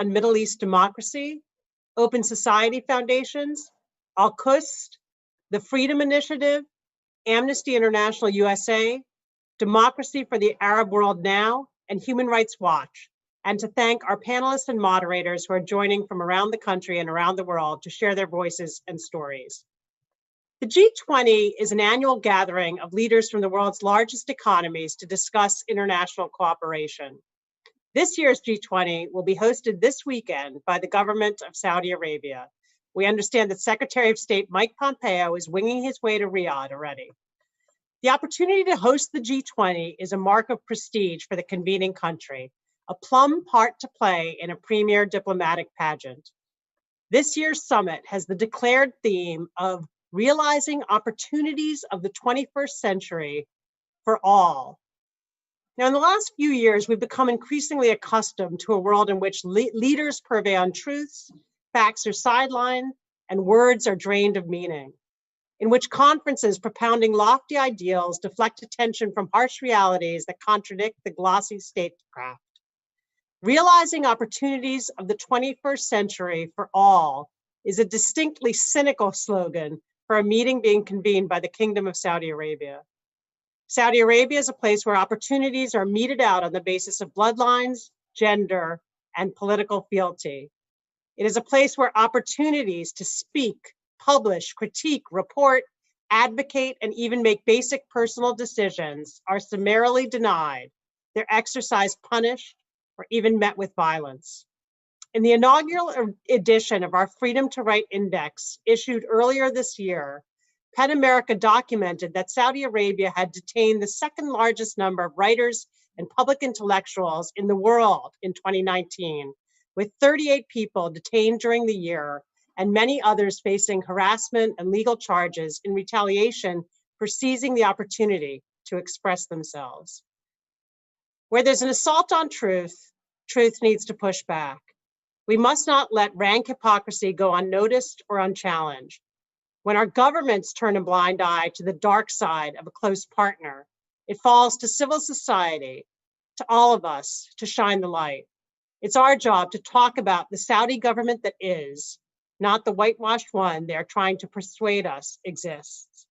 on Middle East Democracy, Open Society Foundations, Al-Quds, the Freedom Initiative, Amnesty International USA, Democracy for the Arab World Now, and Human Rights Watch, and to thank our panelists and moderators who are joining from around the country and around the world to share their voices and stories. The G20 is an annual gathering of leaders from the world's largest economies to discuss international cooperation. This year's G20 will be hosted this weekend by the government of Saudi Arabia. We understand that Secretary of State Mike Pompeo is winging his way to Riyadh already. The opportunity to host the G20 is a mark of prestige for the convening country, a plum part to play in a premier diplomatic pageant. This year's summit has the declared theme of realizing opportunities of the 21st century for all. Now, in the last few years, we've become increasingly accustomed to a world in which leaders purvey untruths, facts are sidelined, and words are drained of meaning, in which conferences propounding lofty ideals deflect attention from harsh realities that contradict the glossy statecraft. Realizing opportunities of the 21st century for all is a distinctly cynical slogan for a meeting being convened by the Kingdom of Saudi Arabia. Saudi Arabia is a place where opportunities are meted out on the basis of bloodlines, gender, and political fealty. It is a place where opportunities to speak, publish, critique, report, advocate, and even make basic personal decisions are summarily denied, their exercise punished, or even met with violence. In the inaugural edition of our Freedom to Write Index, issued earlier this year, PEN America documented that Saudi Arabia had detained the second largest number of writers and public intellectuals in the world in 2019, with 38 people detained during the year and many others facing harassment and legal charges in retaliation for seizing the opportunity to express themselves. Where there's an assault on truth, truth needs to push back. We must not let rank hypocrisy go unnoticed or unchallenged. When our governments turn a blind eye to the dark side of a close partner, it falls to civil society, to all of us, to shine the light. It's our job to talk about the Saudi government that is, not the whitewashed one they're trying to persuade us exists.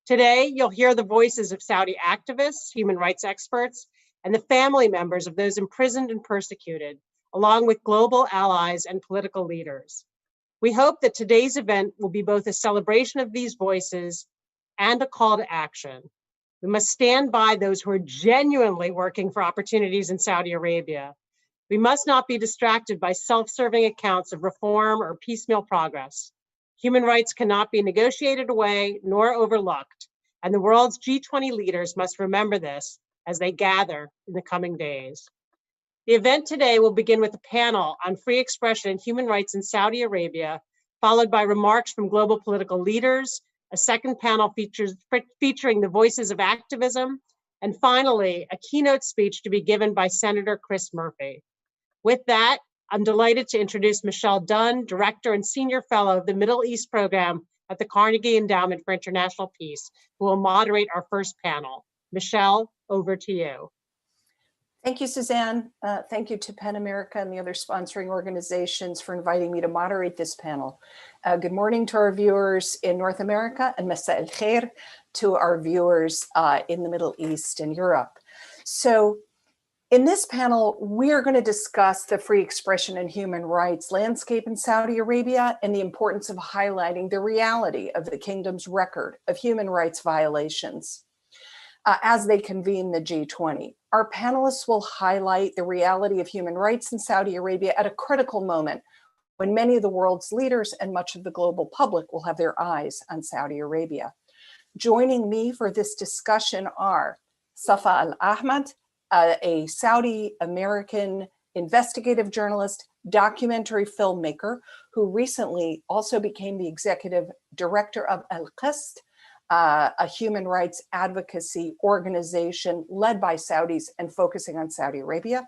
Today, you'll hear the voices of Saudi activists, human rights experts, and the family members of those imprisoned and persecuted, along with global allies and political leaders. We hope that today's event will be both a celebration of these voices and a call to action. We must stand by those who are genuinely working for opportunities in Saudi Arabia. We must not be distracted by self-serving accounts of reform or piecemeal progress. Human rights cannot be negotiated away nor overlooked, and the world's G20 leaders must remember this as they gather in the coming days. The event today will begin with a panel on free expression and human rights in Saudi Arabia, followed by remarks from global political leaders. A second panel featuring the voices of activism, and finally, a keynote speech to be given by Senator Chris Murphy. With that, I'm delighted to introduce Michelle Dunn, Director and Senior Fellow of the Middle East Program at the Carnegie Endowment for International Peace, who will moderate our first panel. Michelle, over to you. Thank you, Suzanne. Thank you to PEN America and the other sponsoring organizations for inviting me to moderate this panel. Good morning to our viewers in North America, and Masa el Khair to our viewers in the Middle East and Europe. So in this panel, we are going to discuss the free expression and human rights landscape in Saudi Arabia and the importance of highlighting the reality of the kingdom's record of human rights violations as they convene the G20. Our panelists will highlight the reality of human rights in Saudi Arabia at a critical moment when many of the world's leaders and much of the global public will have their eyes on Saudi Arabia. Joining me for this discussion are Safa Al-Ahmad, a Saudi American investigative journalist, documentary filmmaker, who recently also became the executive director of Al-Quds, a human rights advocacy organization led by Saudis and focusing on Saudi Arabia.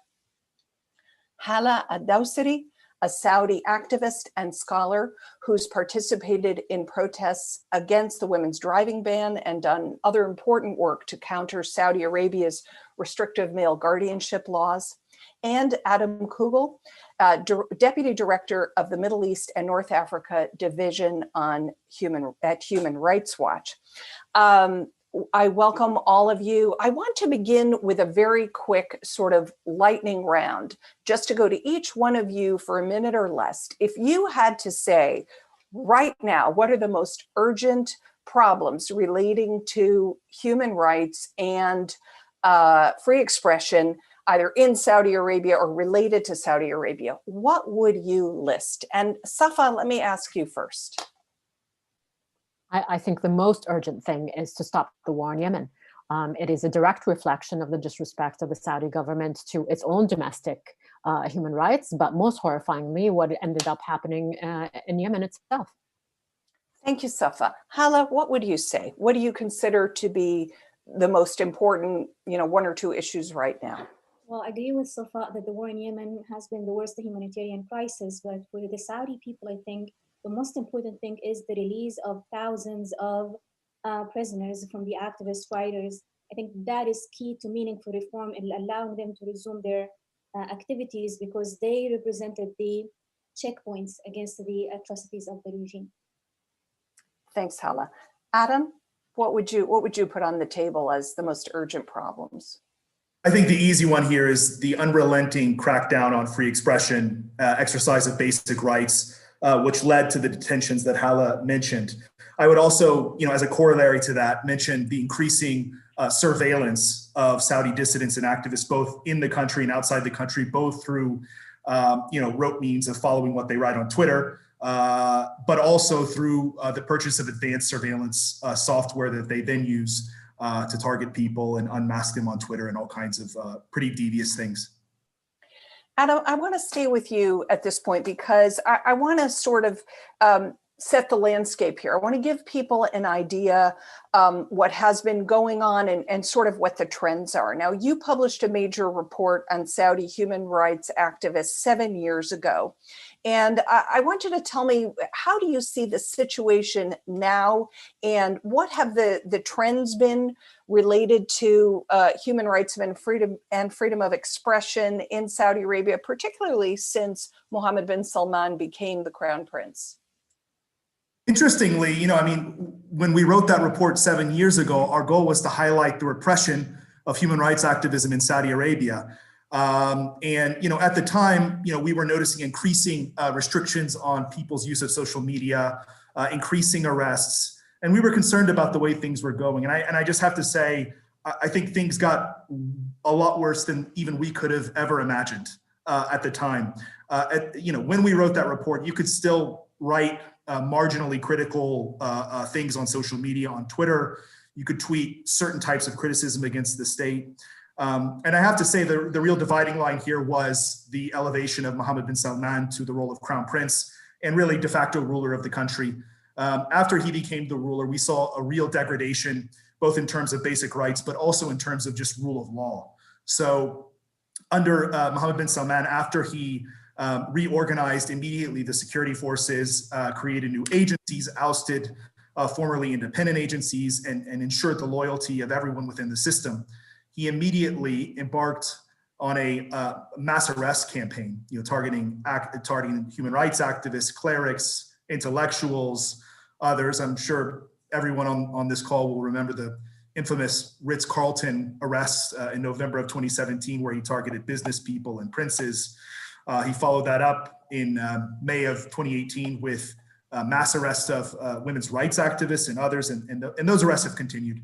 Hala Ad-Dawsari, a Saudi activist and scholar who's participated in protests against the women's driving ban and done other important work to counter Saudi Arabia's restrictive male guardianship laws. And Adam Kugel, Deputy Director of the Middle East and North Africa Division at Human Rights Watch. I welcome all of you. I want to begin with a very quick sort of lightning round, just to go to each one of you for a minute or less. If you had to say right now, what are the most urgent problems relating to human rights and free expression, either in Saudi Arabia or related to Saudi Arabia, what would you list? And Safa, let me ask you first. I think the most urgent thing is to stop the war in Yemen. It is a direct reflection of the disrespect of the Saudi government to its own domestic human rights, but most horrifyingly, what ended up happening in Yemen itself. Thank you, Safa. Hala, what would you say? What do you consider to be the most important, one or two issues right now? Well, I agree with Safa that the war in Yemen has been the worst humanitarian crisis, but for the Saudi people, I think the most important thing is the release of thousands of prisoners from the activist fighters. I think that is key to meaningful reform and allowing them to resume their activities, because they represented the checkpoints against the atrocities of the regime. Thanks, Hala. Adam, what would you put on the table as the most urgent problems? I think the easy one here is the unrelenting crackdown on free expression, exercise of basic rights, which led to the detentions that Hala mentioned. I would also, as a corollary to that, mention the increasing surveillance of Saudi dissidents and activists, both in the country and outside the country, both through, rote means of following what they write on Twitter, but also through the purchase of advanced surveillance software that they then use to target people and unmask them on Twitter and all kinds of pretty devious things. Adam, I want to stay with you at this point because I want to sort of set the landscape here. I want to give people an idea what has been going on and sort of what the trends are. Now, you published a major report on Saudi human rights activists 7 years ago. And I want you to tell me, how do you see the situation now, and what have the trends been related to human rights and freedom of expression in Saudi Arabia, particularly since Mohammed bin Salman became the crown prince? Interestingly, when we wrote that report 7 years ago, our goal was to highlight the repression of human rights activism in Saudi Arabia. At the time, we were noticing increasing restrictions on people's use of social media, increasing arrests, and we were concerned about the way things were going. And I just have to say, I think things got a lot worse than even we could have ever imagined at the time. When we wrote that report, you could still write marginally critical things on social media, on Twitter. You could tweet certain types of criticism against the state. And I have to say the real dividing line here was the elevation of Mohammed bin Salman to the role of crown prince and really de facto ruler of the country. After he became the ruler, we saw a real degradation, both in terms of basic rights, but also in terms of just rule of law. So under Mohammed bin Salman, after he reorganized immediately the security forces, created new agencies, ousted formerly independent agencies, and ensured the loyalty of everyone within the system, he immediately embarked on a mass arrest campaign, targeting human rights activists, clerics, intellectuals, others. I'm sure everyone on this call will remember the infamous Ritz-Carlton arrests in November of 2017, where he targeted business people and princes. He followed that up in May of 2018 with mass arrests of women's rights activists and others, and those arrests have continued.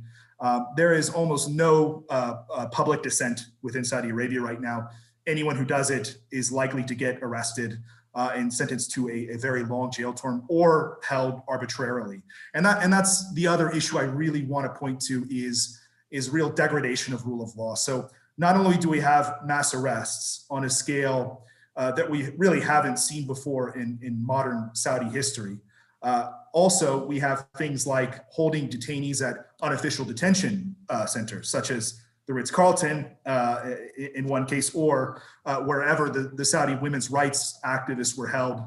There is almost no public dissent within Saudi Arabia right now. Anyone who does it is likely to get arrested and sentenced to a very long jail term or held arbitrarily. And that's the other issue I really want to point to is real degradation of rule of law. So not only do we have mass arrests on a scale that we really haven't seen before in modern Saudi history, also, we have things like holding detainees at unofficial detention centers, such as the Ritz-Carlton in one case, or wherever the Saudi women's rights activists were held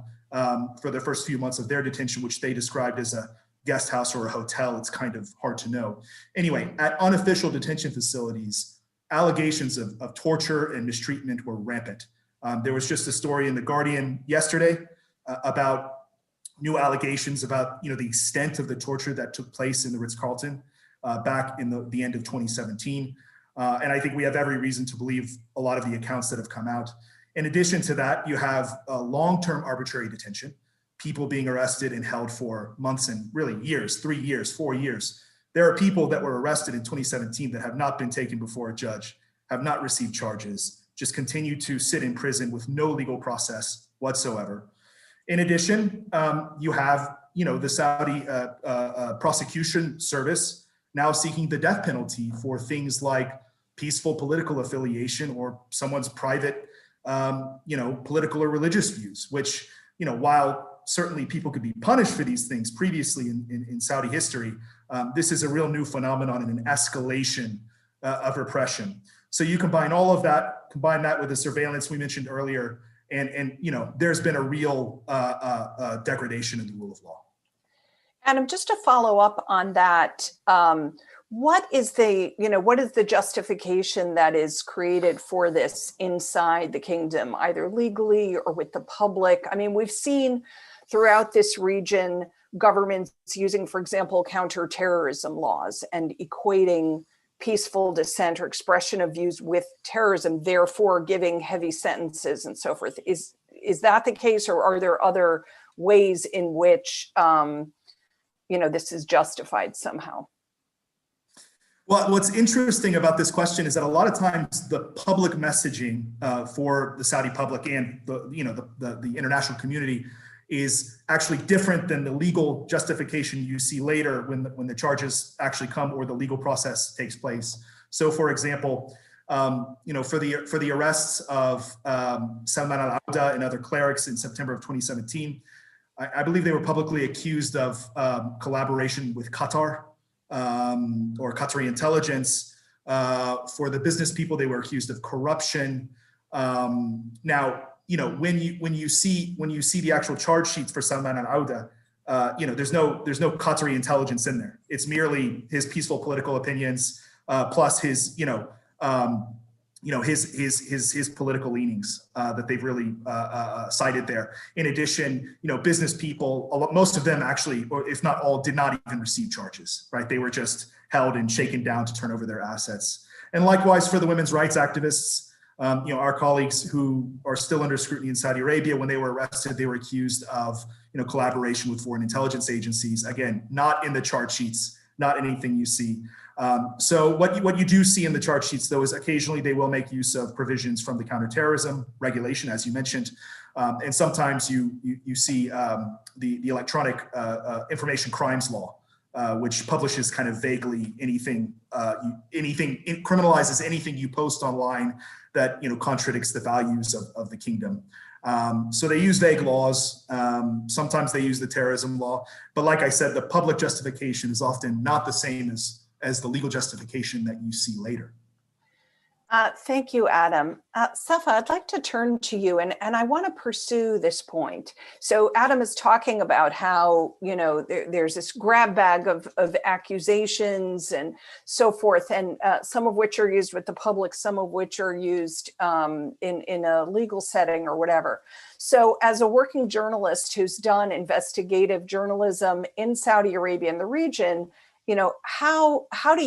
for the first few months of their detention, which they described as a guest house or a hotel. It's kind of hard to know. Anyway, at unofficial detention facilities, allegations of torture and mistreatment were rampant. There was just a story in The Guardian yesterday about new allegations about the extent of the torture that took place in the Ritz-Carlton back in the end of 2017. And I think we have every reason to believe a lot of the accounts that have come out. In addition to that, you have long-term arbitrary detention, people being arrested and held for months and really years, 3 years, 4 years. There are people that were arrested in 2017 that have not been taken before a judge, have not received charges, just continue to sit in prison with no legal process whatsoever. In addition, you have the Saudi prosecution service now seeking the death penalty for things like peaceful political affiliation or someone's private political or religious views, which while certainly people could be punished for these things previously in Saudi history, this is a real new phenomenon and an escalation of repression. So you combine all of that, combine that with the surveillance we mentioned earlier, and there's been a real degradation in the rule of law. Adam, just to follow up on that, what is the justification that is created for this inside the kingdom, either legally or with the public? I mean, we've seen throughout this region governments using, for example, counterterrorism laws and equating peaceful dissent or expression of views with terrorism, therefore giving heavy sentences and so forth. Is that the case, or are there other ways in which this is justified somehow? Well, what's interesting about this question is that a lot of times the public messaging for the Saudi public and the international community is actually different than the legal justification you see later when the charges actually come or the legal process takes place. So, for example, for the arrests of Salman al-Auda and other clerics in September of 2017, I believe they were publicly accused of collaboration with Qatar or Qatari intelligence. For the business people, they were accused of corruption. Now, when you see the actual charge sheets for Salman al-Auda, there's no Qatari intelligence in there. It's merely his peaceful political opinions plus his his political leanings that they've really cited there. In addition, business people, most of them actually, or if not all, did not even receive charges, right? They were just held and shaken down to turn over their assets. And likewise for the women's rights activists, our colleagues who are still under scrutiny in Saudi Arabia, when they were arrested, they were accused of collaboration with foreign intelligence agencies. Again, not in the charge sheets, not anything you see. So what you do see in the charge sheets, though, is occasionally they will make use of provisions from the counterterrorism regulation, as you mentioned, and sometimes you see the electronic information crimes law, which publishes kind of vaguely anything it criminalizes anything you post online that contradicts the values of the kingdom. So they use vague laws. Sometimes they use the terrorism law, but like I said, the public justification is often not the same as the legal justification that you see later. Thank you, Adam. Safa, I'd like to turn to you, and I want to pursue this point. So Adam is talking about how, there's this grab bag of accusations and so forth, and some of which are used with the public, some of which are used in a legal setting or whatever. So as a working journalist who's done investigative journalism in Saudi Arabia and the region, how do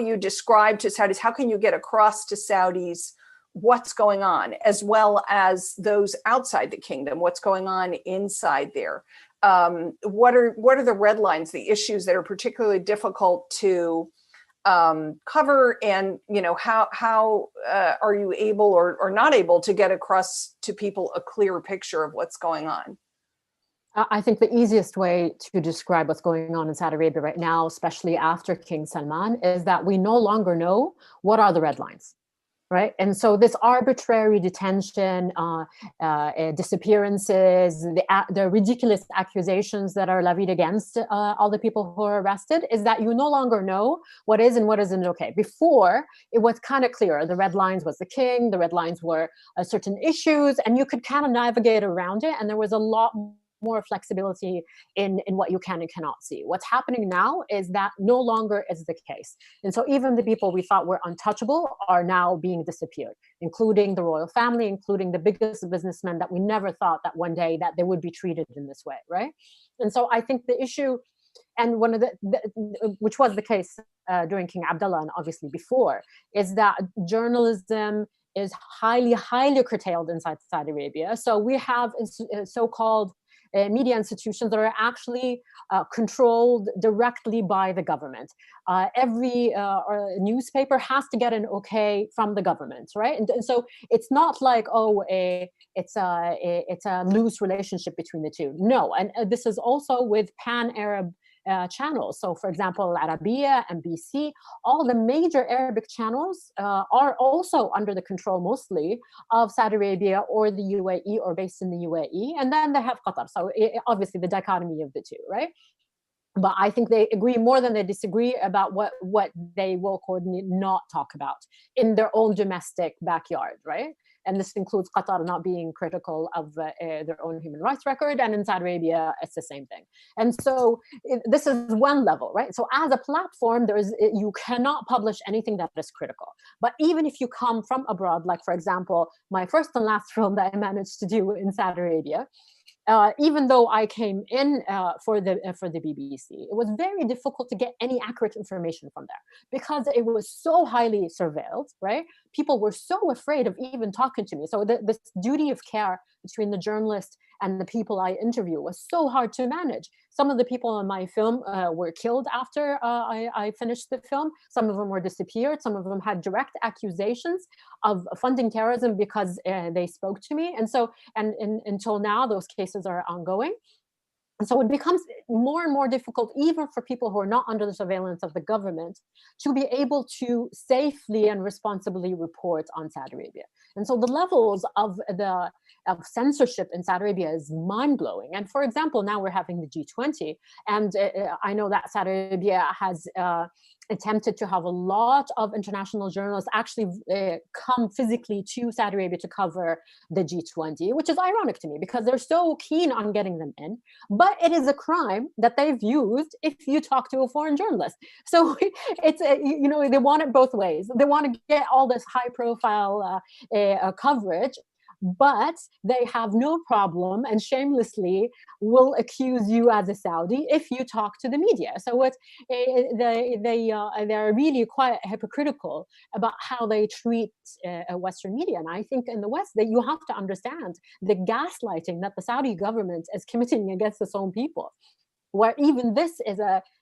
you describe to Saudis, how can you get across to Saudis what's going on, as well as those outside the kingdom, what's going on inside there? What are the red lines, the issues that are particularly difficult to cover, and how are you able or not able to get across to people a clear picture of what's going on? I think the easiest way to describe what's going on in Saudi Arabia right now, especially after King Salman, is that we no longer know what are the red lines, right? And so this arbitrary detention, disappearances, the ridiculous accusations that are levied against all the people who are arrested, is that you no longer know what is and what isn't okay. Before, it was kind of clear. The red lines was the king, the red lines were certain issues, and you could kind of navigate around it, and there was a lot more flexibility in what you can and cannot see. What's happening now is that no longer is the case. And so even the people we thought were untouchable are now being disappeared, including the royal family, including the biggest businessmen that we never thought that one day that they would be treated in this way, right? And so I think the issue, and one of which was the case during King Abdullah and obviously before, is that journalism is highly, highly curtailed inside Saudi Arabia. So we have so-called media institutions that are actually controlled directly by the government. Every newspaper has to get an okay from the government, right? And so it's not like, oh, it's a loose relationship between the two. No, and this is also with pan-Arab channels. So, for example, Arabiya, MBC, all the major Arabic channels are also under the control mostly of Saudi Arabia or the UAE or based in the UAE. And then they have Qatar. So obviously the dichotomy of the two, right? But I think they agree more than they disagree about what they will coordinate, not talk about in their own domestic backyard, right? And this includes Qatar not being critical of their own human rights record. And in Saudi Arabia, it's the same thing. And so this is one level, right? So as a platform, you cannot publish anything that is critical. But even if you come from abroad, like, for example, my first and last film that I managed to do in Saudi Arabia, even though I came in for the BBC, it was very difficult to get any accurate information from there because it was so highly surveilled, right? People were so afraid of even talking to me. So this duty of care between the journalist and the people I interview was so hard to manage. Some of the people in my film were killed after I finished the film. Some of them were disappeared. Some of them had direct accusations of funding terrorism because they spoke to me. And so, until now, those cases are ongoing. And so it becomes more and more difficult, even for people who are not under the surveillance of the government, to be able to safely and responsibly report on Saudi Arabia. And so the levels of censorship in Saudi Arabia is mind-blowing. And for example, now we're having the G20, and I know that Saudi Arabia has attempted to have a lot of international journalists actually come physically to Saudi Arabia to cover the G20, which is ironic to me because they're so keen on getting them in. But it is a crime that they've used if you talk to a foreign journalist. So it's, they want it both ways. They want to get all this high profile coverage, but they have no problem and shamelessly will accuse you as a Saudi if you talk to the media. So they're really quite hypocritical about how they treat Western media. And I think in the West that you have to understand the gaslighting that the Saudi government is committing against its own people, where even this is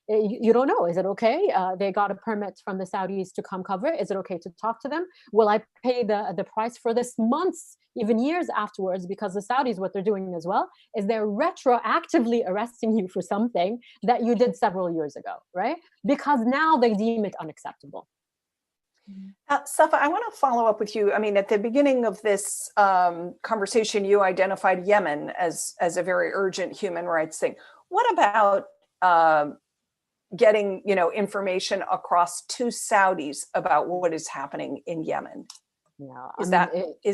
you don't know, is it okay? They got a permit from the Saudis to come cover. Is it okay to talk to them? Will I pay the price for this months, even years afterwards? Because the Saudis, what they're doing as well, is they're retroactively arresting you for something that you did several years ago, right? Because now they deem it unacceptable. Safa, I want to follow up with you. I mean, at the beginning of this conversation, you identified Yemen as a very urgent human rights thing. What about getting, information across to Saudis about what is happening in Yemen? Yeah, is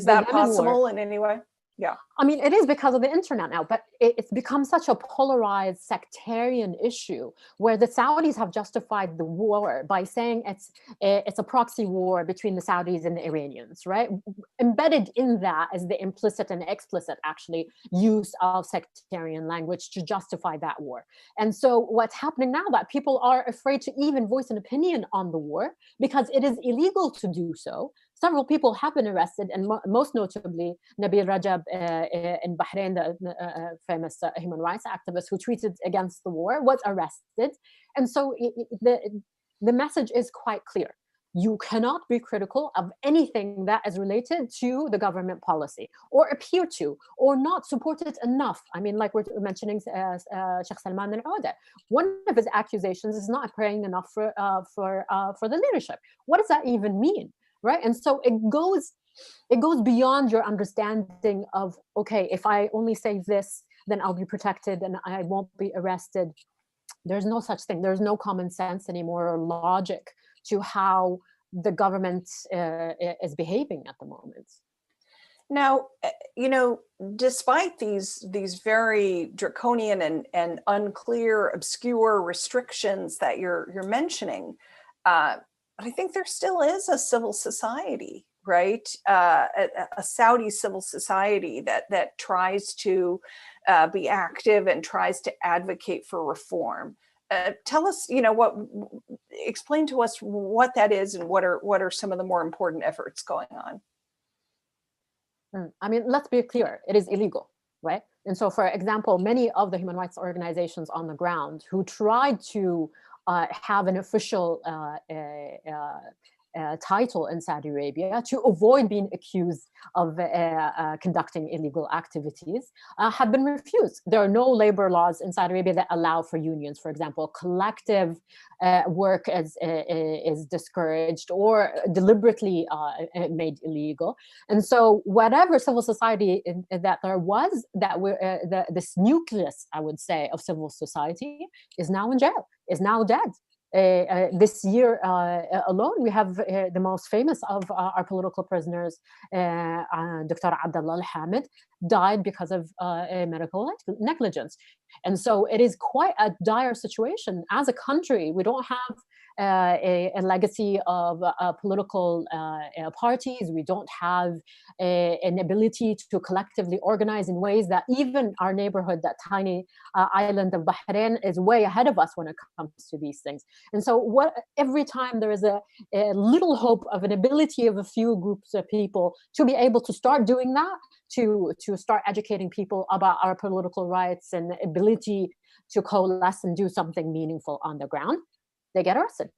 that possible in any way? Yeah. I mean, it is because of the internet now, but it's become such a polarized sectarian issue where the Saudis have justified the war by saying it's a proxy war between the Saudis and the Iranians, right? Embedded in that is the implicit and explicit, actually, use of sectarian language to justify that war. And so what's happening now that people are afraid to even voice an opinion on the war because it is illegal to do so. Several people have been arrested, and most notably, Nabil Rajab in Bahrain, the famous human rights activist who tweeted against the war, was arrested. And so the message is quite clear. You cannot be critical of anything that is related to the government policy or appear to or not support it enough. I mean, like we're mentioning Sheikh Salman al-Auda. One of his accusations is not praying enough for the leadership. What does that even mean? Right. And so it goes beyond your understanding of, okay, if I only say this, then I'll be protected and I won't be arrested. There's no such thing. There's no common sense anymore or logic to how the government is behaving at the moment. Now, despite these very draconian and unclear, obscure restrictions that you're mentioning, I think there still is a civil society, right? A Saudi civil society that tries to be active and tries to advocate for reform. Tell us, explain to us what that is and what are some of the more important efforts going on. I mean, let's be clear, it is illegal, right? And so, for example, many of the human rights organizations on the ground who tried to have an official title in Saudi Arabia to avoid being accused of conducting illegal activities have been refused. There are no labor laws in Saudi Arabia that allow for unions, for example. Collective work is discouraged or deliberately made illegal. And so whatever civil society that there was, this nucleus, I would say, of civil society is now in jail, is now dead. This year alone, we have the most famous of our political prisoners, Dr. Abdullah Al-Hamid, died because of medical negligence. And so it is quite a dire situation. As a country, we don't have a legacy of political parties. We don't have an ability to collectively organize in ways that even our neighborhood, that tiny island of Bahrain, is way ahead of us when it comes to these things. And so every time there is a little hope of an ability of a few groups of people to be able to start doing that, to start educating people about our political rights and the ability to coalesce and do something meaningful on the ground, they get arrested.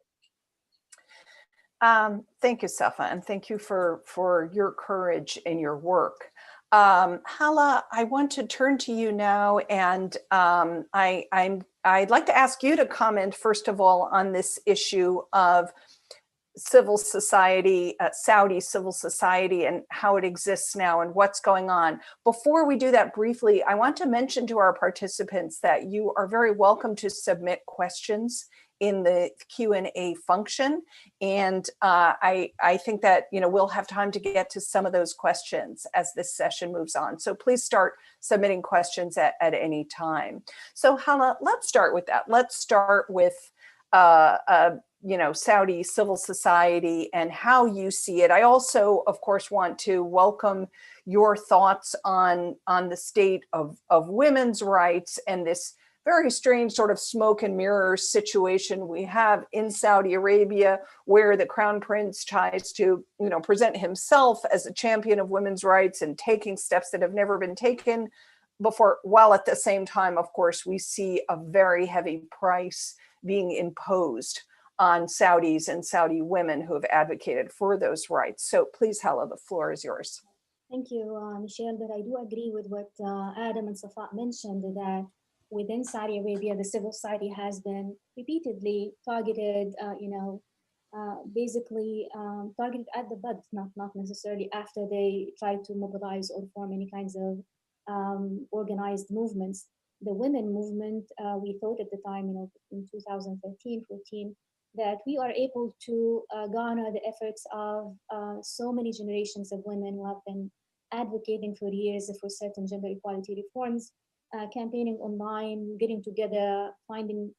Thank you, Safa, and thank you for your courage in your work. Hala, I want to turn to you now, and I'd like to ask you to comment, first of all, on this issue of civil society, Saudi civil society, and how it exists now and what's going on. Before we do that briefly, I want to mention to our participants that you are very welcome to submit questions in the Q&A function. And I think that we'll have time to get to some of those questions as this session moves on. So please start submitting questions at any time. So Hala, let's start with that. Let's start with Saudi civil society and how you see it. I also, of course, want to welcome your thoughts on the state of women's rights and this very strange sort of smoke and mirrors situation we have in Saudi Arabia, where the crown prince tries to, present himself as a champion of women's rights and taking steps that have never been taken before, while at the same time, of course, we see a very heavy price being imposed on Saudis and Saudi women who have advocated for those rights. So please, Hala, the floor is yours. Thank you, Michelle, but I do agree with what Adam and Safa mentioned, that within Saudi Arabia, the civil society has been repeatedly targeted, basically targeted at the butt, not necessarily after they try to mobilize or form any kinds of organized movements. The women movement, we thought at the time, in 2013, 14, that we are able to garner the efforts of so many generations of women who have been advocating for years for certain gender equality reforms, campaigning online, getting together, finding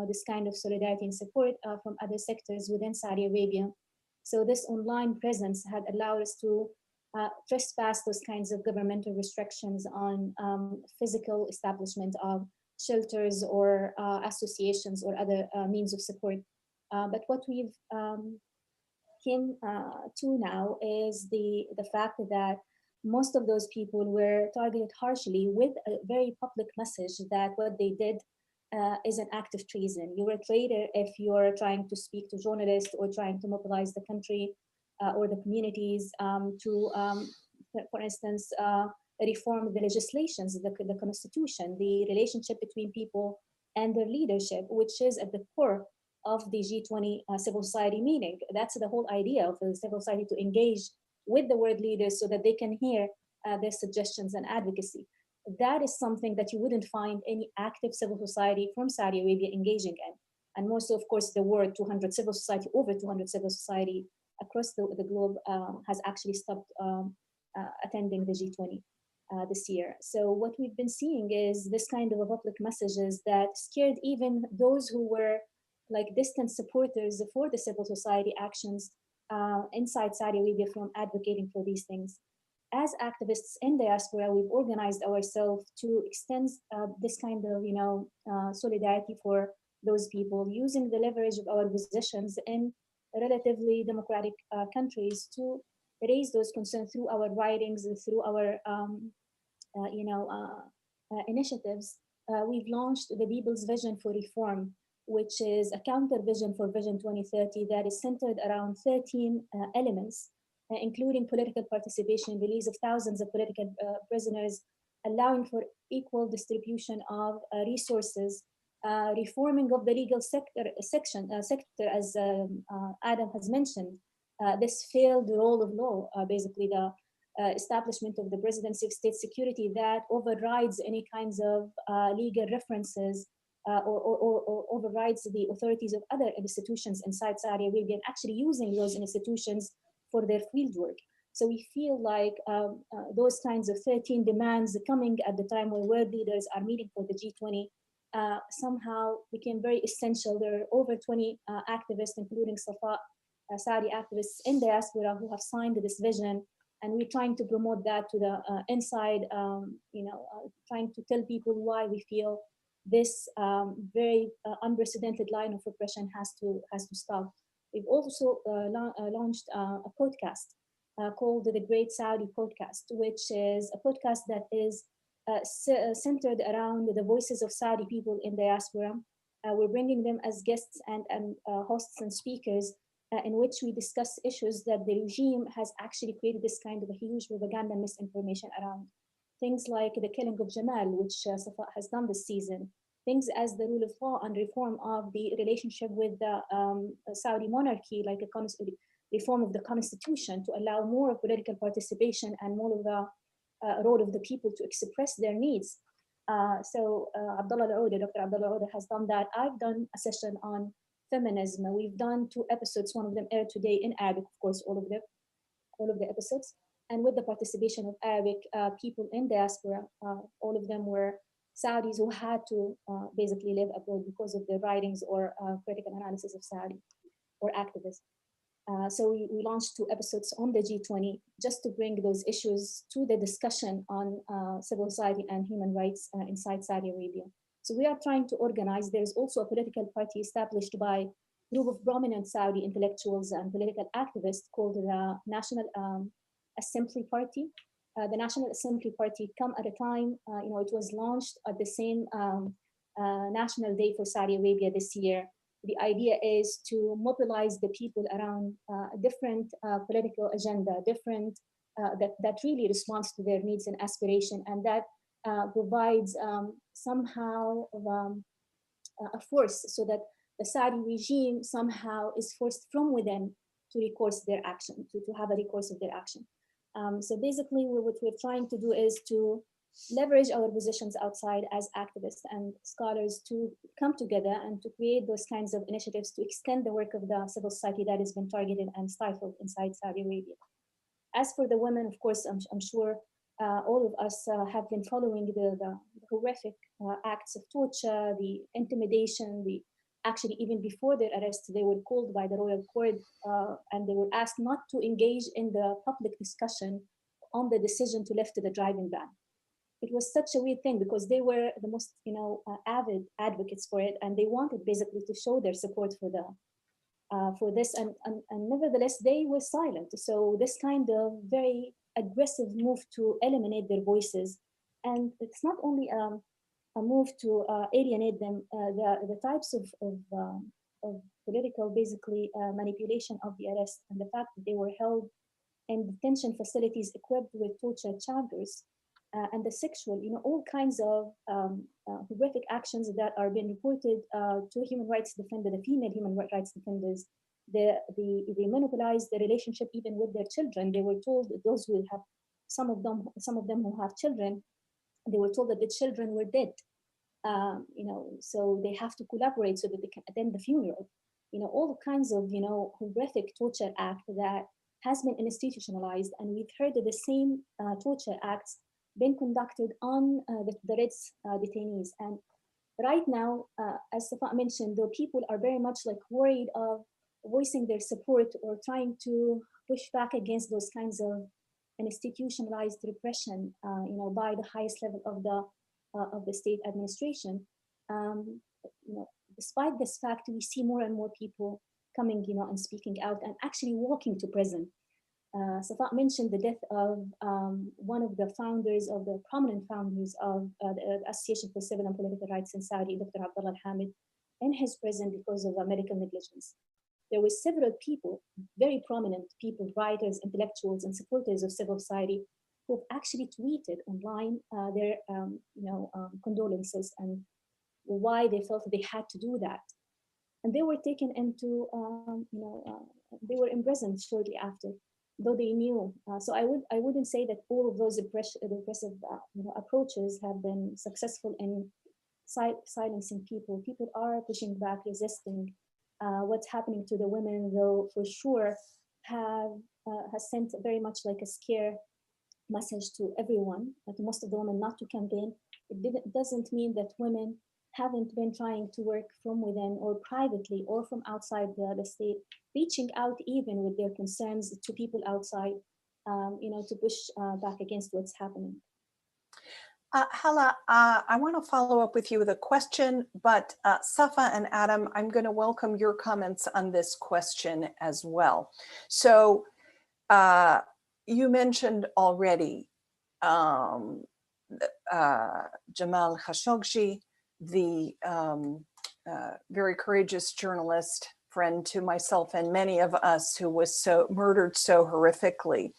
this kind of solidarity and support from other sectors within Saudi Arabia. So this online presence had allowed us to trespass those kinds of governmental restrictions on physical establishment of shelters or associations or other means of support. But what we've came to now is the fact that most of those people were targeted harshly with a very public message that what they did is an act of treason. You're a traitor if you're trying to speak to journalists or trying to mobilize the country or the communities to, for instance, reform the legislations, the constitution, the relationship between people and their leadership, which is at the core of the G20 civil society meeting. That's the whole idea of the civil society, to engage with the world leaders so that they can hear their suggestions and advocacy. That is something that you wouldn't find any active civil society from Saudi Arabia engaging in. And more so, of course, the world, 200 civil society, over 200 civil society across the globe has actually stopped attending the G20 this year. So what we've been seeing is this kind of a public messages that scared even those who were like distant supporters for the civil society actions inside Saudi Arabia from advocating for these things. As activists in diaspora, we've organized ourselves to extend this kind of, solidarity for those people, using the leverage of our positions in relatively democratic countries to raise those concerns through our writings and through our, initiatives. We've launched the People's Vision for Reform, which is a counter vision for Vision 2030 that is centered around 13 elements, including political participation, release of thousands of political prisoners, allowing for equal distribution of resources, reforming of the legal sector, as Adam has mentioned. This failed role of law, basically the establishment of the presidency of state security that overrides any kinds of legal references or overrides the authorities of other institutions inside Saudi Arabia, and actually using those institutions for their field work. So we feel like those kinds of 13 demands coming at the time when world leaders are meeting for the G20 somehow became very essential. There are over 20 activists, including Safa, Saudi activists in diaspora who have signed this vision. And we're trying to promote that to the inside, trying to tell people why we feel this very unprecedented line of repression has to stop. We've also launched a podcast called the Great Saudi Podcast, which is a podcast that is centered around the voices of Saudi people in diaspora. We're bringing them as guests and hosts and speakers in which we discuss issues that the regime has actually created this kind of a huge propaganda and misinformation around. Things like the killing of Jamal, which Safa has done this season. Things as the rule of law and reform of the relationship with the Saudi monarchy, like a reform of the constitution to allow more political participation and more of the role of the people to express their needs. So Abdullah Al-Ouda, Dr. Abdullah Al-Ouda has done that. I've done a session on feminism. We've done 2 episodes. One of them aired today in Arabic, of course, all of the episodes. And with the participation of Arabic people in diaspora, all of them were Saudis who had to basically live abroad because of their writings or critical analysis of Saudi or activism. So we launched 2 episodes on the G20 just to bring those issues to the discussion on civil society and human rights inside Saudi Arabia. So we are trying to organize. There's also a political party established by a group of prominent Saudi intellectuals and political activists called the National Assembly Party. The National Assembly Party come at a time, it was launched at the same National Day for Saudi Arabia this year. The idea is to mobilize the people around a different political agenda, that really responds to their needs and aspiration, and that provides somehow a force so that the Saudi regime somehow is forced from within to recourse their action, to have a recourse of their action. So basically what we're trying to do is to leverage our positions outside as activists and scholars to come together and to create those kinds of initiatives to extend the work of the civil society that has been targeted and stifled inside Saudi Arabia. As for the women, of course, I'm sure all of us have been following the horrific acts of torture, the intimidation, actually even before their arrest, they were called by the royal court and they were asked not to engage in the public discussion on the decision to lift the driving ban. It was such a weird thing because they were the most, avid advocates for it, and they wanted basically to show their support for this, and nevertheless they were silent. So this kind of very aggressive move to eliminate their voices, and it's not only a move to alienate them, the types of political basically manipulation of the arrest, and the fact that they were held in detention facilities equipped with torture chambers. And the sexual, all kinds of horrific actions that are being reported to human rights defenders, the female human rights defenders. They monopolize the relationship even with their children. They were told that those who have, some of them who have children, they were told that the children were dead. So they have to collaborate so that they can attend the funeral. All kinds of horrific torture act that has been institutionalized, and we've heard that the same torture acts been conducted on the Red's detainees. And right now, as Safa mentioned, the people are very much like worried of voicing their support or trying to push back against those kinds of institutionalized repression, by the highest level of the state administration. Despite this fact, we see more and more people coming, and speaking out and actually walking to prison. Safa mentioned the death of one of the prominent founders of the Association for Civil and Political Rights in Saudi, Dr. Abdullah Al-Hamid, in his prison because of medical negligence. There were several people, very prominent people, writers, intellectuals, and supporters of civil society, who have actually tweeted online their condolences and why they felt they had to do that. And they were taken into, they were imprisoned shortly after, though they knew. So I wouldn't say that all of those repressive approaches have been successful in silencing people. People are pushing back, resisting. What's happening to the women, though, for sure, has sent very much like a scare message to everyone, to most of the women, not to campaign. It doesn't mean that women haven't been trying to work from within or privately or from outside the state, reaching out even with their concerns to people outside, to push back against what's happening. Hala, I want to follow up with you with a question, but Safa and Adam, I'm going to welcome your comments on this question as well. So you mentioned already Jamal Khashoggi, the very courageous journalist, friend to myself and many of us, who was murdered so horrifically.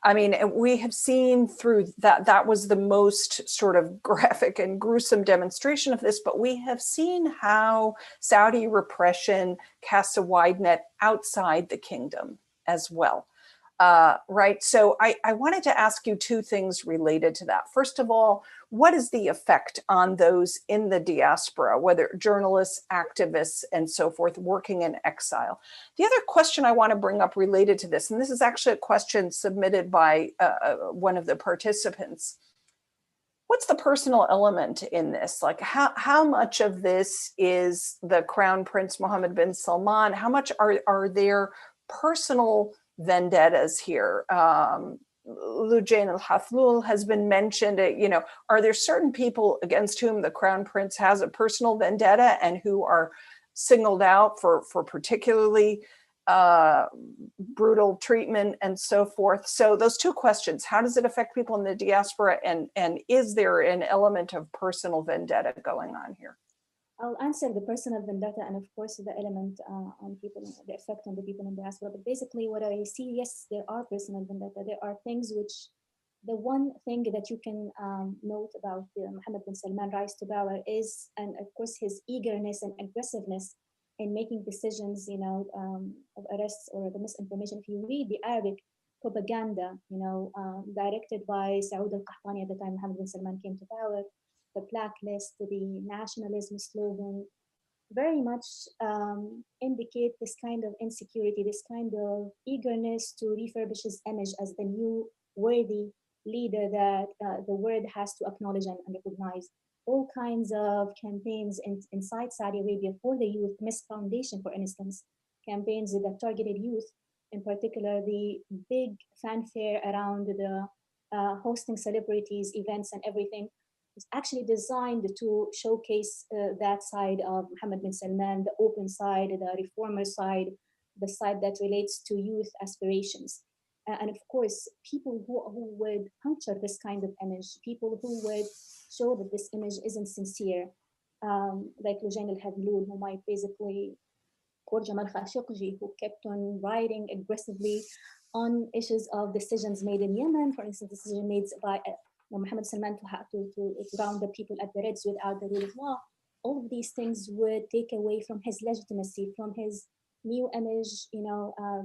I mean, we have seen through that was the most sort of graphic and gruesome demonstration of this, but we have seen how Saudi repression casts a wide net outside the kingdom as well. Right. So I wanted to ask you two things related to that. First of all, what is the effect on those in the diaspora, whether journalists, activists, and so forth, working in exile? The other question I want to bring up related to this, and this is actually a question submitted by one of the participants. What's the personal element in this? Like how much of this is the Crown Prince Mohammed bin Salman? How much are there personal vendettas here? Lujain al-Hathlul has been mentioned. Are there certain people against whom the Crown Prince has a personal vendetta and who are singled out for particularly brutal treatment and so forth? So those two questions: how does it affect people in the diaspora, and is there an element of personal vendetta going on here? I'll answer the personal vendetta and of course the element on people, the effect on the people in the diaspora. But basically what I see, yes, there are personal vendetta. There are things which, the one thing that you can note about Mohammed bin Salman rise to power is, and of course his eagerness and aggressiveness in making decisions, of arrests or the misinformation. If you read the Arabic propaganda, directed by Saud al-Qahtani at the time Mohammed bin Salman came to power, the blacklist, the nationalism slogan, very much indicate this kind of insecurity, this kind of eagerness to refurbish his image as the new worthy leader that the world has to acknowledge and recognize. All kinds of campaigns inside Saudi Arabia for the youth, Miss Foundation, for instance, campaigns that targeted youth, in particular the big fanfare around the hosting celebrities, events and everything, is actually designed to showcase that side of Mohammed bin Salman, the open side, the reformer side, the side that relates to youth aspirations. And of course, people who would puncture this kind of image, people who would show that this image isn't sincere, like Lujain al-Hathlul, who might basically, or Jamal Khashoggi, who kept on writing aggressively on issues of decisions made in Yemen, for instance, decision made by Mohammed Salman to have to round the people at the Reds without the rule of law. All of these things would take away from his legitimacy, from his new image,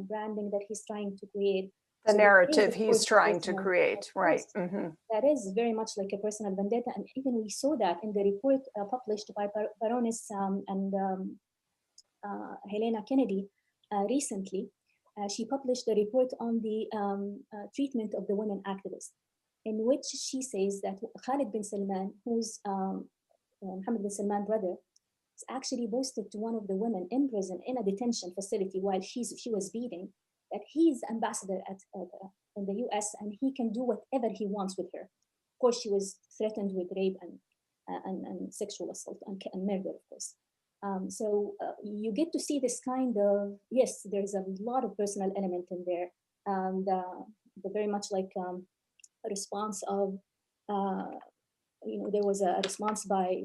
branding that he's trying to create. The narrative he's trying to create, right? Mm-hmm. That is very much like a personal vendetta, and even we saw that in the report published by Baroness and Helena Kennedy recently. she published a report on the treatment of the women activists, in which she says that Khalid bin Salman, who's Mohammed bin Salman's brother, is actually boasted to one of the women in prison in a detention facility while she was beating, that he's ambassador in the US and he can do whatever he wants with her. Of course, she was threatened with rape and sexual assault and murder, of course. So you get to see this kind of, yes, there's a lot of personal element in there. The very much like a response of, there was a response by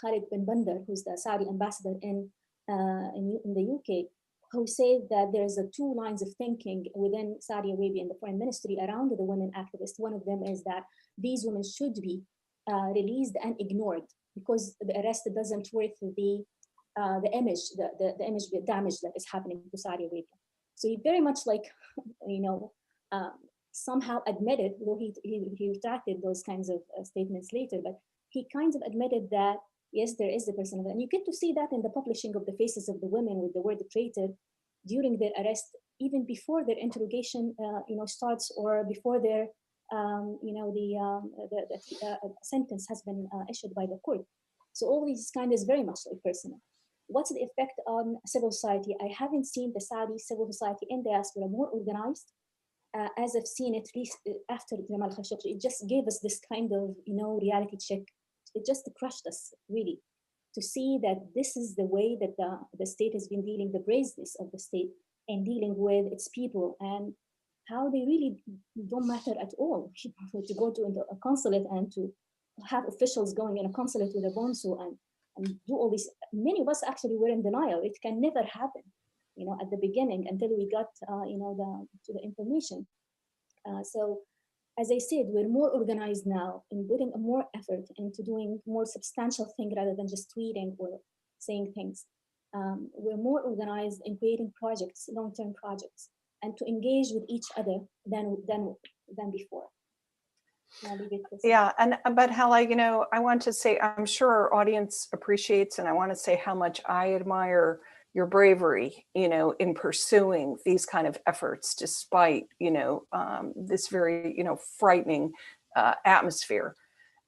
Khalid bin Bandar, who's the Saudi ambassador in the UK, who said that there's two lines of thinking within Saudi Arabia and the foreign ministry around the women activists. One of them is that these women should be released and ignored because the arrest doesn't worth the image, the image damage that is happening to Saudi Arabia. So he very much like, somehow admitted, though he retracted those kinds of statements later, but he kind of admitted that, yes, there is the person. And you get to see that in the publishing of the faces of the women with the word traitor during their arrest, even before their interrogation, starts, or before their, the sentence has been issued by the court. So all these kind is very much like personal. What's the effect on civil society? I haven't seen the Saudi civil society in diaspora more organized as I've seen it after Jamal Khashoggi. It just gave us this kind of, reality check. It just crushed us, really, to see that this is the way that the state has been dealing, the brazeness of the state and dealing with its people, and how they really don't matter at all. To go to a consulate and to have officials going in a consulate with a bonzo and do all this. Many of us actually were in denial. It can never happen, at the beginning until we got, to the information. So, as I said, we're more organized now in putting more effort into doing more substantial things rather than just tweeting or saying things. We're more organized in creating projects, long-term projects, and to engage with each other than before. Yeah, but Hala, I want to say, I'm sure our audience appreciates, and I want to say how much I admire your bravery, in pursuing these kind of efforts, despite, this very, frightening atmosphere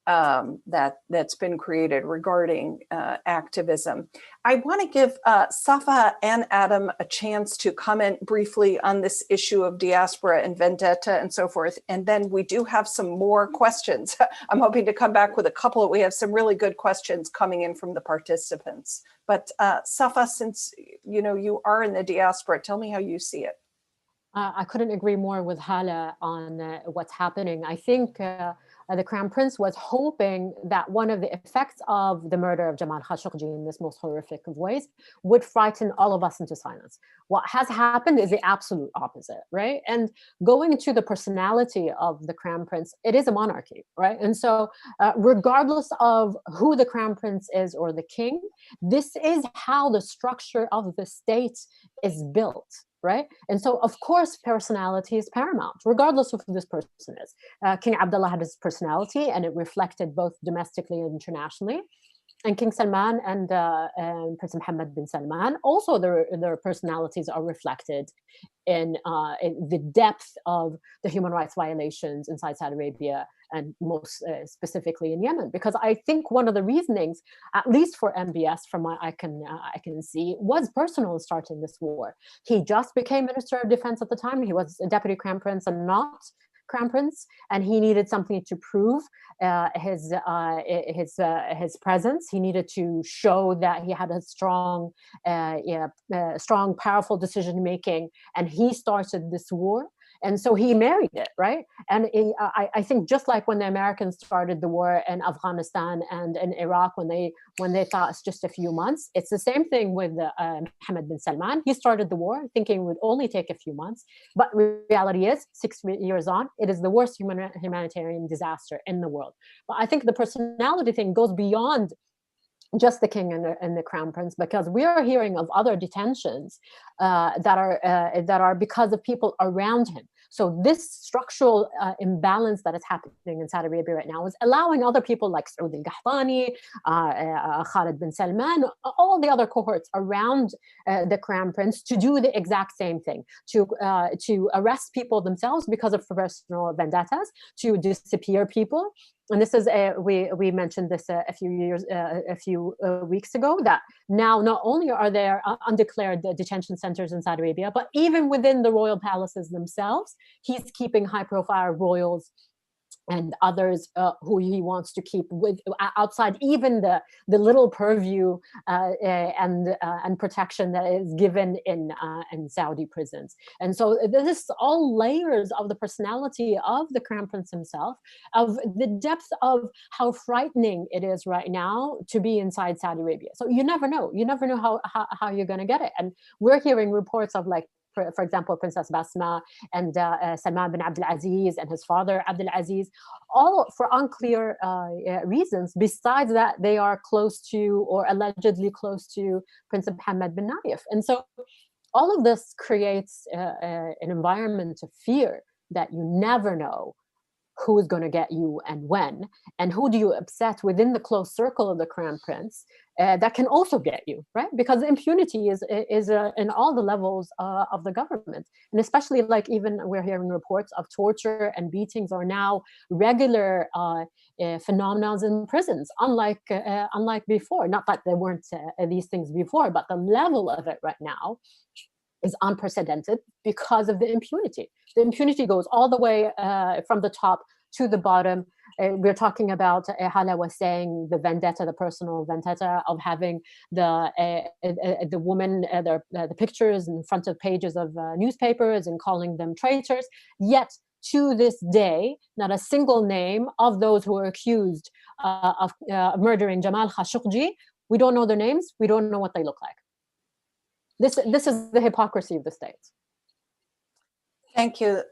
that's been created regarding activism. I want to give Safa and Adam a chance to comment briefly on this issue of diaspora and vendetta and so forth. And then we do have some more questions. I'm hoping to come back with a couple. We have some really good questions coming in from the participants. But Safa, since you are in the diaspora, tell me how you see it. I couldn't agree more with Hala on what's happening. I think the Crown Prince was hoping that one of the effects of the murder of Jamal Khashoggi in this most horrific of ways would frighten all of us into silence. What has happened is the absolute opposite, right? And going to the personality of the Crown Prince, it is a monarchy, right? And so regardless of who the Crown Prince is or the king, this is how the structure of the state is built. Right? And so, of course, personality is paramount, regardless of who this person is. King Abdullah had his personality, and it reflected both domestically and internationally. And King Salman and Prince Mohammed bin Salman, also their personalities are reflected in the depth of the human rights violations inside Saudi Arabia, and most specifically in Yemen. Because I think one of the reasonings, at least for MBS, from what I can see, was personal in starting this war. He just became Minister of Defense at the time. He was a Deputy Crown Prince and not Crown Prince, and he needed something to prove his presence. He needed to show that he had a strong, powerful decision making, and he started this war. And so he married it, right? And I think just like when the Americans started the war in Afghanistan and in Iraq, when they thought it's just a few months, it's the same thing with Mohammed bin Salman. He started the war thinking it would only take a few months, but reality is 6 years on, it is the worst humanitarian disaster in the world. But I think the personality thing goes beyond just the king and the crown prince, because we are hearing of other detentions that are because of people around him. So this structural imbalance that is happening in Saudi Arabia right now is allowing other people like Saud al-Qahtani, Khalid bin Salman, all the other cohorts around the crown prince to do the exact same thing, to arrest people themselves because of personal vendettas, to disappear people. And this is we mentioned this a few weeks ago, that now not only are there undeclared detention centers in Saudi Arabia, but even within the royal palaces themselves, he's keeping high-profile royals and others who he wants to keep outside even the little purview and protection that is given in Saudi prisons. And so this is all layers of the personality of the Crown Prince himself, of the depth of how frightening it is right now to be inside Saudi Arabia. So you never know how you're going to get it. And we're hearing reports of, like, for example, Princess Basma and Salman bin Abdul Aziz and his father Abdul Aziz, all for unclear reasons, besides that they are close to, or allegedly close to, Prince Mohammed bin Nayef. And so all of this creates an environment of fear that you never know who is going to get you and when, and who do you upset within the close circle of the Crown Prince that can also get you, right? Because impunity is in all the levels of the government. And especially, like, even we're hearing reports of torture and beatings are now regular phenomena in prisons, unlike before. Not that there weren't these things before, but the level of it right now is unprecedented because of the impunity. The impunity goes all the way from the top to the bottom. We're talking about, Hala was saying, the vendetta, the personal vendetta of having the woman, the pictures in front of pages of newspapers and calling them traitors. Yet to this day, not a single name of those who are accused of murdering Jamal Khashoggi. We don't know their names. We don't know what they look like. This is the hypocrisy of the state. Thank you,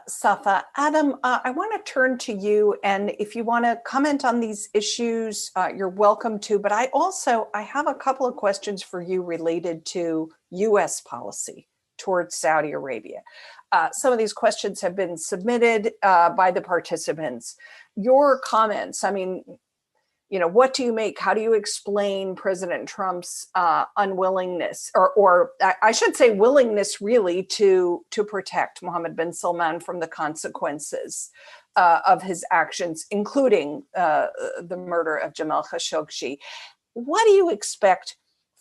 Safa. Adam, I want to turn to you, and if you want to comment on these issues, you're welcome to, but I have a couple of questions for you related to US policy towards Saudi Arabia. Some of these questions have been submitted by the participants. Your comments, I mean, what do you make? How do you explain President Trump's unwillingness, or I should say willingness, really, to protect Mohammed bin Salman from the consequences of his actions, including the murder of Jamal Khashoggi? What do you expect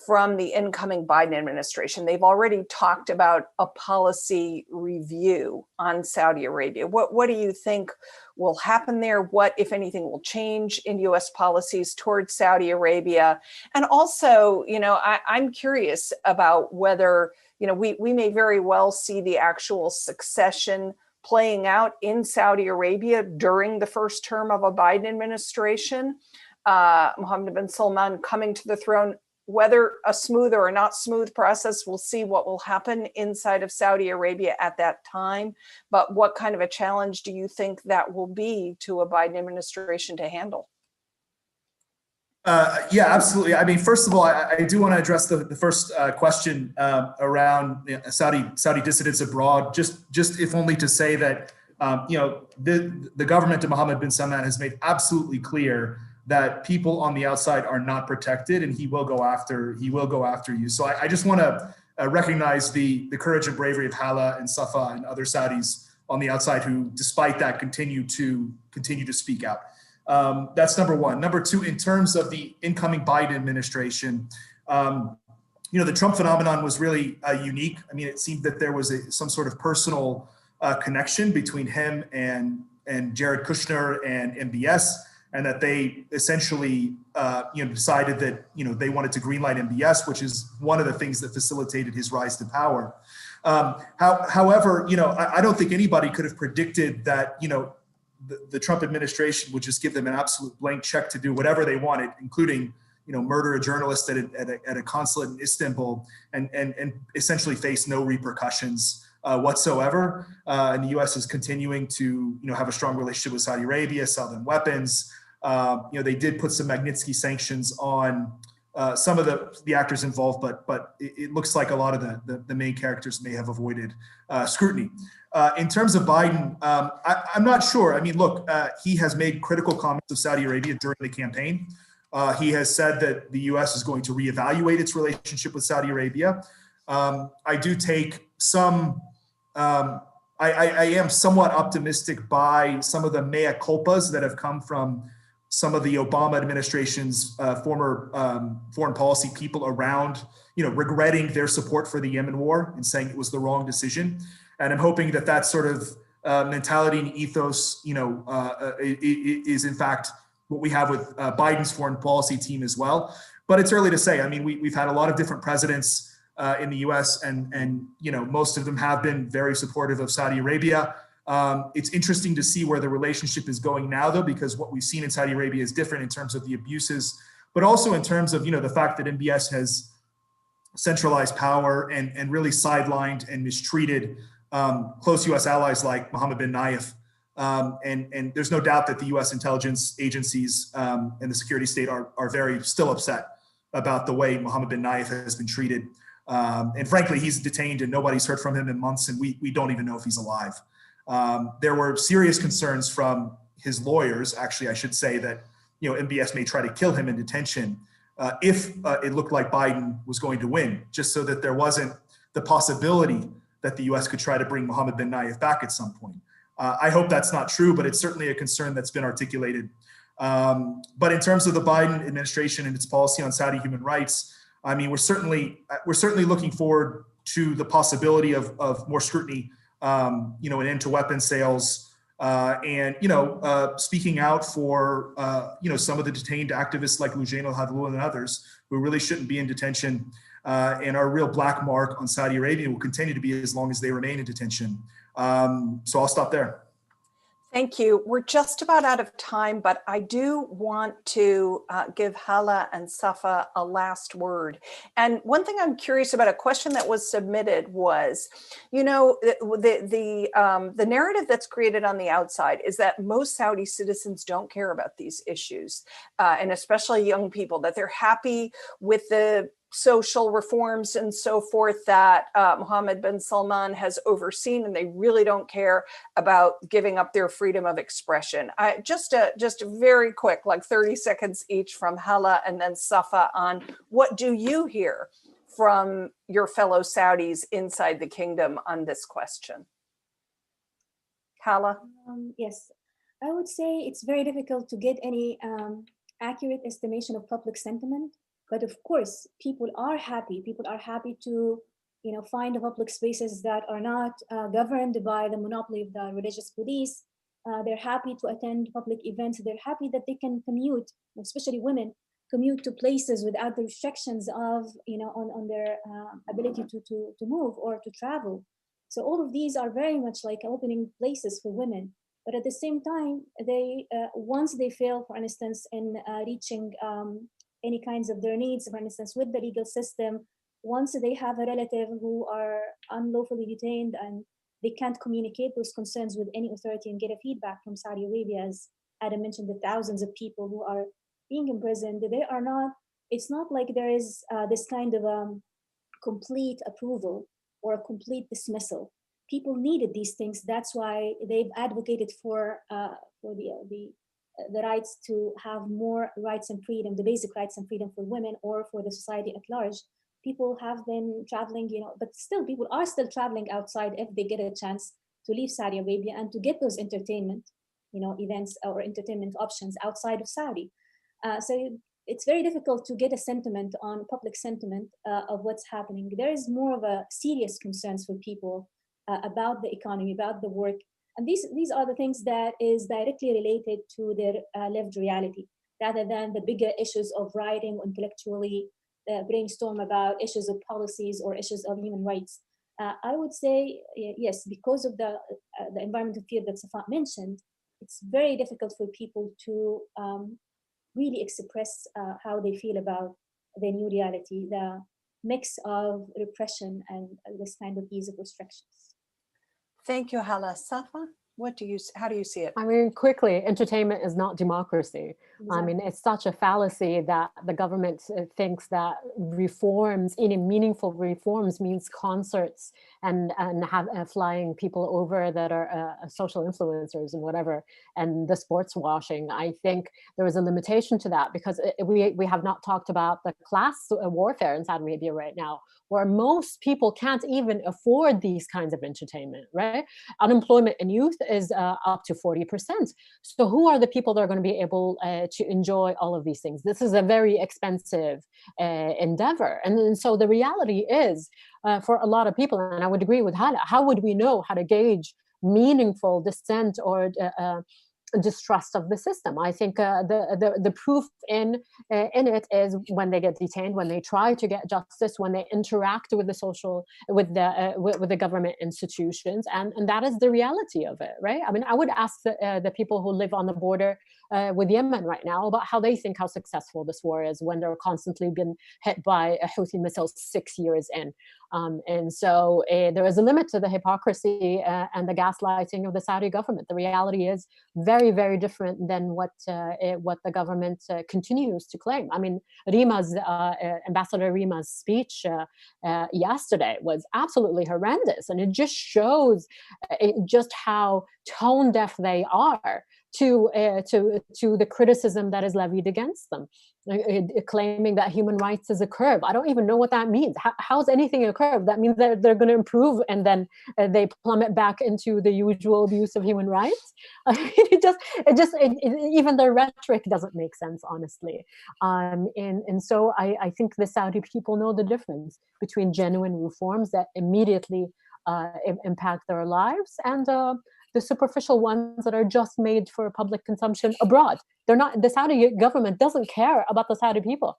from the incoming Biden administration? They've already talked about a policy review on Saudi Arabia. What do you think will happen there? What, if anything, will change in US policies towards Saudi Arabia? And also, I'm curious about whether, we may very well see the actual succession playing out in Saudi Arabia during the first term of a Biden administration. Mohammed bin Salman coming to the throne. Whether a smooth or not smooth process, we'll see what will happen inside of Saudi Arabia at that time. But what kind of a challenge do you think that will be to a Biden administration to handle? Yeah, absolutely. I mean, first of all, I do want to address the first question around Saudi dissidents abroad. Just if only to say that the government of Mohammed bin Salman has made absolutely clear that people on the outside are not protected, and he will go after you. So I just want to recognize the courage and bravery of Hala and Safa and other Saudis on the outside who, despite that, continue to speak out. That's number one. Number two, in terms of the incoming Biden administration, the Trump phenomenon was really unique. I mean, it seemed that there was some sort of personal connection between him and Jared Kushner and MBS. And that they essentially, decided that, they wanted to greenlight MBS, which is one of the things that facilitated his rise to power. However, I don't think anybody could have predicted that, the Trump administration would just give them an absolute blank check to do whatever they wanted, including, murder a journalist at a consulate in Istanbul and essentially face no repercussions whatsoever. And the U.S. is continuing to, have a strong relationship with Saudi Arabia, sell them weapons. They did put some Magnitsky sanctions on some of the actors involved, but it looks like a lot of the main characters may have avoided scrutiny. In terms of Biden, I'm not sure. I mean, look, he has made critical comments of Saudi Arabia during the campaign. He has said that the U.S. is going to reevaluate its relationship with Saudi Arabia. I do take some, I am somewhat optimistic by some of the mea culpas that have come from some of the Obama administration's former foreign policy people around, regretting their support for the Yemen war and saying it was the wrong decision. And I'm hoping that that sort of mentality and ethos, is in fact what we have with Biden's foreign policy team as well. But it's early to say. I mean, we've had a lot of different presidents in the U.S. and most of them have been very supportive of Saudi Arabia. It's interesting to see where the relationship is going now, though, because what we've seen in Saudi Arabia is different in terms of the abuses, but also in terms of, the fact that MBS has centralized power and really sidelined and mistreated close U.S. allies like Mohammed bin Nayef. And there's no doubt that the U.S. intelligence agencies and the security state are very still upset about the way Mohammed bin Nayef has been treated. And frankly, he's detained and nobody's heard from him in months, and we don't even know if he's alive. There were serious concerns from his lawyers, actually, I should say, that MBS may try to kill him in detention if it looked like Biden was going to win, just so that there wasn't the possibility that the U.S. could try to bring Mohammed bin Nayef back at some point. I hope that's not true, but it's certainly a concern that's been articulated. But in terms of the Biden administration and its policy on Saudi human rights, I mean, we're certainly looking forward to the possibility of more scrutiny, an end to weapons sales, and speaking out for some of the detained activists like Loujain al-Hadlou and others who really shouldn't be in detention, and are a real black mark on Saudi Arabia and will continue to be as long as they remain in detention. So I'll stop there. Thank you. We're just about out of time, but I do want to give Hala and Safa a last word. And one thing I'm curious about, a question that was submitted was, the narrative that's created on the outside is that most Saudi citizens don't care about these issues, and especially young people, that they're happy with the social reforms and so forth that Mohammed bin Salman has overseen, and they really don't care about giving up their freedom of expression. Just a very quick, like 30 seconds each from Hala and then Safa on what do you hear from your fellow Saudis inside the kingdom on this question? Hala? Yes, I would say it's very difficult to get any accurate estimation of public sentiment. But of course, people are happy. People are happy to, find the public spaces that are not governed by the monopoly of the religious police. They're happy to attend public events. They're happy that they can commute, especially women, commute to places without the restrictions of, on their ability to move or to travel. So all of these are very much like opening places for women. But at the same time, they once they fail, for instance, in reaching any kinds of their needs, for instance, with the legal system, once they have a relative who are unlawfully detained and they can't communicate those concerns with any authority and get a feedback from Saudi Arabia, as Adam mentioned, the thousands of people who are being imprisoned, it's not like there is this kind of complete approval or a complete dismissal. People needed these things. That's why they've advocated for the rights to have more rights and freedom, the basic rights and freedom for women or for the society at large. People have been traveling, but still people are still traveling outside if they get a chance to leave Saudi Arabia and to get those entertainment, events or entertainment options outside of Saudi. So it's very difficult to get a sentiment on public sentiment of what's happening. There is more of a serious concerns for people about the economy, about the work. And these are the things that is directly related to their lived reality, rather than the bigger issues of writing or intellectually brainstorm about issues of policies or issues of human rights. I would say, yes, because of the environment of fear that Safa mentioned, it's very difficult for people to really express how they feel about the new reality, the mix of repression and this kind of ease of restrictions. Thank you, Hala. Safa, how do you see it? I mean, quickly, entertainment is not democracy. Exactly. I mean, it's such a fallacy that the government thinks that reforms, any meaningful reforms, means concerts and have flying people over that are social influencers and whatever, and the sports washing. I think there is a limitation to that because we have not talked about the class warfare in Saudi Arabia right now, where most people can't even afford these kinds of entertainment, right? Unemployment in youth is up to 40%. So who are the people that are going to be able to enjoy all of these things? This is a very expensive endeavor. And so the reality is, for a lot of people, and I would agree with Hala, how would we know how to gauge meaningful dissent or distrust of the system? I think the proof in it is when they get detained, when they try to get justice, when they interact with the social, with the government institutions, and that is the reality of it, right? I mean, I would ask the people who live on the border with Yemen right now about how they think how successful this war is when they're constantly been hit by Houthi missiles 6 years in. And so there is a limit to the hypocrisy and the gaslighting of the Saudi government. The reality is very, very different than what the government continues to claim. I mean, Ambassador Rima's speech yesterday was absolutely horrendous, and it just shows just how tone deaf they are to the criticism that is levied against them, claiming that human rights is a curve. I don't even know what that means. How is anything a curve? That means that they're going to improve and then they plummet back into the usual abuse of human rights. Even their rhetoric doesn't make sense, honestly. And so I think the Saudi people know the difference between genuine reforms that immediately impact their lives and the superficial ones that are just made for public consumption abroad. They're not, the Saudi government doesn't care about the Saudi people.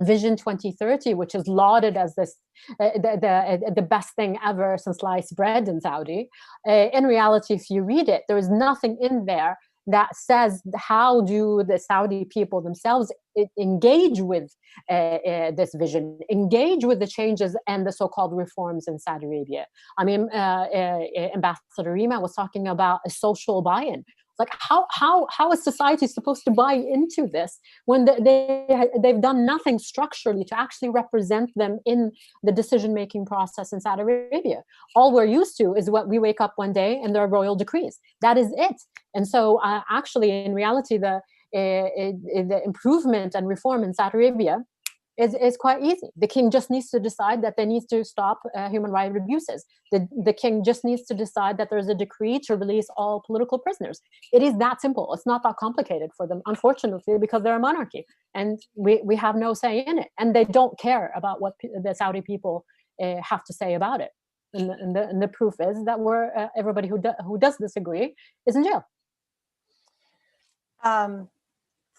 Vision 2030, which is lauded as this the best thing ever since sliced bread in Saudi. In reality, if you read it, there is nothing in there that says how do the Saudi people themselves engage with this vision, engage with the changes and the so-called reforms in Saudi Arabia. I mean, Ambassador Rima was talking about a social buy-in. Like how is society supposed to buy into this when they've done nothing structurally to actually represent them in the decision-making process in Saudi Arabia? All we're used to is what we wake up one day and there are royal decrees. That is it. And so actually, in reality, the improvement and reform in Saudi Arabia is quite easy. The king just needs to decide that they need to stop human rights abuses. The king just needs to decide that there's a decree to release all political prisoners. It is that simple. It's not that complicated for them, unfortunately, because they're a monarchy and we have no say in it. And they don't care about what the Saudi people have to say about it. And the proof is that everybody who does disagree is in jail.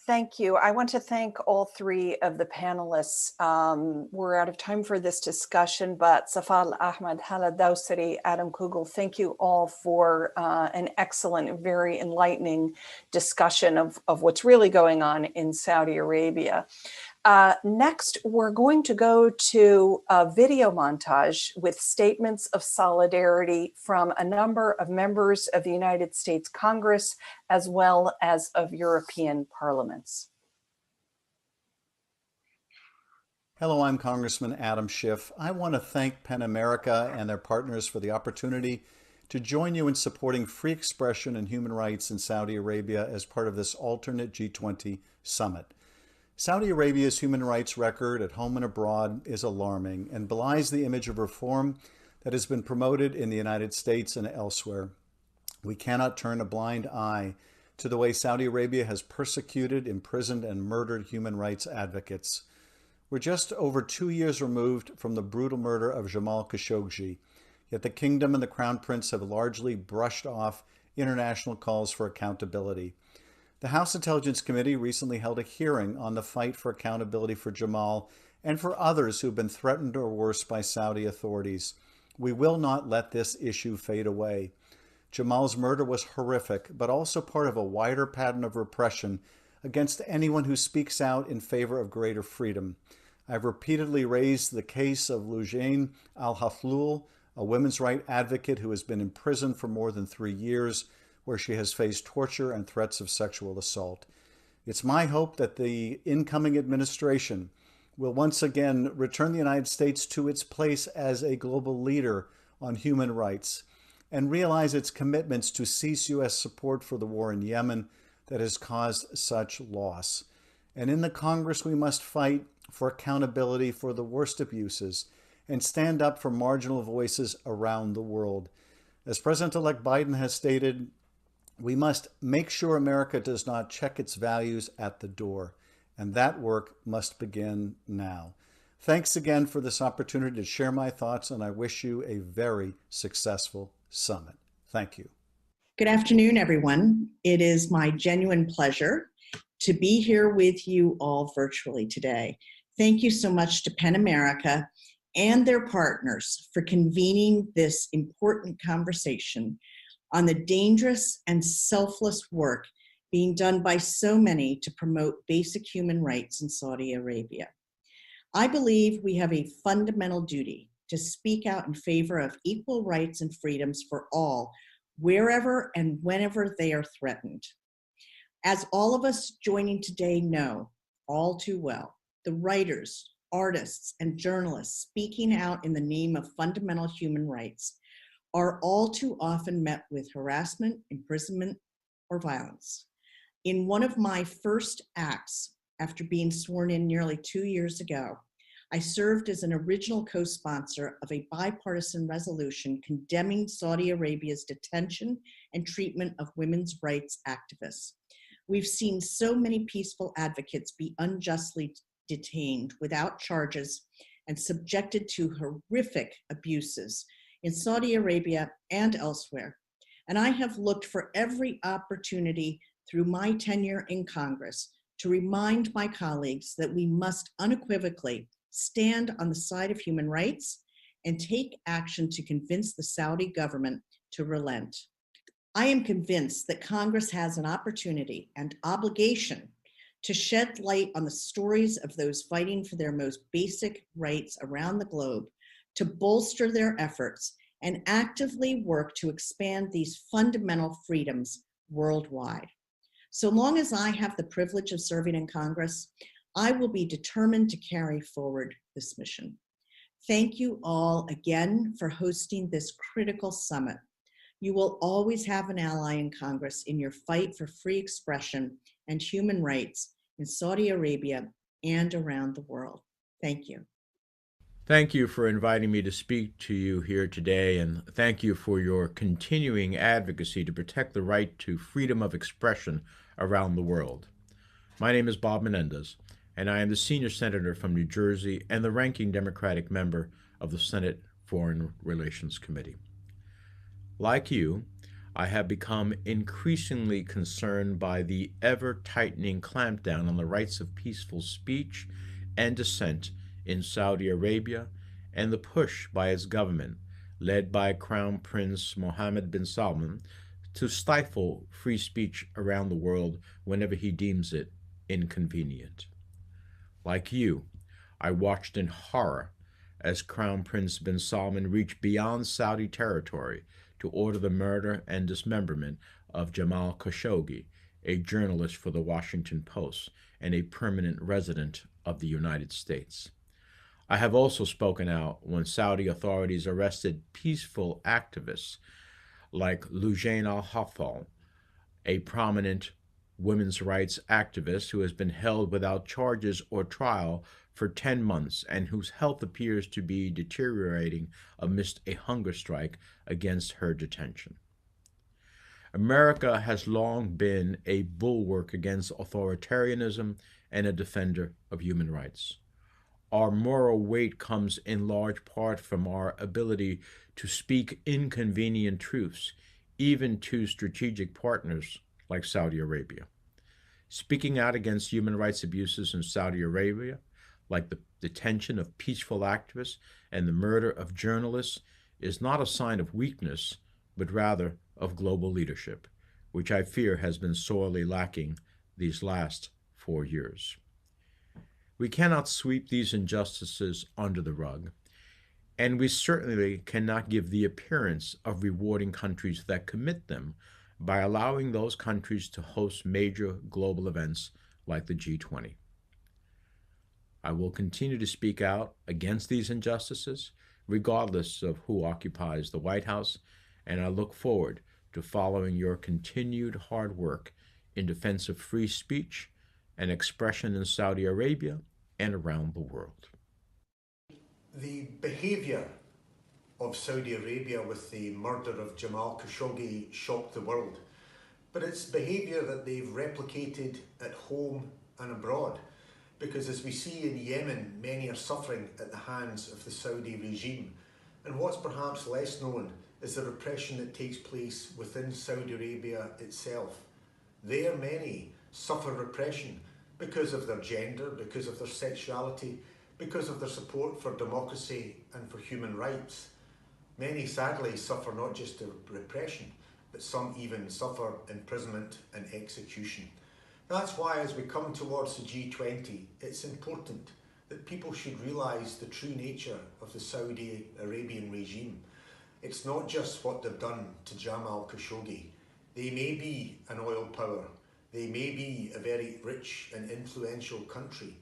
Thank you. I want to thank all three of the panelists. We're out of time for this discussion, but Safal Ahmed, Hala Dawsari, Adam Kugel, thank you all for an excellent, very enlightening discussion of what's really going on in Saudi Arabia. Next, we're going to go to a video montage with statements of solidarity from a number of members of the United States Congress, as well as of European parliaments. Hello, I'm Congressman Adam Schiff. I want to thank PEN America and their partners for the opportunity to join you in supporting free expression and human rights in Saudi Arabia as part of this alternate G20 summit. Saudi Arabia's human rights record at home and abroad is alarming and belies the image of reform that has been promoted in the United States and elsewhere. We cannot turn a blind eye to the way Saudi Arabia has persecuted, imprisoned, and murdered human rights advocates. We're just over 2 years removed from the brutal murder of Jamal Khashoggi, yet the kingdom and the crown prince have largely brushed off international calls for accountability. The House Intelligence Committee recently held a hearing on the fight for accountability for Jamal and for others who've been threatened or worse by Saudi authorities. We will not let this issue fade away. Jamal's murder was horrific, but also part of a wider pattern of repression against anyone who speaks out in favor of greater freedom. I've repeatedly raised the case of Loujain Al-Hathloul, a women's rights advocate who has been imprisoned for more than 3 years, where she has faced torture and threats of sexual assault. It's my hope that the incoming administration will once again return the United States to its place as a global leader on human rights and realize its commitments to cease U.S. support for the war in Yemen that has caused such loss. And in the Congress, we must fight for accountability for the worst abuses and stand up for marginal voices around the world. As President-elect Biden has stated, we must make sure America does not check its values at the door, and that work must begin now. Thanks again for this opportunity to share my thoughts, and I wish you a very successful summit. Thank you. Good afternoon, everyone. It is my genuine pleasure to be here with you all virtually today. Thank you so much to PEN America and their partners for convening this important conversation on the dangerous and selfless work being done by so many to promote basic human rights in Saudi Arabia. I believe we have a fundamental duty to speak out in favor of equal rights and freedoms for all, wherever and whenever they are threatened. As all of us joining today know all too well, the writers, artists, and journalists speaking out in the name of fundamental human rights are all too often met with harassment, imprisonment, or violence. In one of my first acts after being sworn in nearly 2 years ago, I served as an original co-sponsor of a bipartisan resolution condemning Saudi Arabia's detention and treatment of women's rights activists. We've seen so many peaceful advocates be unjustly detained without charges and subjected to horrific abuses in Saudi Arabia and elsewhere. And I have looked for every opportunity through my tenure in Congress to remind my colleagues that we must unequivocally stand on the side of human rights and take action to convince the Saudi government to relent. I am convinced that Congress has an opportunity and obligation to shed light on the stories of those fighting for their most basic rights around the globe, to bolster their efforts and actively work to expand these fundamental freedoms worldwide. So long as I have the privilege of serving in Congress, I will be determined to carry forward this mission. Thank you all again for hosting this critical summit. You will always have an ally in Congress in your fight for free expression and human rights in Saudi Arabia and around the world. Thank you. Thank you for inviting me to speak to you here today, and thank you for your continuing advocacy to protect the right to freedom of expression around the world. My name is Bob Menendez, and I am the senior senator from New Jersey and the ranking Democratic member of the Senate Foreign Relations Committee. Like you, I have become increasingly concerned by the ever-tightening clampdown on the rights of peaceful speech and dissent in Saudi Arabia and the push by its government, led by Crown Prince Mohammed bin Salman, to stifle free speech around the world whenever he deems it inconvenient. Like you, I watched in horror as Crown Prince bin Salman reached beyond Saudi territory to order the murder and dismemberment of Jamal Khashoggi, a journalist for the Washington Post and a permanent resident of the United States. I have also spoken out when Saudi authorities arrested peaceful activists like Loujain al-Hafal, a prominent women's rights activist who has been held without charges or trial for 10 months and whose health appears to be deteriorating amidst a hunger strike against her detention. America has long been a bulwark against authoritarianism and a defender of human rights. Our moral weight comes in large part from our ability to speak inconvenient truths, even to strategic partners like Saudi Arabia. Speaking out against human rights abuses in Saudi Arabia, like the detention of peaceful activists and the murder of journalists, is not a sign of weakness, but rather of global leadership, which I fear has been sorely lacking these last 4 years. We cannot sweep these injustices under the rug, and we certainly cannot give the appearance of rewarding countries that commit them by allowing those countries to host major global events like the G20. I will continue to speak out against these injustices, regardless of who occupies the White House, and I look forward to following your continued hard work in defense of free speech and expression in Saudi Arabia and around the world. The behaviour of Saudi Arabia with the murder of Jamal Khashoggi shocked the world, but it's behaviour that they've replicated at home and abroad, because as we see in Yemen, many are suffering at the hands of the Saudi regime, and what's perhaps less known is the repression that takes place within Saudi Arabia itself. There many suffer repression because of their gender, because of their sexuality, because of their support for democracy and for human rights. Many sadly suffer not just the repression, but some even suffer imprisonment and execution. That's why as we come towards the G20, it's important that people should realise the true nature of the Saudi Arabian regime. It's not just what they've done to Jamal Khashoggi. They may be an oil power, they may be a very rich and influential country,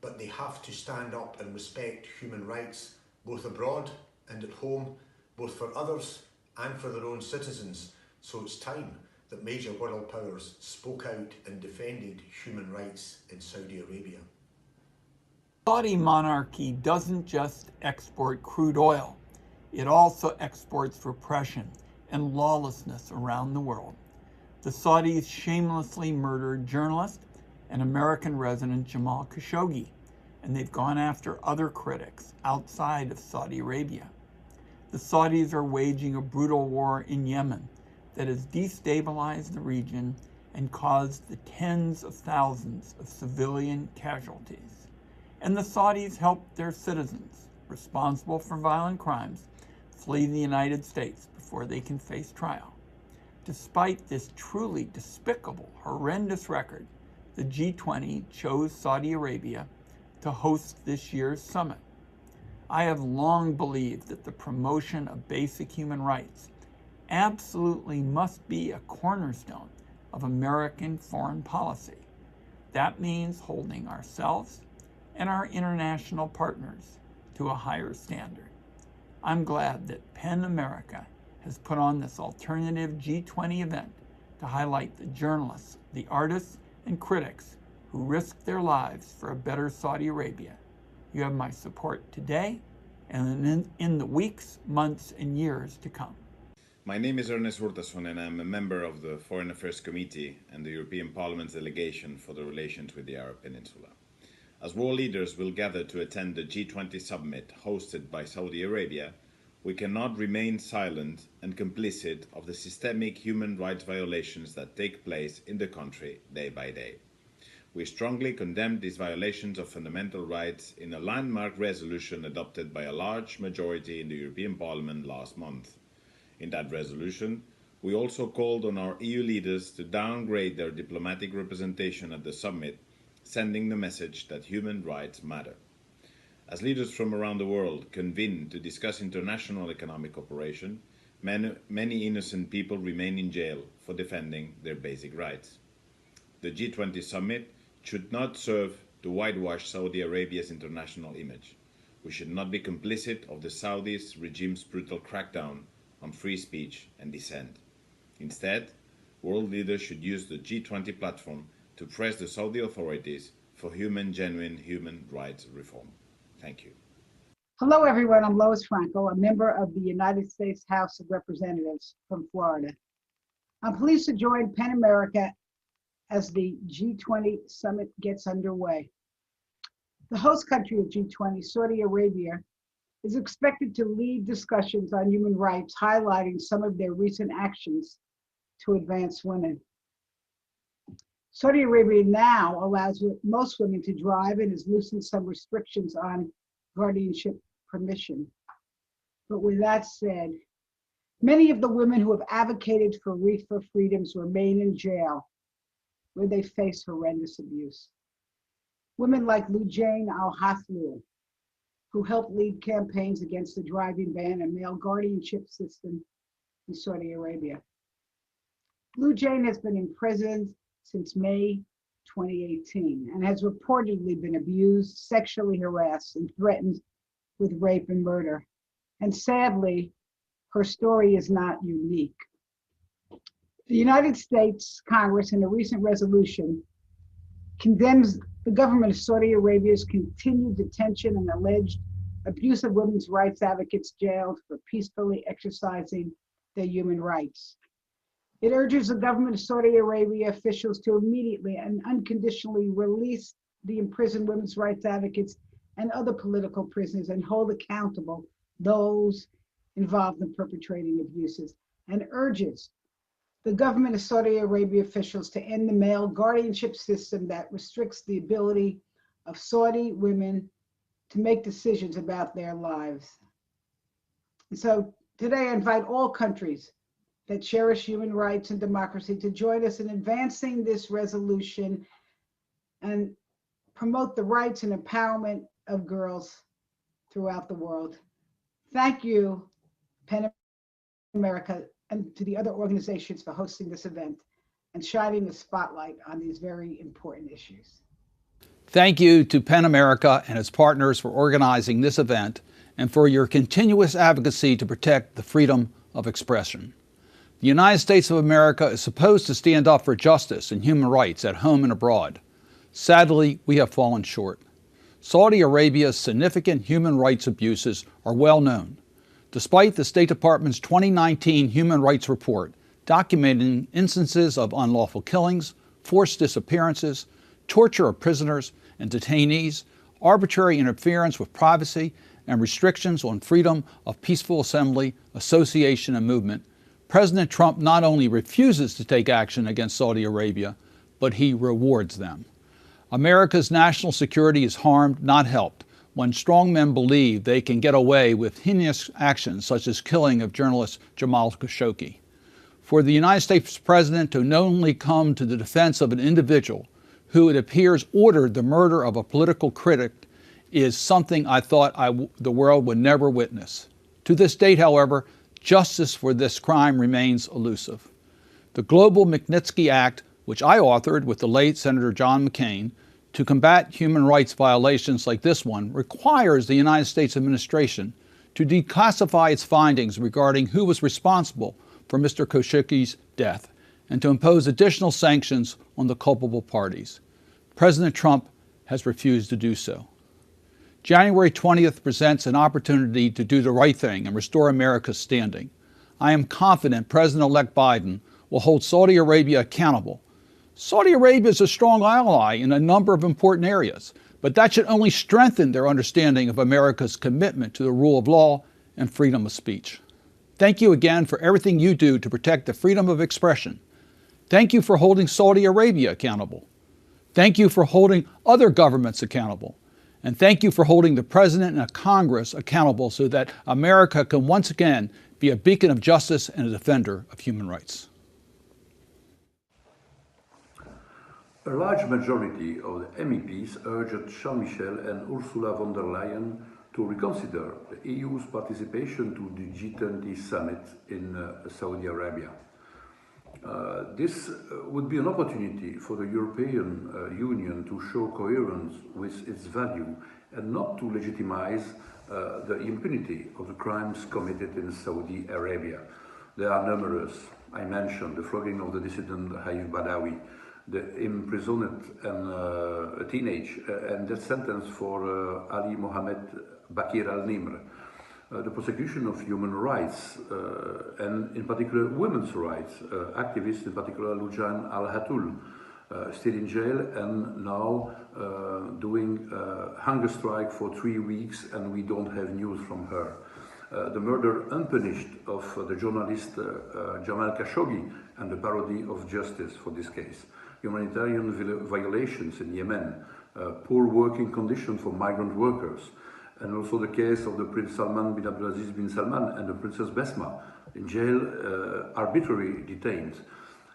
but they have to stand up and respect human rights, both abroad and at home, both for others and for their own citizens. So it's time that major world powers spoke out and defended human rights in Saudi Arabia. Saudi monarchy doesn't just export crude oil, it also exports repression and lawlessness around the world. The Saudis shamelessly murdered journalist and American resident Jamal Khashoggi, and they've gone after other critics outside of Saudi Arabia. The Saudis are waging a brutal war in Yemen that has destabilized the region and caused the tens of thousands of civilian casualties. And the Saudis help their citizens responsible for violent crimes flee the United States before they can face trial. Despite this truly despicable, horrendous record, the G20 chose Saudi Arabia to host this year's summit. I have long believed that the promotion of basic human rights absolutely must be a cornerstone of American foreign policy. That means holding ourselves and our international partners to a higher standard. I'm glad that PEN America has put on this alternative G20 event to highlight the journalists, the artists, and critics who risked their lives for a better Saudi Arabia. You have my support today and in the weeks, months, and years to come. My name is Ernest Hurtasun, and I'm a member of the Foreign Affairs Committee and the European Parliament's delegation for the relations with the Arab Peninsula. As world leaders will gather to attend the G20 summit hosted by Saudi Arabia, we cannot remain silent and complicit of the systemic human rights violations that take place in the country day by day. We strongly condemn these violations of fundamental rights in a landmark resolution adopted by a large majority in the European Parliament last month. In that resolution, we also called on our EU leaders to downgrade their diplomatic representation at the summit, sending the message that human rights matter. As leaders from around the world convene to discuss international economic cooperation, many innocent people remain in jail for defending their basic rights. The G20 summit should not serve to whitewash Saudi Arabia's international image. We should not be complicit of the Saudis regime's brutal crackdown on free speech and dissent. Instead, world leaders should use the G20 platform to press the Saudi authorities for genuine human rights reform. Thank you. Hello, everyone. I'm Lois Franco, a member of the United States House of Representatives from Florida. I'm pleased to join PEN America as the G20 summit gets underway. The host country of G20, Saudi Arabia, is expected to lead discussions on human rights, highlighting some of their recent actions to advance women. Saudi Arabia now allows most women to drive and has loosened some restrictions on guardianship permission. But with that said, many of the women who have advocated for freedoms remain in jail, where they face horrendous abuse. Women like Lujain al-Hathloul, who helped lead campaigns against the driving ban and male guardianship system in Saudi Arabia. Lujain has been imprisoned since May 2018 and has reportedly been abused, sexually harassed, and threatened with rape and murder. And sadly, her story is not unique. The United States Congress, in a recent resolution, condemns the government of Saudi Arabia's continued detention and alleged abuse of women's rights advocates jailed for peacefully exercising their human rights. It urges the government of Saudi Arabia officials to immediately and unconditionally release the imprisoned women's rights advocates and other political prisoners and hold accountable those involved in perpetrating abuses, and urges the government of Saudi Arabia officials to end the male guardianship system that restricts the ability of Saudi women to make decisions about their lives. And so today I invite all countries that cherish human rights and democracy to join us in advancing this resolution and promote the rights and empowerment of girls throughout the world. Thank you, PEN America, and to the other organizations for hosting this event and shining the spotlight on these very important issues. Thank you to PEN America and its partners for organizing this event and for your continuous advocacy to protect the freedom of expression. The United States of America is supposed to stand up for justice and human rights at home and abroad. Sadly, we have fallen short. Saudi Arabia's significant human rights abuses are well known. Despite the State Department's 2019 Human Rights Report documenting instances of unlawful killings, forced disappearances, torture of prisoners and detainees, arbitrary interference with privacy, and restrictions on freedom of peaceful assembly, association, and movement, President Trump not only refuses to take action against Saudi Arabia, but he rewards them. America's national security is harmed, not helped, when strongmen believe they can get away with heinous actions such as killing of journalist Jamal Khashoggi. For the United States President to knowingly come to the defense of an individual who it appears ordered the murder of a political critic is something I thought the world would never witness. To this date, however, justice for this crime remains elusive. The Global Magnitsky Act, which I authored with the late Senator John McCain, to combat human rights violations like this one, requires the United States administration to declassify its findings regarding who was responsible for Mr. Khashoggi's death and to impose additional sanctions on the culpable parties. President Trump has refused to do so. January 20th presents an opportunity to do the right thing and restore America's standing. I am confident President-elect Biden will hold Saudi Arabia accountable. Saudi Arabia is a strong ally in a number of important areas, but that should only strengthen their understanding of America's commitment to the rule of law and freedom of speech. Thank you again for everything you do to protect the freedom of expression. Thank you for holding Saudi Arabia accountable. Thank you for holding other governments accountable. And thank you for holding the President and Congress accountable so that America can once again be a beacon of justice and a defender of human rights. A large majority of the MEPs urged Charles Michel and Ursula von der Leyen to reconsider the EU's participation to the G20 summit in Saudi Arabia. This would be an opportunity for the European Union to show coherence with its value and not to legitimize the impunity of the crimes committed in Saudi Arabia. There are numerous. I mentioned the flogging of the dissident Haif Badawi, the imprisoned and a teenage and death sentence for Ali Mohammed Bakir al-Nimr, the prosecution of human rights and in particular women's rights, activists in particular Lujan al-Hatul, still in jail and now doing a hunger strike for 3 weeks and we don't have news from her. The murder unpunished of the journalist Jamal Khashoggi and the parody of justice for this case. Humanitarian violations in Yemen, poor working conditions for migrant workers, and also the case of the Prince Salman bin Abdulaziz bin Salman and the Princess Besma in jail, arbitrarily detained.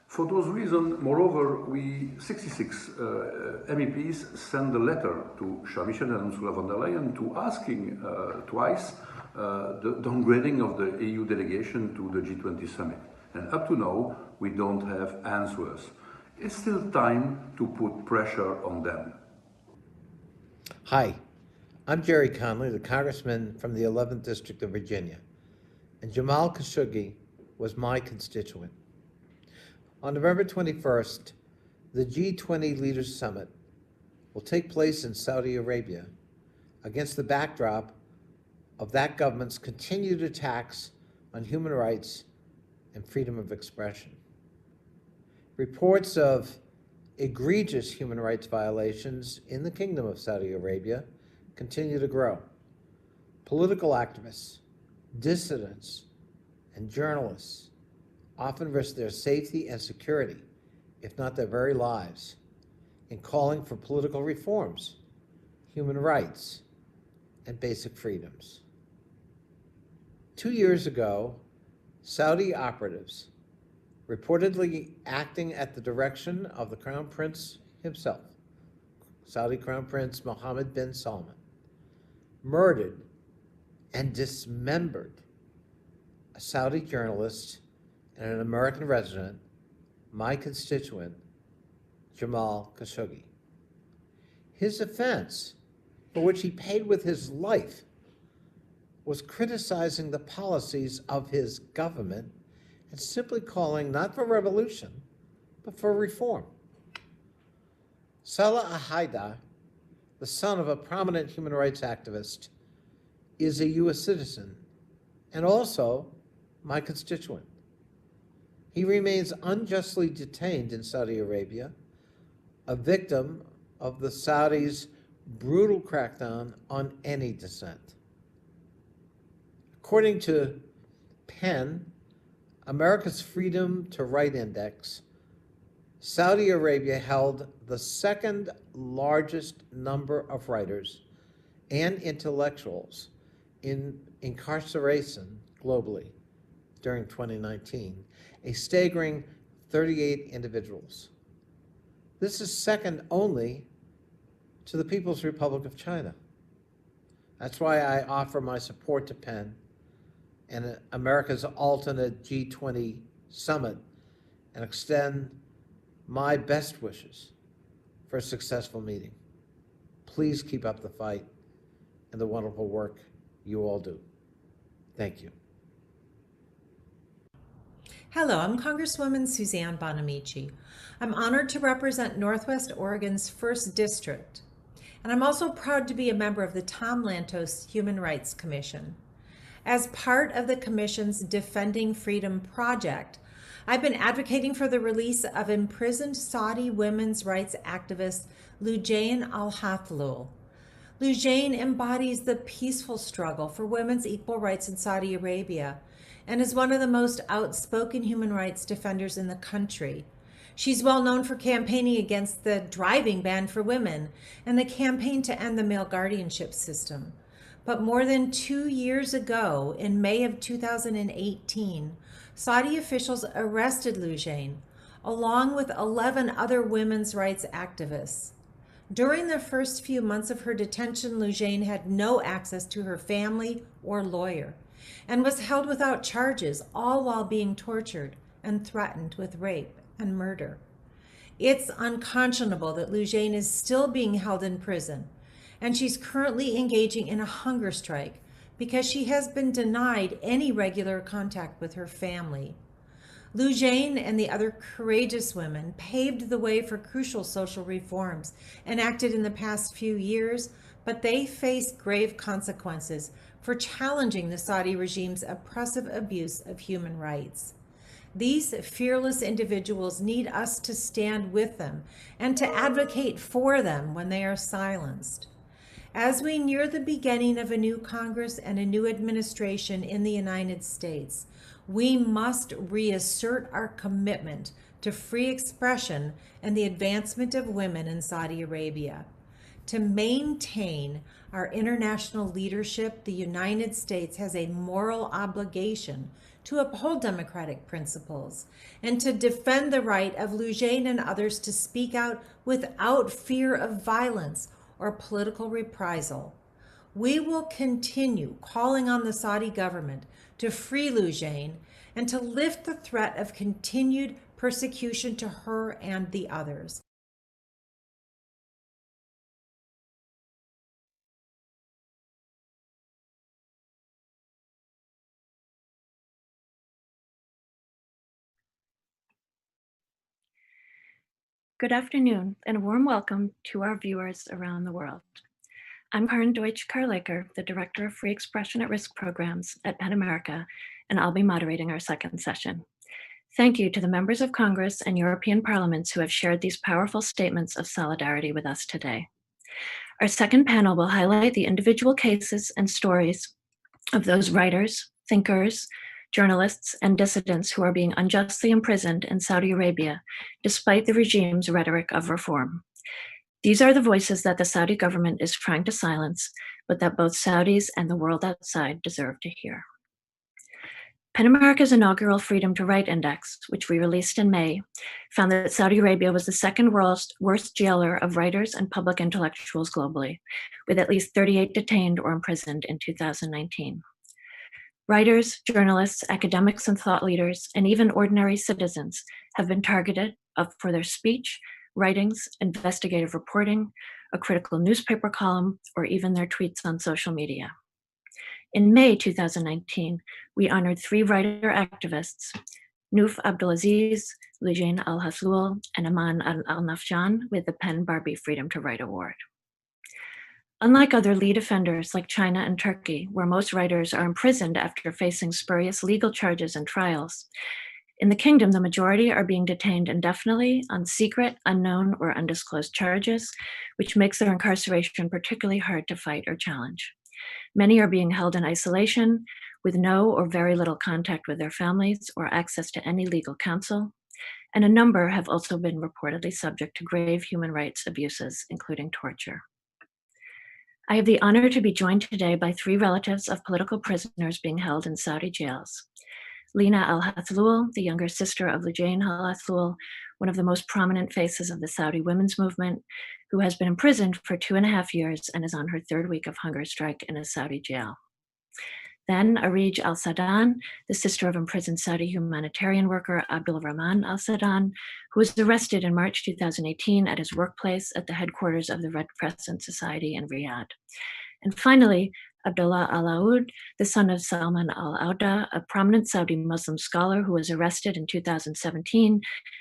For those reasons, moreover, we 66 MEPs sent a letter to Charles Michel and Ursula von der Leyen to asking twice the downgrading of the EU delegation to the G20 summit. And up to now, we don't have answers. It's still time to put pressure on them. Hi, I'm Jerry Conley, the congressman from the 11th District of Virginia, and Jamal Khashoggi was my constituent. On November 21st, the G20 Leaders Summit will take place in Saudi Arabia against the backdrop of that government's continued attacks on human rights and freedom of expression. Reports of egregious human rights violations in the Kingdom of Saudi Arabia continue to grow. Political activists, dissidents, and journalists often risk their safety and security, if not their very lives, in calling for political reforms, human rights, and basic freedoms. 2 years ago, Saudi operatives, reportedly acting at the direction of the Crown Prince himself, Saudi Crown Prince Mohammed bin Salman, murdered and dismembered a Saudi journalist and an American resident, my constituent, Jamal Khashoggi. His offense, for which he paid with his life, was criticizing the policies of his government and simply calling not for revolution, but for reform. Salah al-Haidar, the son of a prominent human rights activist, is a U.S. citizen and also my constituent. He remains unjustly detained in Saudi Arabia, a victim of the Saudis' brutal crackdown on any dissent. According to PEN, America's Freedom to Write Index, Saudi Arabia held the second largest number of writers and intellectuals in incarceration globally during 2019, a staggering 38 individuals. This is second only to the People's Republic of China. That's why I offer my support to PEN and America's alternate G20 summit and extend my best wishes for a successful meeting. Please keep up the fight and the wonderful work you all do. Thank you. Hello, I'm Congresswoman Suzanne Bonamici. I'm honored to represent Northwest Oregon's 1st District, and I'm also proud to be a member of the Tom Lantos Human Rights Commission. As part of the Commission's Defending Freedom project, I've been advocating for the release of imprisoned Saudi women's rights activist Loujain al-Hathloul. Loujain embodies the peaceful struggle for women's equal rights in Saudi Arabia and is one of the most outspoken human rights defenders in the country. She's well known for campaigning against the driving ban for women and the campaign to end the male guardianship system. But more than 2 years ago, in May of 2018, Saudi officials arrested Loujain, along with 11 other women's rights activists. During the first few months of her detention, Loujain had no access to her family or lawyer and was held without charges, all while being tortured and threatened with rape and murder. It's unconscionable that Loujain is still being held in prison, and she's currently engaging in a hunger strike because she has been denied any regular contact with her family. Loujain and the other courageous women paved the way for crucial social reforms enacted in the past few years, but they face grave consequences for challenging the Saudi regime's oppressive abuse of human rights. These fearless individuals need us to stand with them and to advocate for them when they are silenced. As we near the beginning of a new Congress and a new administration in the United States, we must reassert our commitment to free expression and the advancement of women in Saudi Arabia. To maintain our international leadership, the United States has a moral obligation to uphold democratic principles and to defend the right of Loujain and others to speak out without fear of violence or political reprisal. We will continue calling on the Saudi government to free Loujain and to lift the threat of continued persecution to her and the others. Good afternoon and a warm welcome to our viewers around the world. I'm Karin Deutsch-Karlaker, the Director of Free Expression at Risk Programs at PEN America, and I'll be moderating our second session. Thank you to the members of Congress and European parliaments who have shared these powerful statements of solidarity with us today. Our second panel will highlight the individual cases and stories of those writers, thinkers, journalists, and dissidents who are being unjustly imprisoned in Saudi Arabia, despite the regime's rhetoric of reform. These are the voices that the Saudi government is trying to silence, but that both Saudis and the world outside deserve to hear. PEN America's inaugural Freedom to Write Index, which we released in May, found that Saudi Arabia was the second worst jailer of writers and public intellectuals globally, with at least 38 detained or imprisoned in 2019. Writers, journalists, academics, and thought leaders, and even ordinary citizens have been targeted for their speech, writings, investigative reporting, a critical newspaper column, or even their tweets on social media. In May 2019, we honored 3 writer activists, Nouf Abdulaziz, Lujain Al-Hathloul, and Aman Al-Nafjan, with the PEN Barbie Freedom to Write Award. Unlike other lead offenders like China and Turkey, where most writers are imprisoned after facing spurious legal charges and trials, in the kingdom, the majority are being detained indefinitely on secret, unknown, or undisclosed charges, which makes their incarceration particularly hard to fight or challenge. Many are being held in isolation with no or very little contact with their families or access to any legal counsel, and a number have also been reportedly subject to grave human rights abuses, including torture. I have the honor to be joined today by 3 relatives of political prisoners being held in Saudi jails. Lina Al-Hathloul, the younger sister of Lujain Al-Hathloul, one of the most prominent faces of the Saudi women's movement, who has been imprisoned for 2.5 years and is on her 3rd week of hunger strike in a Saudi jail. Then Arij Al-Sadan, the sister of imprisoned Saudi humanitarian worker Abdul Rahman Al-Sadan, who was arrested in March 2018 at his workplace at the headquarters of the Red Crescent Society in Riyadh. And finally, Abdullah Al-Aoud, the son of Salman Al-Auda, a prominent Saudi Muslim scholar who was arrested in 2017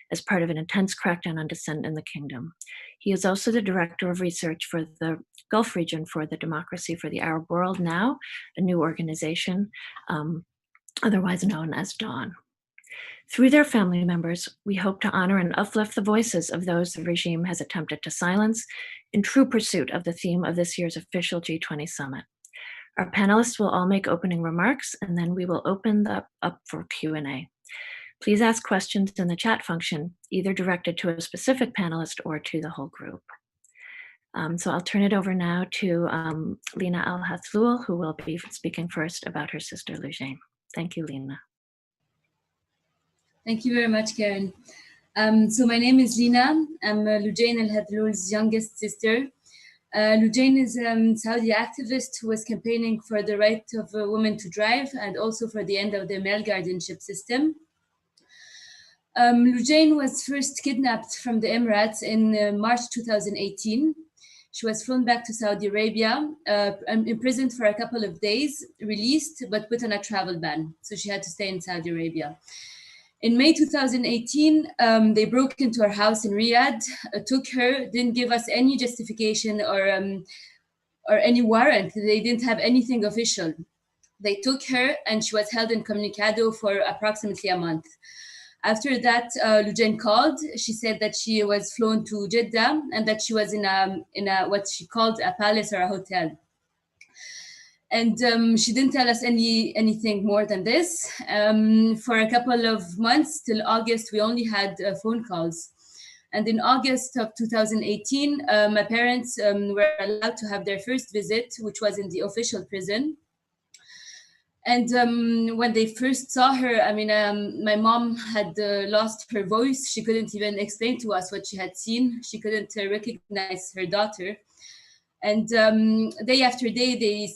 as part of an intense crackdown on dissent in the kingdom. He is also the director of research for the Gulf region for the Democracy for the Arab World Now, a new organization, otherwise known as DAWN. Through their family members, we hope to honor and uplift the voices of those the regime has attempted to silence in true pursuit of the theme of this year's official G20 summit. Our panelists will all make opening remarks, and then we will open up for Q&A. Please ask questions in the chat function, either directed to a specific panelist or to the whole group. So I'll turn it over now to Lina Al-Hathloul, who will be speaking first about her sister Lujain. Thank you, Lina. Thank you very much, Karen. So my name is Lina. I'm Lujain Al-Hathloul's youngest sister. Lujain is a Saudi activist who was campaigning for the right of women to drive and also for the end of the male guardianship system. Lujain was first kidnapped from the Emirates in March 2018. She was flown back to Saudi Arabia, imprisoned for a couple of days, released, but put on a travel ban. So she had to stay in Saudi Arabia. In May 2018, they broke into her house in Riyadh, took her, didn't give us any justification or any warrant. They didn't have anything official. They took her and she was held incommunicado for approximately a month. After that, Lujain called. She said that she was flown to Jeddah and that she was in a what she called a palace or a hotel. And she didn't tell us anything more than this. For a couple of months till August, we only had phone calls. And in August of 2018, my parents were allowed to have their first visit, which was in the official prison. And when they first saw her, I mean, my mom had lost her voice. She couldn't even explain to us what she had seen. She couldn't recognize her daughter. And day after day, they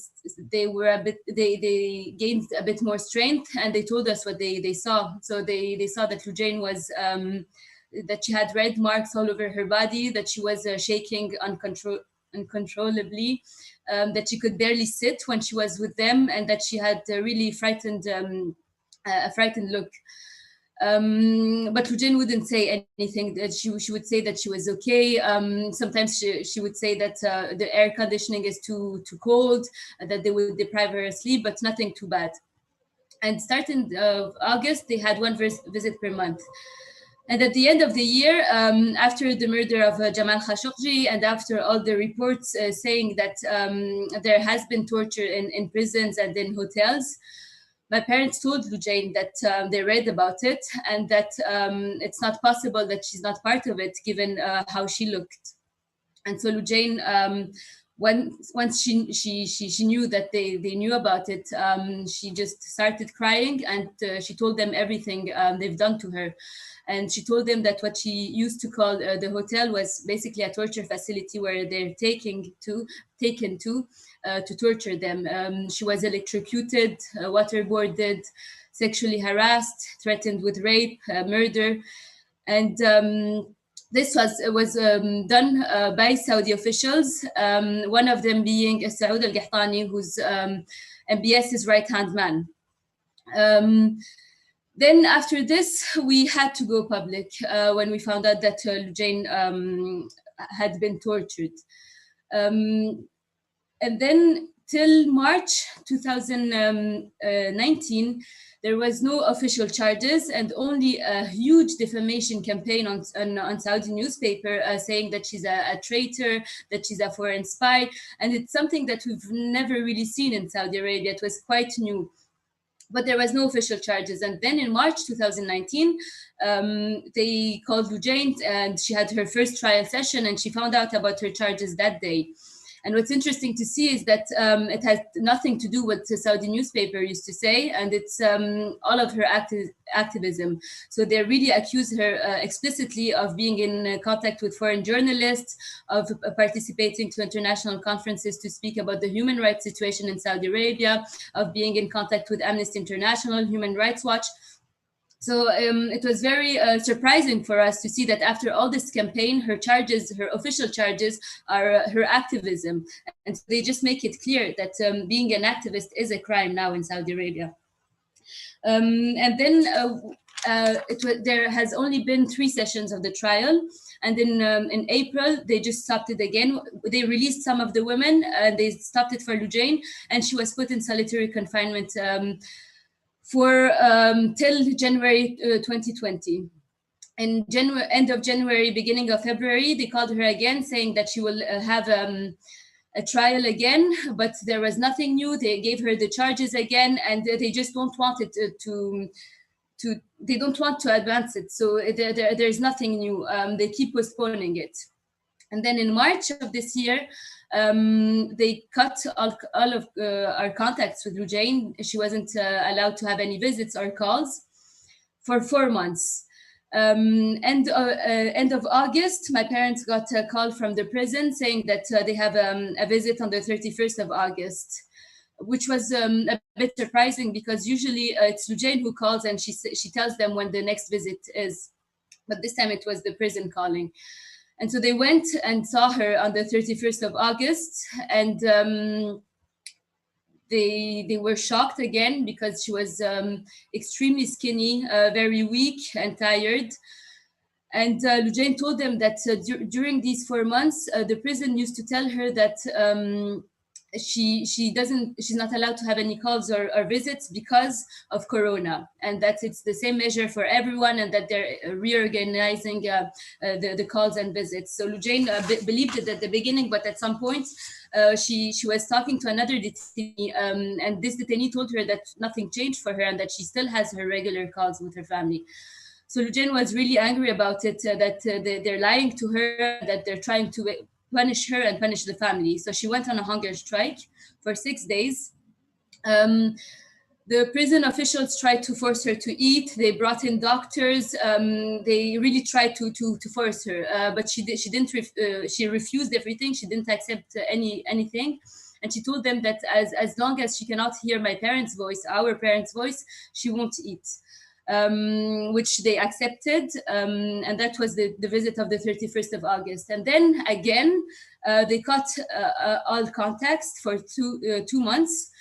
gained a bit more strength, and they told us what they saw. So they saw that Lujain was that she had red marks all over her body, that she was shaking uncontrollably, that she could barely sit when she was with them, and that she had a really frightened look. But Lujain wouldn't say anything. That she would say that she was okay. Sometimes she would say that the air conditioning is too cold, that they would deprive her of sleep, but nothing too bad. And starting August, they had one visit per month. And at the end of the year, after the murder of Jamal Khashoggi, and after all the reports saying that there has been torture in prisons and in hotels, my parents told Lujain that they read about it and that it's not possible that she's not part of it, given how she looked. And so Lujain, once she knew that they knew about it, she just started crying, and she told them everything they've done to her. And she told them that what she used to call the hotel was basically a torture facility where they're taken to torture them. She was electrocuted, waterboarded, sexually harassed, threatened with rape, murder. And this was done by Saudi officials, one of them being Saud al-Qahtani, who's MBS's right-hand man. Then after this, we had to go public when we found out that Lujain had been tortured. And then till March 2019, there was no official charges and only a huge defamation campaign on Saudi newspaper saying that she's a traitor, that she's a foreign spy. And it's something that we've never really seen in Saudi Arabia. It was quite new. But there was no official charges. And then in March 2019, they called Lujain, and she had her first trial session, and she found out about her charges that day. And what's interesting to see is that it has nothing to do with the Saudi newspaper used to say, and it's all of her activism. So they really accuse her explicitly of being in contact with foreign journalists, of participating to international conferences to speak about the human rights situation in Saudi Arabia, of being in contact with Amnesty International, Human Rights Watch. So it was very surprising for us to see that after all this campaign, her charges, her official charges, are her activism. And so they just make it clear that being an activist is a crime now in Saudi Arabia. And then there has only been 3 sessions of the trial. And in April, they just stopped it again. They released some of the women, and they stopped it for Lujain, and she was put in solitary confinement for till January 2020. In end of January, beginning of February, they called her again, saying that she will have a trial again, but there was nothing new. They gave her the charges again, and they just don't want it they don't want to advance it. So there's nothing new. They keep postponing it. And then in March of this year, they cut all of our contacts with Lujain. She wasn't allowed to have any visits or calls for 4 months. End of August, my parents got a call from the prison saying that they have a visit on the 31st of August, which was a bit surprising because usually it's Lujain who calls and she tells them when the next visit is. But this time it was the prison calling. And so they went and saw her on the 31st of August, and they were shocked again because she was extremely skinny, very weak and tired. And Lujain told them that during these 4 months, the prison used to tell her that she's not allowed to have any calls or visits because of Corona, and that it's the same measure for everyone, and that they're reorganizing the calls and visits. So Lujain believed it at the beginning, but at some point she was talking to another detainee, and this detainee told her that nothing changed for her and that she still has her regular calls with her family. So Lujain was really angry about it, that they're lying to her, that they're trying to punish her and punish the family. So she went on a hunger strike for 6 days. The prison officials tried to force her to eat. They brought in doctors. They really tried to force her, but she didn't. She refused everything. She didn't accept anything. And she told them that as long as she cannot hear my parents' voice, our parents' voice, she won't eat. Which they accepted, and that was the visit of the 31st of August. And then again, they cut all contacts for 2 months,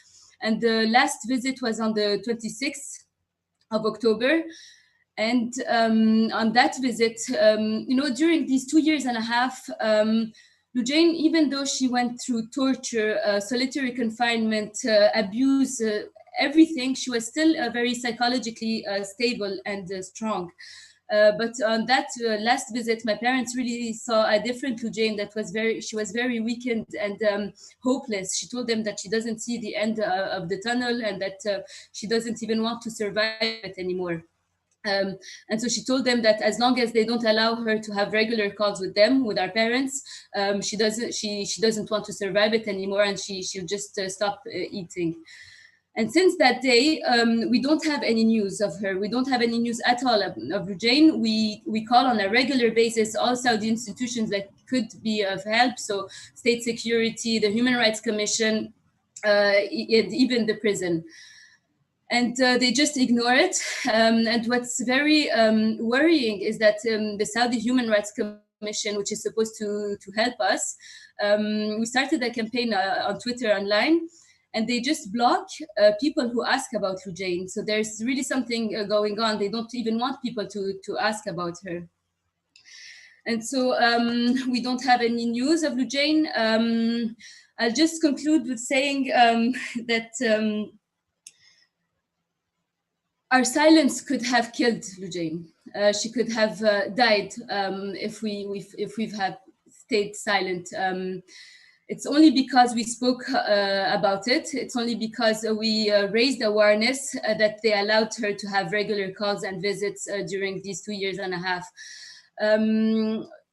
and the last visit was on the 26th of October. And on that visit, during these 2 years and a half, Lujain, even though she went through torture, solitary confinement, abuse, everything, she was still very psychologically stable and strong. But on that last visit, my parents really saw a different Lujain that she was very weakened and hopeless. She told them that she doesn't see the end of the tunnel and that she doesn't even want to survive it anymore. And so she told them that as long as they don't allow her to have regular calls with them, with our parents, she doesn't want to survive it anymore, and she'll just stop eating. And since that day, we don't have any news of her. We don't have any news at all of Lujain. We call on a regular basis all Saudi institutions that could be of help, so state security, the Human Rights Commission, even the prison. And they just ignore it. And what's very worrying is that the Saudi Human Rights Commission, which is supposed to help us, we started a campaign on Twitter online, and they just block people who ask about Lujain. So there's really something going on. They don't even want people to ask about her. And so we don't have any news of Lujain. I'll just conclude with saying that our silence could have killed Lujain. She could have died if we've had stayed silent. It's only because we spoke about it. It's only because we raised awareness that they allowed her to have regular calls and visits during these 2 years and a half.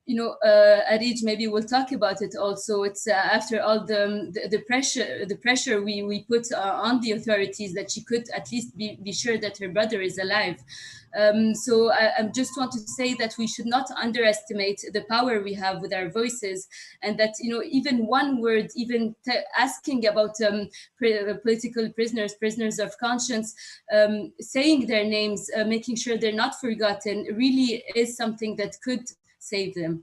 Arij, maybe we'll talk about it also. It's after all the pressure we put on the authorities that she could at least be sure that her brother is alive. So I just want to say that we should not underestimate the power we have with our voices, and that even one word, even asking about political prisoners of conscience, saying their names, making sure they're not forgotten, really is something that could save them.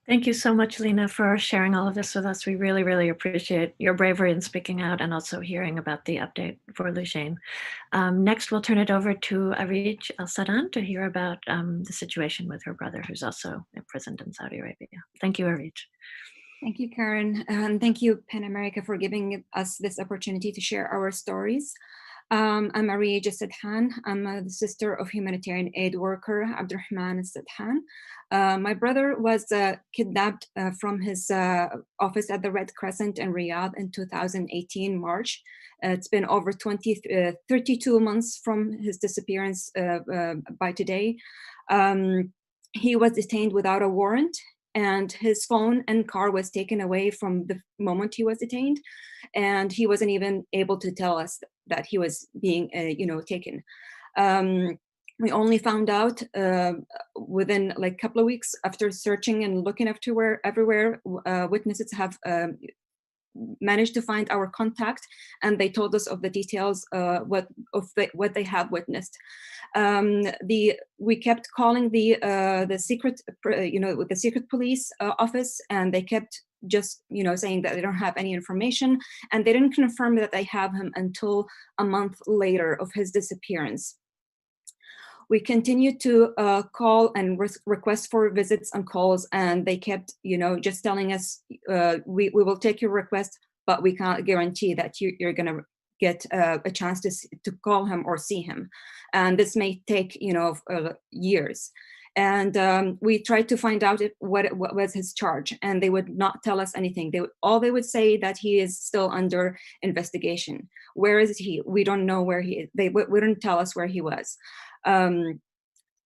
Thank you so much, Lena, for sharing all of this with us. We really, really appreciate your bravery in speaking out and also hearing about the update for Lujain. Next, we'll turn it over to Arij Al-Sadan to hear about the situation with her brother, who's also imprisoned in Saudi Arabia. Thank you, Arij. Thank you, Karen. And thank you, PEN America, for giving us this opportunity to share our stories. I'm Arij Al-Sadan. I'm the sister of humanitarian aid worker Abdurrahman Al-Sadan. My brother was kidnapped from his office at the Red Crescent in Riyadh in 2018 March. It's been over 32 months from his disappearance by today. He was detained without a warrant, and his phone and car was taken away from the moment he was detained, and he wasn't even able to tell us that he was being taken. We only found out within like a couple of weeks after searching and looking everywhere. Witnesses have managed to find our contact, and they told us of the details what they have witnessed. We kept calling the secret the secret police office, and they kept just saying that they don't have any information, and they didn't confirm that they have him until a month later of his disappearance. We continued to call and request for visits and calls, and they kept, just telling us, we will take your request, but we can't guarantee that you're going to get a chance to call him or see him. And this may take, years. And we tried to find out what was his charge, and they would not tell us anything. All they would say that he is still under investigation. Where is he? We don't know where he is. They wouldn't tell us where he was.